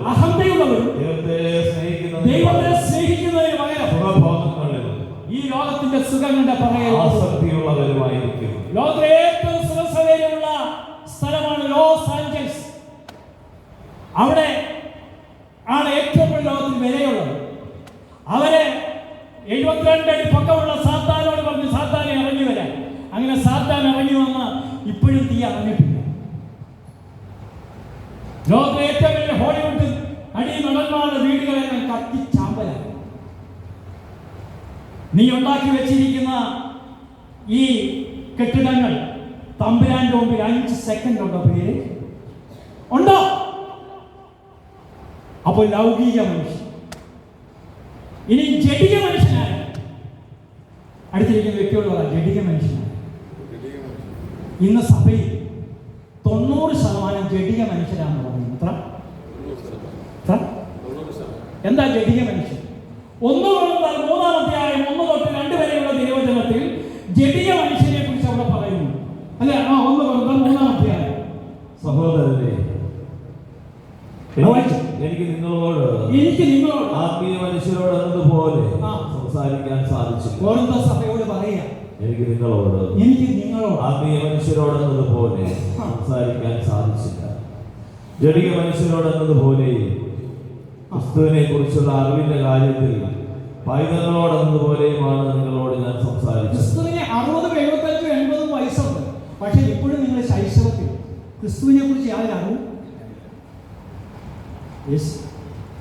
അഹന്തയുള്ളവരും ദൈവത്തെ സ്നേഹിക്കുന്നതിന് പകരം ലോകത്തിന്റെ സുഖങ്ങളുടെ പറയുക ആസക്തിയുള്ളവരുമായിരിക്കും. ലോകത്തിലെ ഏറ്റവും സുഖസൗകര്യമുള്ള സ്ഥലമാണ് ലോസ് ആഞ്ചൽസ്. അവിടെ ആണ് ഏറ്റവും കൂടുതൽ ലോകത്തിന് വിലയുള്ളത്. അവരെ 72 അടി പൊക്കമുള്ള സാത്താനോട് പറഞ്ഞു സാത്താനെ ഇറങ്ങി വരാൻ. അങ്ങനെ സാത്താൻ ഇറങ്ങി വന്ന് ഇപ്പോഴും തീ ഇറങ്ങിയിട്ടില്ല. ലോകത്തിലെ ഏറ്റവും വലിയ ഹോളിവുഡ് നടന്മാരുടെ വീടുകളെല്ലാം കത്തിച്ചാമ്പലാണ്. നീ ഉണ്ടാക്കി വെച്ചിരിക്കുന്ന ഈ കെട്ടിടങ്ങൾ തമ്പുരാന്റെ മുമ്പിൽ 5 സെക്കൻഡ് ഉണ്ടോ പേര് ഉണ്ടോ? അപ്പോൾ ലൗകിക മനുഷ്യൻ. ഇനി ജഡിക മനുഷ്യനായ അടുത്തിരിക്കുന്ന വ്യക്തിയോട് പറയാം, ജഡിക മനുഷ്യനായ ഇന്ന് സഭയിൽ 90% ജഡിക മനുഷ്യരാണെന്ന് പറയുന്നത്. എത്ര? എന്താ ജഡിക മനുഷ്യൻ? 1 Corinthians 3 അധ്യായം 1 തൊട്ട് 2 വരെയുള്ള തിരുവചനത്തിൽ ജഡിക മനുഷ്യനെ കുറിച്ച് അവിടെ പറയുന്നു. അല്ല, 1 Corinthians 3 അധ്യായം. സഹോദരനെ, എനിക്ക് നിങ്ങളോട് ആത്മീയ മനുഷ്യരോട് എന്നതുപോലെ സംസാരിക്കാൻ സാധിച്ചില്ല. കോരിന്ത സഭയോട് പറയാ, എനിക്ക് നിങ്ങളോട് ആത്മീയ മനുഷ്യരോട് എന്നതുപോലെ സംസാരിക്കാൻ സാധിച്ചില്ല. ജഡിക മനുഷ്യരോട് എന്നതുപോലെ ക്രിസ്തുവിനെ കുറിച്ചുള്ള അറിവിന്റെ കാര്യത്തിൽ പൈതങ്ങളോടെന്നതുപോലെയുമാണ് നിങ്ങളോട് ഞാൻ സംസാരിച്ചത്. ക്രിസ്തുവിനെ 60, 75, 80 വയസ്സുണ്ട്. പക്ഷെ ഇപ്പോഴും നിങ്ങൾ ശൈശവത്തിൽ ക്രിസ്തുവിനെ കുറിച്ച് യാതൊരു അറിവും.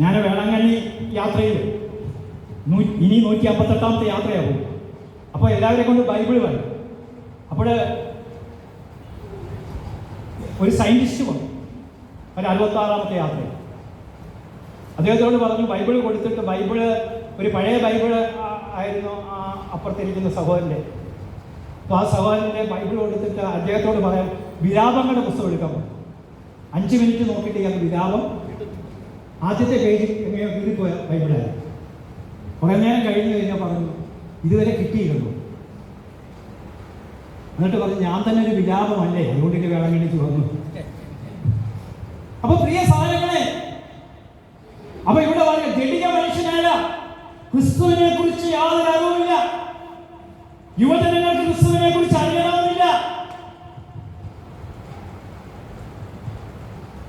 ഞാൻ വേളാങ്കണ്ണി യാത്രയിൽ ഇനി 158ാമത്തെ യാത്രയാകും. അപ്പോൾ എല്ലാവരെയും കൊണ്ട് ബൈബിൾ പറയും. അപ്പോൾ ഒരു സയൻറ്റിസ്റ്റ് വന്നു, ഒരു 66ാമത്തെ യാത്രയിൽ. അദ്ദേഹത്തോട് പറഞ്ഞു, ബൈബിൾ കൊടുത്തിട്ട്, ബൈബിള് ഒരു പഴയ ബൈബിള് ആയിരുന്നു അപ്പുറത്തിരിക്കുന്ന സഹോദരൻ്റെ. അപ്പോൾ ആ സഹോദരൻ്റെ ബൈബിൾ കൊടുത്തിട്ട് അദ്ദേഹത്തോട് പറയാം, വിലാപങ്ങളുടെ പുസ്തകം എടുക്കാൻ പോകും. 5 മിനിറ്റ് നോക്കിയിട്ട് ഇയാൾ വിലാപം ആദ്യത്തെ പേജിൽ എങ്ങനെയോ കീറിപ്പോയ ബൈബിളായിരുന്നു. കുറേ നേരം കഴിഞ്ഞ് കഴിഞ്ഞാൽ പറഞ്ഞു, ഇതുവരെ കിട്ടിയിരുന്നു. എന്നിട്ട് പറഞ്ഞു, ഞാൻ തന്നെ ഒരു വിലാപമല്ലേ, അതുകൊണ്ട് എനിക്ക് വേണം വേണ്ടി തുറന്നു. അപ്പൊ പ്രിയ സാധനങ്ങളെ, അപ്പൊ ഇവിടെ പറയാം, ജഡിക മനുഷ്യനല്ല, ക്രിസ്തുവിനെ കുറിച്ച് യാതൊരു അറിവുമില്ല. യുവജനങ്ങൾക്ക് ക്രിസ്തുവിനെ കുറിച്ച് അറിയണമെന്നില്ല.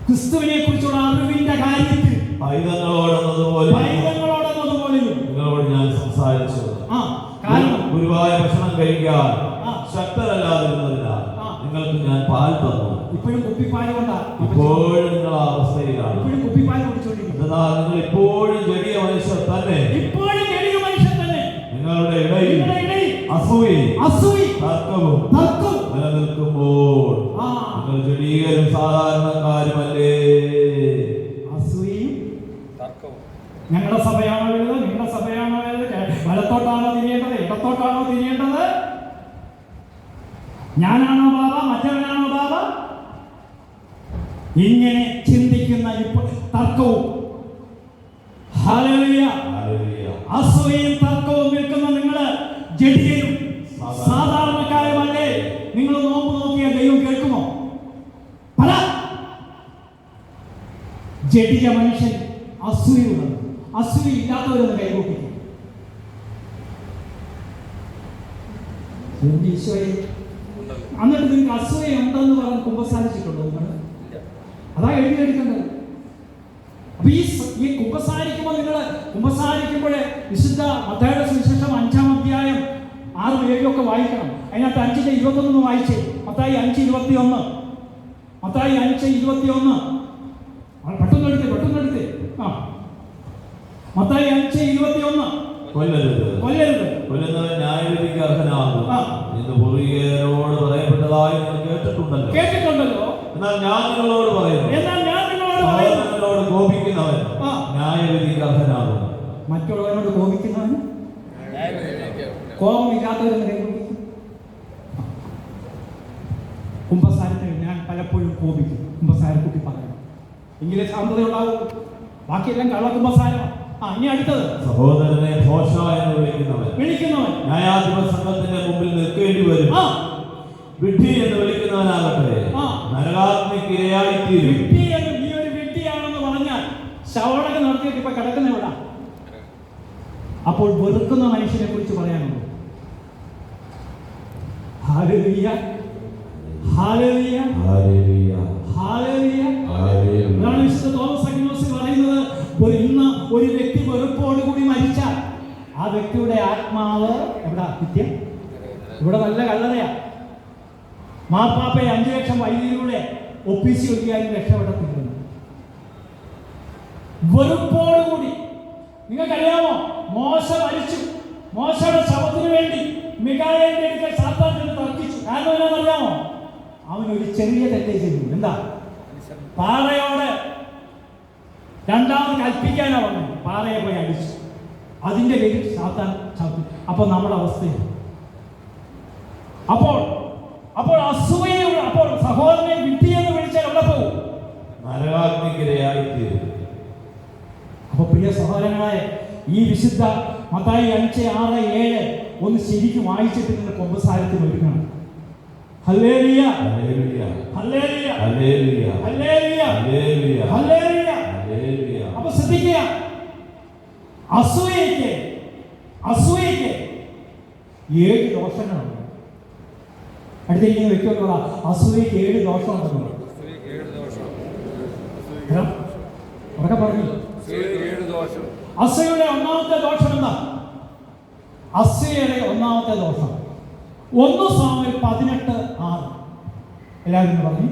ക്രിസ്തുവിനെ കുറിച്ചുള്ള അറിവിന്റെ കാര്യത്തിൽ നിങ്ങളോട് ഞാൻ സംസാരിച്ചു. ഗുരുവായ ഭക്ഷണം കഴിക്കാൻ ശക്തരല്ലാതിരുന്നതിനാൽ നിങ്ങൾക്ക് ഞാൻ പാൽ തന്നു. ഇപ്പോഴും കുപ്പിപ്പാൽ കൊണ്ടാ, ഇപ്പോഴും നിങ്ങൾ ആ അവസ്ഥയിലാണ്. ഇപ്പോഴും കുപ്പിപ്പാൽ കുടിച്ചോണ്ടിരിക്കും. എന്നാൽ നിങ്ങൾ ഇപ്പോഴും ജഡിക മനുഷ്യർ തന്നെ. നിങ്ങളുടെ ഇടയിൽ അസൂയയും തർക്കവും നിലനിൽക്കുമ്പോൾ നിങ്ങൾ ജഡീകരും സാധാരണക്കാരുമല്ലേ. അസൂയയും ഞങ്ങളുടെ സഭയാണോ എഴുതുന്നത്, നിങ്ങളുടെ സഭയാണോ എഴുതുന്നത്, വലത്തോട്ടാണോ തിരിയേണ്ടത്, ഇടത്തോട്ടാണോ തിരിയേണ്ടത്, ഞാനാണോ ബാബ, മറ്റവനാണോ ബാബ, ഇങ്ങനെ ചിന്തിക്കുന്ന തർക്കവും അസൂയയും തർക്കവും നിൽക്കുന്ന നിങ്ങള് ജഡികരും സാധാരണക്കാരുമല്ലേ. നിങ്ങൾ നോമ്പ് നോക്കിയാൽ ദൈവം കേൾക്കുമോ? പല ജഡിക മനുഷ്യൻ അസൂയുള്ളത്. അസൂയ ഇല്ലാത്തവരൊന്ന് കൈകൂപ്പിക്കും. ഈശോയെ, എന്നിട്ട് നിങ്ങൾക്ക് അസൂയ ഉണ്ടെന്ന് പറഞ്ഞ് കുമ്പസാരിച്ചിട്ടുണ്ടോ നിങ്ങൾ? അതാ എഴുതിയെടുക്കേണ്ടത്. അപ്പൊ ഈ കുമ്പസാരിക്കുമ്പോൾ നിങ്ങൾ കുമ്പസാരിക്കുമ്പോഴേ വിശുദ്ധ മത്തായിയുടെ സുവിശേഷം 5-ാം അധ്യായം 6, 7 ഒക്കെ വായിക്കണം. അതിനകത്ത് 5:21 വായിച്ചേ. മത്തായി 5:21. മത്തായി 5:21. പെട്ടെന്ന് എടുത്തേ. മത്തായി 5:21. കൊല്ലരുത്. കൊല്ലുന്നവൻ ന്യായവിധിക്ക് അർഹനാകും എന്ന് പൂർവികരോട് പറയപ്പെട്ടതായി നിങ്ങൾ കേട്ടിട്ടുണ്ടല്ലോ. എന്നാൽ ഞാൻ നിങ്ങളോട് പറയുന്നു, സഹോദരനോട് കോപിക്കുന്നവൻ ന്യായവിധിക്ക് അർഹനാകും. മറ്റുള്ളവരോട് കോപിക്കുന്നവൻ കോപമില്ലാത്തവരെന്ന് കുമ്പസാരത്തിൽ ഞാൻ പലപ്പോഴും കോപിക്കും. കുമ്പസാരക്കുട്ടി പറയണം, എങ്കിലേ ശാന്തത ഉണ്ടാവും. ബാക്കിയെല്ലാം കള്ള കുമ്പസാരമാണ്. ഇനി അടുത്തത്, സഹോദരനെ ഭോഷ എന്ന് വിളിക്കുന്നവൻ ന്യായാധിപ സംഘത്തിന്റെ മുമ്പിൽ നിൽക്കേണ്ടി വരും. വിഡ്ഢി എന്ന് വിളിക്കുന്നവനാകട്ടെ നരകാഗ്നിക്ക് ഇരയായിത്തീരും. നീ ഒരു വിഡ്ഢിയാണെന്ന് പറഞ്ഞാൽ ശവടകം നടത്തിയിട്ട് ഇപ്പൊ കിടക്കുന്ന എവിടാ? അപ്പോൾ വെറുക്കുന്ന മനുഷ്യനെ കുറിച്ച് പറയാനുള്ളൂ. Hallelujah, hallelujah, hallelujah. അതാണ് വിശുദ്ധ തോമസ് അക്വീനാസ് പറയുന്നത്, ഇന്ന് ഒരു വ്യക്തി വെറുപ്പോടുകൂടി മരിച്ചാൽ ആ വ്യക്തിയുടെ ആത്മാവ് എവിടെ നിത്യം? ഇവിടെ നല്ല കല്ലറയാ. മാർപ്പാപ്പയെ 5 ലക്ഷം വൈദ്യുതിയിലൂടെ ഒപ്പിച്ച് ഒഴിയാനും രക്ഷപ്പെടത്തില്ല. വെറുപ്പോടുകൂടി. നിങ്ങൾക്കറിയാമോ, മോശ മരിച്ചു. മോശയുടെ ശവത്തിന് വേണ്ടി മിഖായേലിന്റെ അടുക്കൽ സാത്താൻ ചെന്ന് തർക്കിച്ചു. കാരണം എന്താണെന്നറിയാമോ? അവനൊരു ചെറിയ തെറ്റേ ചെയ്തു. എന്താ? പാറയോട് രണ്ടാമത് കൽപ്പിക്കാനാ പറഞ്ഞു. പാറയെ പോയി അടിച്ചു. അതിന്റെ പേരിൽ സാത്താൻ ചത്തു. അപ്പൊ നമ്മുടെ അവസ്ഥയാണ്. അപ്പോൾ അസൂയയുടെ, അപ്പോൾ സഹോദരനെ വിട്ടിയെന്ന് വിളിച്ചാൽ എവിടെ പോകും? നരകാഗ്നിക്കിരയായിത്തീരും. അപ്പൊ പ്രിയ സഹോദരങ്ങളെ, ഈ വിശുദ്ധ മത്തായി 5, 6, 7 ഒന്ന് ശരിക്കും വായിച്ചിട്ട് നിങ്ങൾ കുമ്പസാരത്തിന് ഒരുങ്ങണം. Hallelujah, hallelujah, hallelujah, hallelujah, hallelujah, hallelujah, hallelujah. Hallelujah. അപ്പൊ ശ്രദ്ധിക്കുക, അസൂയയ്ക്ക് 7 ദോഷങ്ങളുണ്ട്. അടുത്തിരിക്കുന്ന വ്യക്തിയോട് അസൂയയ്ക്ക് 7 ദോഷമുണ്ടെന്ന് ഉറക്കെ പറഞ്ഞു. അസൂയയുടെ ഒന്നാമത്തെ ദോഷം എന്താ? അസൂയയുടെ ഒന്നാമത്തെ ദോഷം 1 സാമുവേൽ 18:6. എല്ലാവരും പറഞ്ഞു.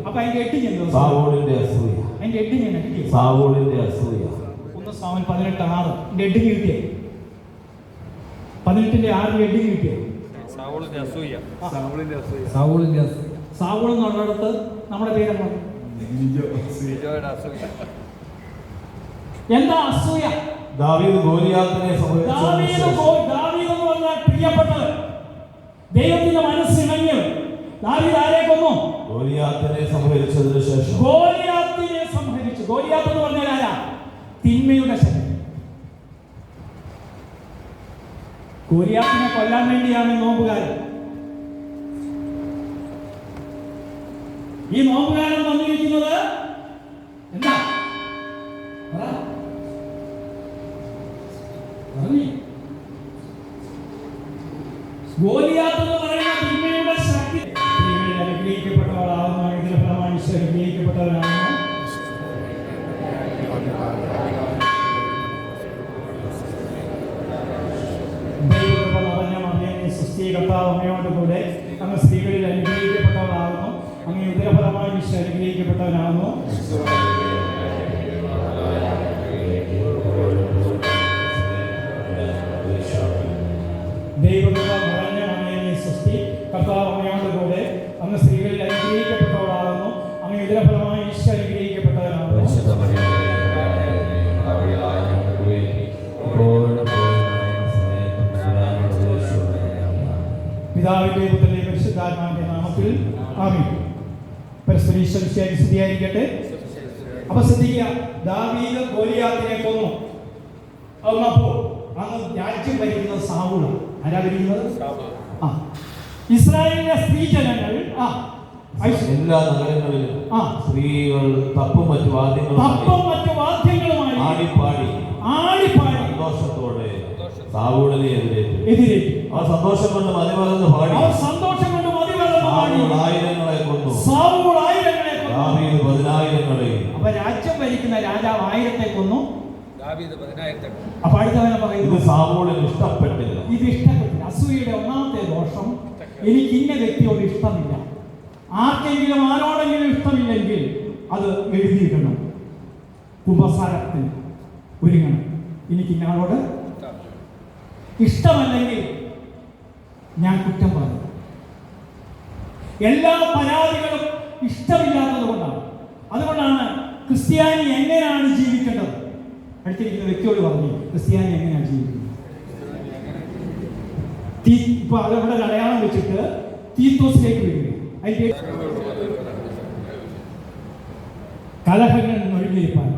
അപ്പൊ അതിന്റെ 8 ചെന്നു. സാവൂളിന്റെ അസൂയ. അതിന്റെ 8 ഞാൻ കിട്ടിയ സാവൂളിന്റെ അസൂയ 1 സാമുവേൽ 18:6 8 കിട്ടിയേ. 18-ന്റെ 6 8 കിട്ടിയേ. സാവൂൾ എന്ന് പറഞ്ഞിടത്ത് നമ്മുടെ പേരെന്താ? എന്താ അസൂയ? ദാവീദ് ഗോലിയാത്തിനെ ദാവീദ് എന്ന് പറഞ്ഞാൽ പ്രിയപ്പെട്ടത്, ദൈവത്തിന്റെ മനസ്സിണങ്ങിയത്. ദാവീദ് ആരെ കൊന്നു? ഗോലിയാത്തിനെ സംഹരിച്ചതിന് ശേഷം. ഗോലിയാത്തിനെ സംഹരിച്ചു. ഗോലിയാത്ത് എന്ന് പറഞ്ഞാൽ ആരാ? തിന്മയുടെ ശക്തി. ഗോലിയാത്തിനെ കൊല്ലാൻ വേണ്ടിയാണ് നോമ്പുകാരൻ. ഈ നോമ്പുകാരൻ വന്നിരിക്കുന്നത് എന്താ? ഗോലിയാത്ത് എന്ന് പറയുന്ന തിന്മയുടെ ശക്തി. അനുഗ്രഹിക്കപ്പെട്ടവളാകുന്ന ഇതിന് ഫലമായി അനുഗ്രഹിക്കപ്പെട്ടവരാകുന്നു. ദൈവകൃപ നിറഞ്ഞ മറിയമേ, സുസ്ഥി കർത്താവ് അങ്ങയോട് കൂടെ, അങ്ങ് സ്ത്രീകളിൽ അനുഗ്രഹിക്കപ്പെട്ടവളാകുന്നു. അങ്ങ് ഉദരഫലമായി അനുഗ്രഹിക്കപ്പെട്ടവനാകുന്നു. ദൈവകൃപ നിറഞ്ഞ മറിയമേ, സുസ്ഥി കർത്താവ് അങ്ങയോട് കൂടെ, അങ്ങ് സ്ത്രീകളിൽ അനുഗ്രഹിക്കപ്പെട്ടവളാകുന്നു. അങ്ങ് ഉദരഫലമായി അനുഗ്രഹിക്കപ്പെട്ടവനാകുന്നു. പിതാവിന്റെ പുത്രന്റെ പരിശുദ്ധാത്മാവിന്റെ നാമത്തിൽ ആമേൻ. പരസ്പരം ഈശ്വരൻ സ്തുതിയായിരിക്കട്ടെ. അപ്പൊ ശ്രദ്ധിക്കുക, ദാവീദ് ഗോലിയാത്തിനെ കൊന്നു. അപ്പോൾ അന്ന് രാജ്യം ഭരിക്കുന്നത് സാവൂളാണ്. ആരാ ഭരിക്കുന്നത്? ഇസ്രായേലിലെ സ്ത്രീജനങ്ങൾ എല്ലാ നഗരങ്ങളിലും സ്ത്രീകൾ തപ്പും മറ്റു വാദ്യങ്ങളുമായി ആടിപ്പാടി സന്തോഷത്തോടെ സാവൂളിനെ എതിരേറ്റു. ആ സന്തോഷം കൊണ്ട് മതിമറന്ന് പാടി. ആയിരങ്ങളെ കൊന്നു. ദാവീദ് 10,000-ങ്ങളെ. അപ്പൊ രാജ്യം ഭരിക്കുന്ന രാജാവ് 1000-ത്തെ കൊന്നു. അപ്പൊ അടുത്തവനെ പറയുന്നു, ഇത് സാവൂളിന് ഇഷ്ടപ്പെട്ടില്ല. ഇത് ഇഷ്ടപ്പെട്ടില്ല. അസൂയയുടെ ഒന്നാമത്തെ ദോഷം, എനിക്ക് ഇന്ന വ്യക്തിയോട് ഇഷ്ടമില്ല. ആർക്കെങ്കിലും ആരോടെങ്കിലും ഇഷ്ടമില്ലെങ്കിൽ അത് എഴുതിയിടണം. കുമ്പസാരത്തിന് ഒരുങ്ങണം. എനിക്ക് ഇന്നയാളോട് ഇഷ്ടമല്ലെങ്കിൽ ഞാൻ കുറ്റം പറയും. എല്ലാ പരാതികളും ഇഷ്ടമില്ലാത്തത് കൊണ്ടാണ്. അതുകൊണ്ടാണ് ക്രിസ്ത്യാനി എങ്ങനെയാണ് ജീവിക്കേണ്ടത്. അടുത്തിരിക്കുന്ന വ്യക്തിയോട് പറഞ്ഞു, ക്രിസ്ത്യാനി എങ്ങനെയാണ് ജീവിക്കുന്നത്? ഇപ്പൊ അതവിടെ അടയാളം വെച്ചിട്ട് തീത്തോസിലേക്ക് വരിക. അതിന്റെ കലഹങ്ങളിൽ നിന്ന് ഒഴിഞ്ഞിരിപ്പാനും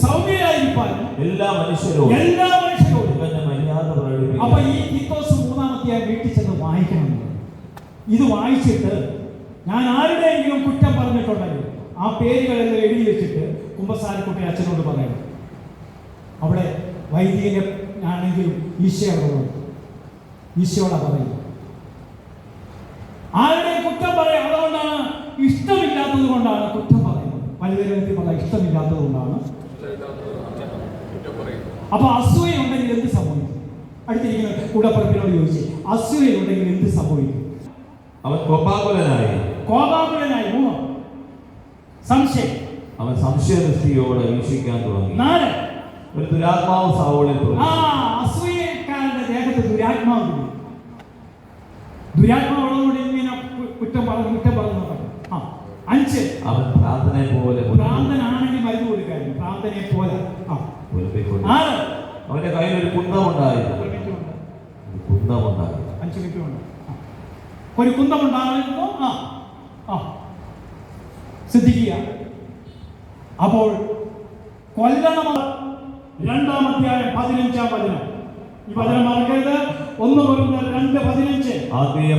സൗമ്യരായിരിക്കാനും എല്ലാ മനുഷ്യരോടും മര്യാദ പ്രകടിപ്പിക്കും. അപ്പൊ ഈ തീത്തോസ് 3-ാമത്തെ വീട്ടിൽ ചെന്ന് വായിക്കണം. ഇത് വായിച്ചിട്ട് ഞാൻ ആരുടെയെങ്കിലും കുറ്റം പറഞ്ഞിട്ടുണ്ടെങ്കിൽ ആ പേരുകളെല്ലാം എഴുതി വെച്ചിട്ട് കുമ്പസാരക്കുട്ടി അച്ഛനോട് പറയണം. അവിടെ വൈദികനെ ആണെങ്കിലും ഈശോടെ പറയും. ആരുടെയും കുറ്റം പറയാം. അതുകൊണ്ടാണ് ഇഷ്ടമില്ലാത്തത് കൊണ്ടാണ് കുറ്റം പറയുന്നത്. വലുതരത്തിൽ പറഞ്ഞ ഇഷ്ടമില്ലാത്തത് കൊണ്ടാണ്. അപ്പൊ അസൂയ ഉണ്ടെങ്കിൽ എന്ത് സംഭവിക്കും? അടുത്തിരിക്കുന്ന കൂടപ്പുറപ്പിനോട് ചോദിച്ചു, അസൂയ ഉണ്ടെങ്കിൽ എന്ത് സംഭവിക്കും? അവൻ കോപാകുലനായി. 3 സംശയം. അവൻ സംശയദൃഷ്ടിയോടെ വീക്ഷിക്കാൻ തുടങ്ങി. 4 ഒരു ദുരാത്മാവ് സാവൂളിൽ അസൂയക്കാരന്റെ ദേഹത്ത് ദുരാത്മാവ് ഉള്ളതുകൊണ്ട് ഇങ്ങനെ കുറ്റം പറഞ്ഞു. 5 അവൻ പ്രാർത്ഥനയെ പോലെ പ്രാർത്ഥനാണെങ്കിൽ മരുന്ന് കൊടുക്കായിരുന്നു. പ്രാർത്ഥനയെ പോലെ. 6 അവന്റെ കയ്യിൽ ഒരു കുന്തമുണ്ടായിരുന്നു. 5 മിനിറ്റ് ഉണ്ട്. ഒരു കുന്തമുണ്ടായിരുന്നു. ശ്രദ്ധിക്കുക. അപ്പോൾ കൊല്ലണം. 2-ാം അധ്യായം 15-ാം വചനം. ഈ വചനം മറക്കരുത്. 1 Corinthians 2:15. ആത്മീയ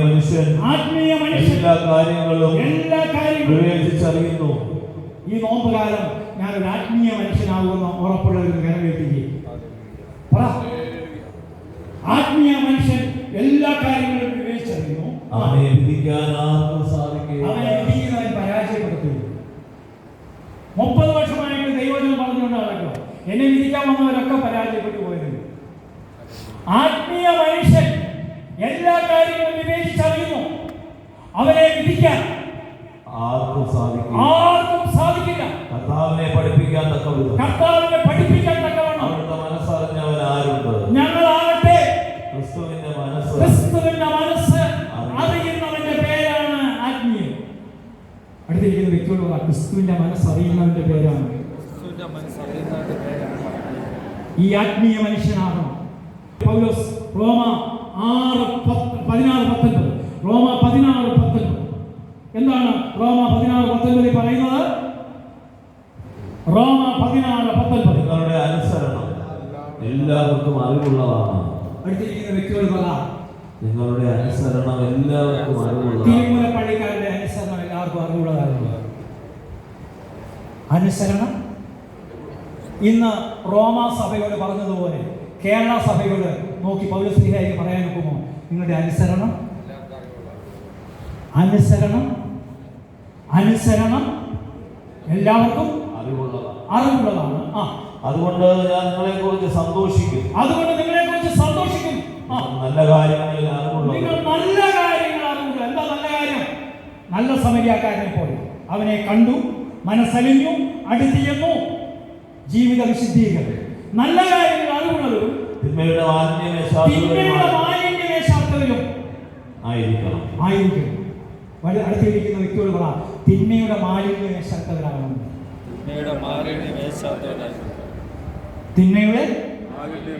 മനുഷ്യൻ എല്ലാ കാര്യങ്ങളും വിവേചിച്ചറിയുന്നു. ഈ നോമ്പുകാലം ഞാനൊരു ആത്മീയ മനുഷ്യനാകുമെന്ന് ഉറപ്പുള്ളവർ കരവേൽപ്പിക്കുക. ആത്മീയ മനുഷ്യൻ എല്ലാ കാര്യങ്ങളും വിവേചിച്ചറിയുന്നു. അവനെ വിധിക്കാൻ ആർക്കും സാധിക്കില്ല. അവനെ വിധിക്കുന്നവൻ പരാജയപ്പെടുത്തുന്നു. 30 വർഷമായിട്ട് ദൈവജനം പറഞ്ഞുകൊണ്ട് നടക്കുക. എന്നെ വിധിക്കാൻ വന്നവരൊക്കെ പരാജയപ്പെട്ടു പോയിരുന്നു. ആത്മീയ മനുഷ്യൻ എല്ലാ കാര്യങ്ങളും വിവേചിച്ചറിയുന്നു. അവനെ വിധിക്കാൻ ആർക്കും സാധിക്കില്ല. കർത്താവിനെ പഠിപ്പിക്കാൻ തക്കവണ്ണം അവിടുത്തെ മനസ്സറിഞ്ഞവൻ ആരുണ്ട്? ഞങ്ങളാകട്ടെ ക്രിസ്തുവിന്റെ മനസ്സ് അറിയുന്നവന്റെ പേരാണ് ആത്മീയം. അടുത്തിരിക്കുന്ന വ്യക്തിയോട് പറ, ക്രിസ്തുവിന്റെ മനസ്സ് അറിയുന്നവന്റെ പേരാണ്. ഈ ആത്മീയ മനുഷ്യനാകണം. പൗലോസ് റോമ 16:19. റോമ 16:19 എന്താണ്? റോമ 16:19 പറയുന്നത്. റോമ 16:19 നിങ്ങളുടെ അനുസരണം എല്ലാവർക്കും അറിവുള്ളതാണ്. അടുത്തിരിക്കുന്ന വ്യക്തിയോട് പറ, നിങ്ങളുടെ അനുസരണം എല്ലാവർക്കും അറിവുള്ളതാണ്. തിരുമല പള്ളിക്കാരുടെ അനുസരണം എല്ലാവർക്കും അറിവുള്ളതാണ്. അനുസരണം ഇന്ന് റോമ സഭയോട് പറഞ്ഞതുപോലെ കേരള സഭയോട് നോക്കി പൗലോസ് ശ്ലീഹായ്ക്ക് പറയാൻ നോക്കുമോ? നിങ്ങളുടെ അനുസരണം എല്ലാവർക്കും അറിവുള്ളതാണ്. അതുകൊണ്ട് ഞാൻ നിങ്ങളെ കുറിച്ച് സന്തോഷിക്കും. നല്ല കാര്യങ്ങളിൽ നിങ്ങൾ നല്ല കാര്യങ്ങൾ അറിവുള്ള. എന്താ നല്ല കാര്യം? നല്ല സമരിയാക്കാരനെ പോലെ അവനെ കണ്ടു, മനസ്സലിഞ്ഞു, അടുത്തിയെന്നു, ജീവിത വിശുദ്ധീകരണം. നല്ല കാര്യങ്ങൾ അറിവുള്ളതും തിന്മയുടെ മാലിന്യമേശാത്തവരും ആയിരിക്കണം. അടുത്തിരിക്കുന്ന വ്യക്തിയോട് പറ, തിന്മയുടെ മാലിന്യമേശാത്തവരാകണം. തിന്മയുടെ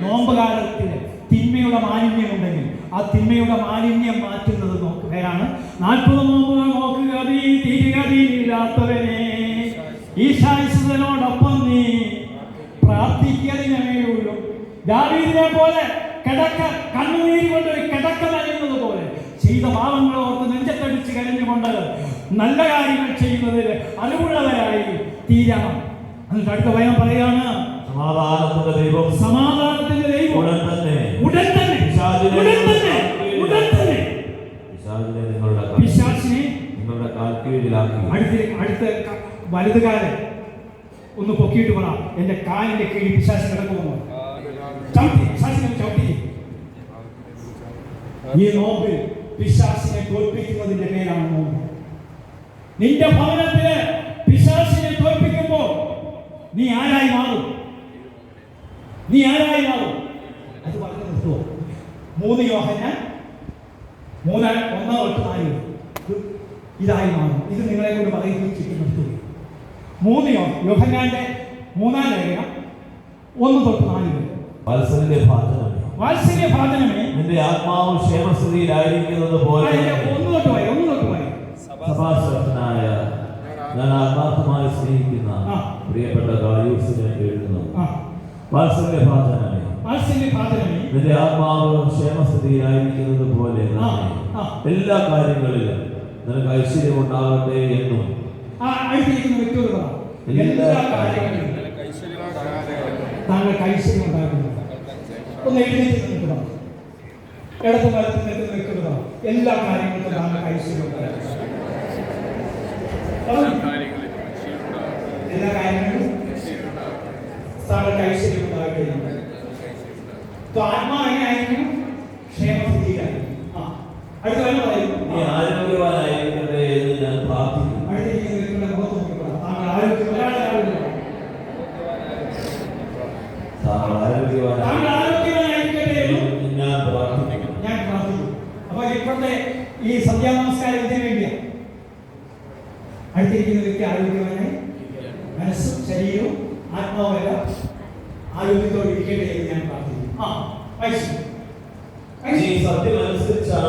നോമ്പുകാലത്തിന് തിന്മയുടെ മാലിന്യം ഉണ്ടെങ്കിൽ ആ തിന്മയുടെ മാലിന്യം മാറ്റുന്നത് പേരാണ് 40 നോമ്പുകൾ നോക്കുക നീ തീരുകയില്ലാത്തവനെ ഈശായിസനോടൊപ്പം നീ പ്രാർത്ഥിക്കുന്നതിനേയുള്ളൂ. ദാവീദിനെ പോലെ കണ്ണുനീര് കൊണ്ട് ഒരു കിടക്ക നനയുന്നത് പോലെ ചെയ്ത പാവങ്ങളെ ഓർത്ത് നെഞ്ചത്തടിച്ച് കരഞ്ഞുകൊണ്ട് നല്ല കാര്യങ്ങൾ ചെയ്യുന്നതിൽ അറിവുള്ളവരായി തീരണം. എന്നിട്ട് അടുത്ത വചനം പറയാണ്, സമാധാനത്തിന്റെ ദൈവം ഉടൻ തന്നെ പിശാചിനെ നിങ്ങളുടെ കാൽക്കീഴിലാക്കി. അടുത്ത വലതുകാലം ഒന്ന് പൊക്കിയിട്ട് പറ, എന്റെ കാലിന്റെ കീഴിൽ പിശാച് കിടക്കുമെന്ന്. ചവിട്ടി. ഈ നോമ്പിൽ പിശാചിനെ തോൽപ്പിക്കുന്നതിന്റെ പേരാണ് നോമ്പ്. നിന്റെ ഭവനത്തില് പിശാചിനെ തോൽപ്പിക്കുമ്പോൾ നീ ആരായി മാറും? അത് പറഞ്ഞു നിർത്തുവോ? 3 യോഹന്നാൻ 1:4 ഇതായി മാറും. ഇത് നിങ്ങളെ കൊണ്ട് പറയിപ്പിച്ചിട്ട് നിർത്തുക. 3 യോഹന്നാന്റെ 3-ാം ലേഖനം 1-4. വാത്സല്യഭാജനമേ നിന്റെ ആത്മാവ് ക്ഷേമസ്ഥിതിയിലായിരിക്കുന്നത് പോലെ സഭാശ്രേഷ്ഠനായ ഞാൻ ആത്മാർത്ഥമായി സ്നേഹിക്കുന്ന പ്രിയപ്പെട്ട ഗായൂസിനെ എഴുതുന്നു. വാത്സല്യഭാജനമേ നിന്റെ ആത്മാവ് ക്ഷേമസ്ഥിതിയിലായിരിക്കുന്നത് പോലെ എല്ലാ കാര്യങ്ങളിലും നിനക്ക് ഐശ്വര്യം ഉണ്ടാകട്ടെ എന്നും. എല്ലാ കാര്യങ്ങളിലും താങ്കൾക്ക് ഐശ്വര്യം ഉണ്ടാകുന്നു. ഒന്ന് എഴുന്നേറ്റ് നിൽക്കുക, ഇടത്ത് വലത്ത് നിൽക്കുക. എല്ലാ കാര്യങ്ങൾക്കും താങ്കൾക്ക് ഐശ്വര്യം ഉണ്ടാകും. എല്ലാ കാര്യങ്ങളും താങ്കൾക്ക് ഐശ്വര്യം ഉണ്ടാകുകയും ആത്മാവ് എങ്ങനെയായിരിക്കും? ക്ഷേമസ്ഥിതിയിലായിരിക്കും. അടുത്ത കാര്യം പറയും, നീ ആരോഗ്യവാനായിരിക്കട്ടെ എന്ന് ഞാൻ പ്രാർത്ഥിക്കുന്നു. അടുത്തിരിക്കുന്ന മുഖത്ത് നോക്കിക്കോളാം. താങ്കൾ ആരോഗ്യവാനായിരിക്കട്ടെ. ഞാൻ പ്രാർത്ഥിക്കുന്നു. അപ്പൊ ഇപ്പോഴത്തെ ഈ സന്ധ്യാനമസ്കാരം ഇതിനു വേണ്ടിയാണ്. അടുത്തിരിക്കുന്ന വ്യക്തി ആരോഗ്യവാനായി മനസ്സും ശരീരവും ആത്മാവെല്ലാം ആരോഗ്യത്തോടെ ഇരിക്കട്ടെ എന്ന് ഞാൻ പ്രാർത്ഥിക്കുന്നു. സത്യമനുസരിച്ചാണ്